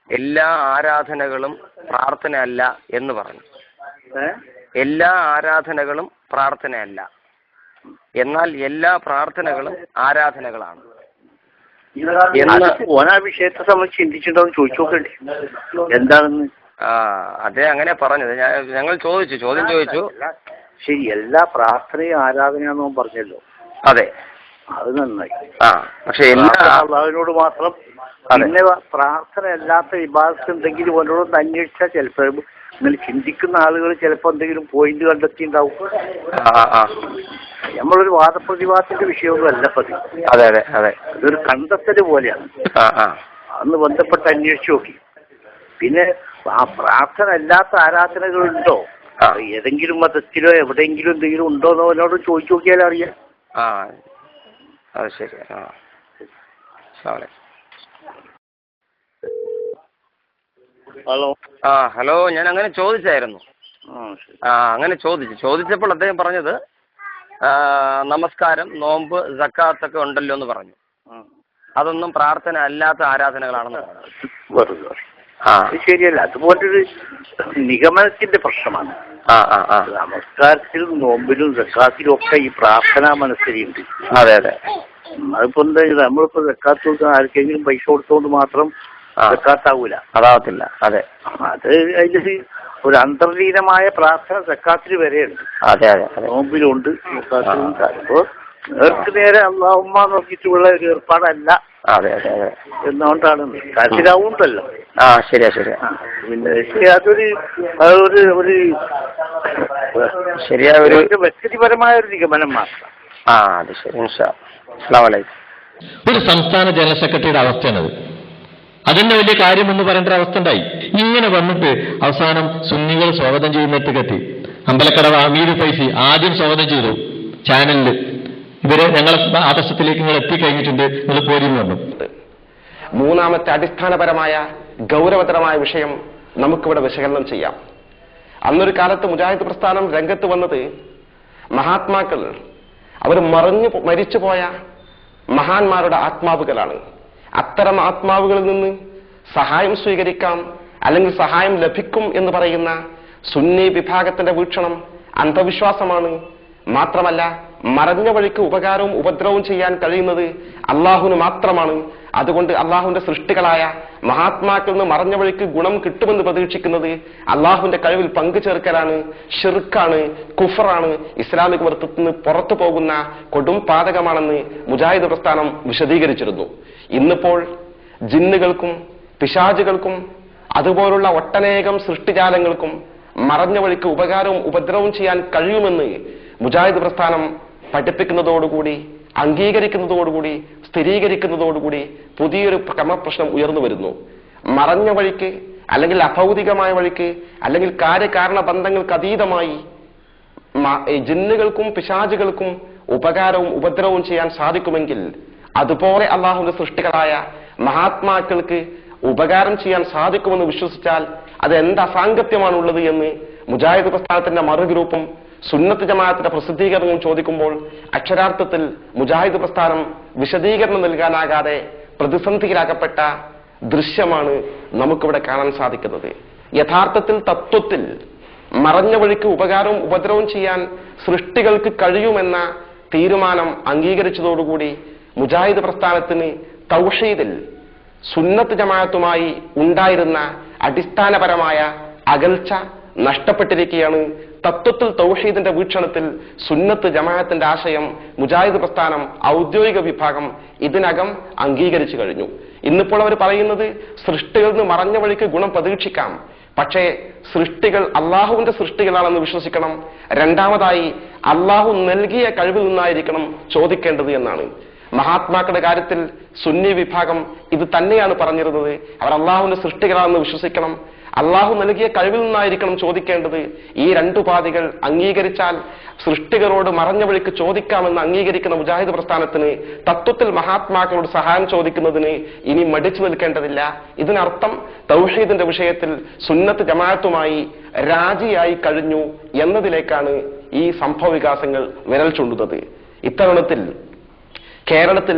എല്ലാ ആരാധനകളും പ്രാർത്ഥനയല്ല എന്ന് പറഞ്ഞു. എല്ലാ ആരാധനകളും പ്രാർത്ഥനയല്ല, എന്നാൽ എല്ലാ പ്രാർത്ഥനകളും ആരാധനകളാണ്. ഓനാ വിഷയത്തെ സംബന്ധിച്ച് ചിന്തിച്ചിട്ടുണ്ടോ ചോദിച്ചു നോക്കണ്ടേ എന്താണെന്ന്. അതെ, അങ്ങനെ പറഞ്ഞത്. ഞങ്ങൾ ചോദ്യം ചോദിച്ചു. ശരി, എല്ലാ പ്രാർത്ഥനയും ആരാധനയാണെന്ന് പറഞ്ഞല്ലോ. അതെ, അത് നന്നായി. പക്ഷെ അള്ളാഹുവിനോട് മാത്രം. പിന്നെ പ്രാർത്ഥന അല്ലാത്ത വിഭാഗത്ത് എന്തെങ്കിലും ഓരോടൊന്ന് അന്വേഷിച്ചാൽ ചിലപ്പോൾ ഇങ്ങനെ ചിന്തിക്കുന്ന ആളുകൾ ചിലപ്പോൾ എന്തെങ്കിലും പോയിന്റ് കണ്ടെത്തിണ്ടാവും. നമ്മളൊരു വാദപ്രതിവാദത്തിന്റെ വിഷയമൊന്നും അല്ല പതി. അതെ അതെ അതെ, അതൊരു കണ്ടെത്തല് പോലെയാണ്. അന്ന് ബന്ധപ്പെട്ട് അന്വേഷിച്ചു നോക്കി. പിന്നെ ആ പ്രാർത്ഥന അല്ലാത്ത ആരാധനകളുണ്ടോ, ഏതെങ്കിലും മതത്തിലോ എവിടെയെങ്കിലും എന്തെങ്കിലും ഉണ്ടോ എന്ന് അവനോട് ചോദിച്ചു നോക്കിയാലും അറിയാം. അത് ശരി. ഹലോ, ഞാൻ അങ്ങനെ ചോദിച്ചായിരുന്നു. അങ്ങനെ ചോദിച്ചപ്പോൾ അദ്ദേഹം പറഞ്ഞത് നമസ്കാരം, നോമ്പ്, സക്കാത്തൊക്കെ ഉണ്ടല്ലോ എന്ന് പറഞ്ഞു. അതൊന്നും പ്രാർത്ഥന അല്ലാത്ത ആരാധനകളാണെന്ന് പറഞ്ഞു. ശരിയല്ല, അതുപോലൊരു നിഗമനത്തിന്റെ പ്രശ്നമാണ്. നമസ്കാരത്തിലും നോമ്പിലും സക്കാത്തിലും ഒക്കെ ഈ പ്രാർത്ഥന മനസ്സിലുണ്ട്. അതെ അതെ. അതിപ്പോ എന്താ, നമ്മളിപ്പോ സക്കാത്ത് കൊടുക്കാൻ ആർക്കെങ്കിലും പൈസ കൊടുത്തോണ്ട് മാത്രം സക്കാത്താവൂല, അതാവത്തില്ല. അതെ, അത് അതില് ഒരു അന്തർലീനമായ പ്രാർത്ഥന സക്കാത്തിൽ വരെയുണ്ട്. അതെ അതെ, നോമ്പിലുണ്ട്, സക്കാത്തിലുണ്ട്. അപ്പോ നേർക്ക് നേരെ അള്ളാഹുമ്മ നോക്കിയിട്ടുള്ള ഒരു ഏർപ്പാടല്ല. അതെ അതെ അതെ, എന്നുകൊണ്ടാണ് കാര്യത്തിലാവുണ്ടല്ലോ. ശരിയാ. പിന്നെ അതൊരു ശരിയായ ഒരു വ്യക്തിപരമായ ഒരു നിഗമനം മാത്രം. അത് ശരി. അസ്സലാമു അലൈക്കും. ഒരു സംസ്ഥാന ജനറൽ സെക്രട്ടറിയുടെ അവസ്ഥയാണത്. അതന്നെ വലിയ കാര്യമെന്ന് പറയേണ്ട ഒരു അവസ്ഥ ഉണ്ടായി. ഇങ്ങനെ വന്നിട്ട് അവസാനം സുന്നികൾ സ്വാഗതം ചെയ്യുന്നിടത്തേക്കെത്തി. അമ്പലക്കടവ് അമീദ് ഫൈസി ആദ്യം സ്വാഗതം ചെയ്തു ചാനലില്. ഇവരെ ഞങ്ങളെ ആദർശത്തിലേക്ക് നിങ്ങൾ എത്തിക്കഴിഞ്ഞിട്ടുണ്ട്, നിങ്ങൾ പോരിന്ന് വന്നു. മൂന്നാമത്തെ അടിസ്ഥാനപരമായ ഗൗരവതരമായ വിഷയം നമുക്കിവിടെ വിശകലനം ചെയ്യാം. അന്നൊരു കാലത്ത് മുജാഹിദ് പ്രസ്ഥാനം രംഗത്ത് വന്നത് മഹാത്മാക്കൾ, അവർ മരിച്ചുപോയ മഹാന്മാരുടെ ആത്മാവുകളാണ്. അത്തരം ആത്മാവുകളിൽ നിന്ന് സഹായം സ്വീകരിക്കാം, അല്ലെങ്കിൽ സഹായം ലഭിക്കും എന്ന് പറയുന്ന സുന്നി വിഭാഗത്തിന്റെ വീക്ഷണം അന്ധവിശ്വാസമാണ്. മാത്രമല്ല, മറഞ്ഞ വഴിക്ക് ഉപകാരവും ഉപദ്രവവും ചെയ്യാൻ കഴിയുന്നത് അള്ളാഹുവിന് മാത്രമാണ്. അതുകൊണ്ട് അള്ളാഹുവിന്റെ സൃഷ്ടികളായ മഹാത്മാക്കളിൽ നിന്ന് മറഞ്ഞ വഴിക്ക് ഗുണം കിട്ടുമെന്ന് പ്രതീക്ഷിക്കുന്നത് അള്ളാഹുവിന്റെ കഴിവിൽ പങ്കുചേർക്കലാണ്, ഷിർക്കാണ്, കുഫറാണ്, ഇസ്ലാമിക മതത്തിൽ നിന്ന് പുറത്തു പോകുന്ന കൊടും പാതകമാണെന്ന് മുജാഹിദ് പ്രസ്ഥാനം വിശദീകരിച്ചിരുന്നു. ഇന്നിപ്പോൾ ജിന്നുകൾക്കും പിശാചുകൾക്കും അതുപോലുള്ള ഒട്ടനേകം സൃഷ്ടിജാലങ്ങൾക്കും മറഞ്ഞ വഴിക്ക് ഉപകാരവും ഉപദ്രവവും ചെയ്യാൻ കഴിയുമെന്ന് മുജാഹിദ് പ്രസ്ഥാനം പഠിപ്പിക്കുന്നതോടുകൂടി, അംഗീകരിക്കുന്നതോടുകൂടി, സ്ഥിരീകരിക്കുന്നതോടുകൂടി പുതിയൊരു ക്രമപ്രശ്നം ഉയർന്നു വരുന്നു. മറഞ്ഞ വഴിക്ക്, അല്ലെങ്കിൽ അഭൗതികമായ വഴിക്ക്, അല്ലെങ്കിൽ കാര്യകാരണ ബന്ധങ്ങൾക്ക് അതീതമായി ജിന്നുകൾക്കും പിശാചുകൾക്കും ഉപകാരവും ഉപദ്രവവും ചെയ്യാൻ സാധിക്കുമെങ്കിൽ അതുപോലെ അള്ളാഹുവിന്റെ സൃഷ്ടികളായ മഹാത്മാക്കൾക്ക് ഉപകാരം ചെയ്യാൻ സാധിക്കുമെന്ന് വിശ്വസിച്ചാൽ അത് എന്ത് അസാംഗത്യമാണുള്ളത് എന്ന് മുജാഹിദ് പ്രസ്ഥാനത്തിന്റെ മറുഗ്രൂപ്പും സുന്നത്ത് ജമാഅത്തിന്റെ പ്രസിദ്ധീകരണവും ചോദിക്കുമ്പോൾ അക്ഷരാർത്ഥത്തിൽ മുജാഹിദ് പ്രസ്ഥാനം വിശദീകരണം നൽകാനാകാതെ പ്രതിസന്ധിയിലാക്കപ്പെട്ട ദൃശ്യമാണ് നമുക്കിവിടെ കാണാൻ സാധിക്കുന്നത്. യഥാർത്ഥത്തിൽ തത്വത്തിൽ മറഞ്ഞ വഴിക്ക് ഉപകാരവും ഉപദ്രവവും ചെയ്യാൻ സൃഷ്ടികൾക്ക് കഴിയുമെന്ന തീരുമാനം അംഗീകരിച്ചതോടുകൂടി മുജാഹിദ് പ്രസ്ഥാനത്തിന് തൗഹീദിൽ സുന്നത്ത് ജമാഅത്തുമായി ഉണ്ടായിരുന്ന അടിസ്ഥാനപരമായ അകൽച്ച നഷ്ടപ്പെട്ടിരിക്കുകയാണ്. തത്വത്തിൽ തൗഹീദിന്റെ വീക്ഷണത്തിൽ സുന്നത്ത് ജമാഅത്തിന്റെ ആശയം മുജാഹിദ് പ്രസ്ഥാനം ഔദ്യോഗിക വിഭാഗം ഇതിനകം അംഗീകരിച്ചു കഴിഞ്ഞു. ഇന്നിപ്പോൾ അവർ പറയുന്നത് സൃഷ്ടികളിൽ നിന്ന് മറഞ്ഞ വഴിക്ക് ഗുണം പ്രതീക്ഷിക്കാം, പക്ഷേ സൃഷ്ടികൾ അള്ളാഹുവിന്റെ സൃഷ്ടികളാണെന്ന് വിശ്വസിക്കണം. രണ്ടാമതായി അള്ളാഹു നൽകിയ കഴിവിൽ നിന്നായിരിക്കണം ചോദിക്കേണ്ടത് എന്നാണ്. മഹാത്മാക്കളുടെ കാര്യത്തിൽ സുന്നി വിഭാഗം ഇത് തന്നെയാണ് പറഞ്ഞിരുന്നത്. അവർ അള്ളാഹുവിന്റെ സൃഷ്ടികളാണെന്ന് വിശ്വസിക്കണം, അള്ളാഹു നൽകിയ കഴിവിൽ നിന്നായിരിക്കണം ചോദിക്കേണ്ടത്. ഈ രണ്ടു പാതികൾ അംഗീകരിച്ചാൽ സൃഷ്ടികളോട് മറഞ്ഞ വഴിക്ക് ചോദിക്കാമെന്ന് അംഗീകരിക്കുന്ന മുജാഹിദ് പ്രസ്ഥാനത്തിന് തത്വത്തിൽ മഹാത്മാക്കളോട് സഹായം ചോദിക്കുന്നതിന് ഇനി മടിച്ചു നിൽക്കേണ്ടതില്ല. ഇതിനർത്ഥം തൗഹീദിന്റെ വിഷയത്തിൽ സുന്നത്ത് ജമാഅത്തുമായി രാജിയായി കഴിഞ്ഞു എന്നതിലേക്കാണ് ഈ സംഭവ വികാസങ്ങൾ വിരൽ ചൂണ്ടുന്നത്. ഇത്തരുണത്തിൽ കേരളത്തിൽ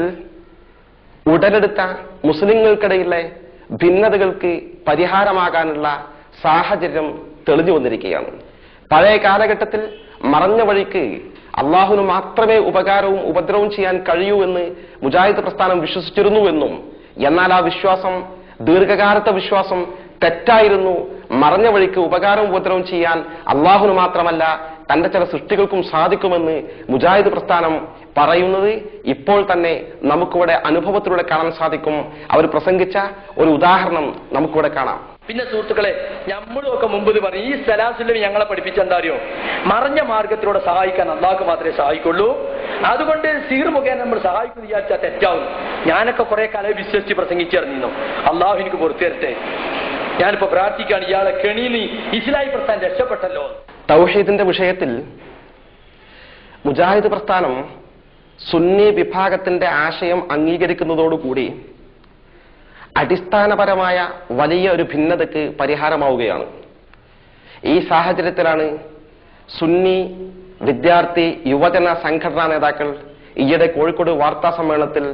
ഉടലെടുത്ത മുസ്ലിങ്ങൾക്കിടയിലെ ഭിന്നതകൾക്ക് പരിഹാരമാകാനുള്ള സാഹചര്യം തെളിഞ്ഞു വന്നിരിക്കുകയാണ്. പഴയ കാലഘട്ടത്തിൽ മറഞ്ഞ വഴിക്ക് അള്ളാഹുവിന് മാത്രമേ ഉപകാരവും ഉപദ്രവവും ചെയ്യാൻ കഴിയൂ എന്ന് മുജാഹിദ് പ്രസ്ഥാനം വിശ്വസിച്ചിരുന്നുവെന്നും, എന്നാൽ ആ വിശ്വാസം ദീർഘകാലത്തെ വിശ്വാസം തെറ്റായിരുന്നു. മറഞ്ഞ വഴിക്ക് ഉപകാരവും ഉപദ്രവവും ചെയ്യാൻ അള്ളാഹുവിന് മാത്രമല്ല തന്റെ ചില സൃഷ്ടികൾക്കും സാധിക്കുമെന്ന് മുജാഹിദ് പ്രസ്ഥാനം പറയുന്നത് ഇപ്പോൾ തന്നെ നമുക്കിവിടെ അനുഭവത്തിലൂടെ കാണാൻ സാധിക്കും. അവർ പ്രസംഗിച്ച ഒരു ഉദാഹരണം നമുക്കിവിടെ കാണാം. പിന്നെ സുഹൃത്തുക്കളെ, നമ്മളും ഒക്കെ മുമ്പ് പറയും, ഈ സലാസുല്ലമി ഞങ്ങളെ പഠിപ്പിച്ചെന്താ അറിയോ, മറഞ്ഞ മാർഗത്തിലൂടെ സഹായിക്കാൻ അള്ളാഹ്ക്ക് മാത്രമേ സഹായിക്കുള്ളൂ. അതുകൊണ്ട് സിഹർ മുഖേന നമ്മൾ സഹായിക്കുന്നു വിചാരിച്ചാൽ തെറ്റാവും. ഞാനൊക്കെ കുറെ കാലം വിശ്വസിച്ച് പ്രസംഗിച്ചിറങ്ങിയിരുന്നു. അള്ളാഹു എനിക്ക് പുറത്തു തരട്ടെ, ഞാനിപ്പോ പ്രാർത്ഥിക്കുകയാണ് ഇയാളെ കെണിയിൽ ഇസ്ലാഹി പ്രസ്ഥാനം രക്ഷപ്പെട്ടല്ലോ. തൗഹീദിന്റെ വിഷയത്തിൽ മുജാഹിദ് പ്രസ്ഥാനം സുന്നി വിഭാഗത്തിന്റെ ആശയം അംഗീകരിക്കുന്നതോടുകൂടി അടിസ്ഥാനപരമായ വലിയ ഒരു ഭിന്നതയ്ക്ക് പരിഹാരമാവുകയാണ്. ഈ സാഹചര്യത്തിലാണ് സുന്നി വിദ്യാർത്ഥി യുവജന സംഘടനാ നേതാക്കൾ ഈയിടെ കോഴിക്കോട് വാർത്താ സമ്മേളനത്തിൽ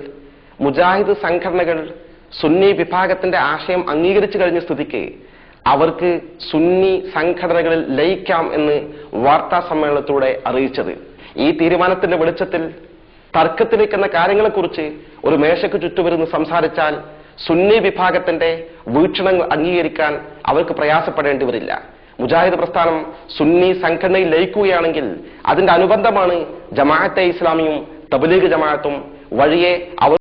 മുജാഹിദ് സംഘടനകൾ സുന്നി വിഭാഗത്തിന്റെ ആശയം അംഗീകരിച്ചു കഴിഞ്ഞ സ്ഥിതിക്ക് അവർക്ക് സുന്നി സംഘടനകളിൽ ലയിക്കാം എന്ന് വാർത്താ സമ്മേളനത്തിലൂടെ അറിയിച്ചത്. ഈ തീരുമാനത്തിന്റെ വെളിച്ചത്തിൽ തർക്കത്തിലേക്കെന്ന കാര്യങ്ങളെക്കുറിച്ച് ഒരു മേശയ്ക്ക് ചുറ്റുവരുന്ന് സംസാരിച്ചാൽ സുന്നി വിഭാഗത്തിന്റെ വീക്ഷണങ്ങൾ അംഗീകരിക്കാൻ അവർക്ക് പ്രയാസപ്പെടേണ്ടി വരില്ല. മുജാഹിദ് പ്രസ്ഥാനം സുന്നി സംഘടനയിൽ ലയിക്കുകയാണെങ്കിൽ അതിന്റെ അനുബന്ധമാണ് ജമാഅത്തെ ഇസ്ലാമിയും തബ്ലീഗ് ജമാഅത്തും. വഴിയെ അവർ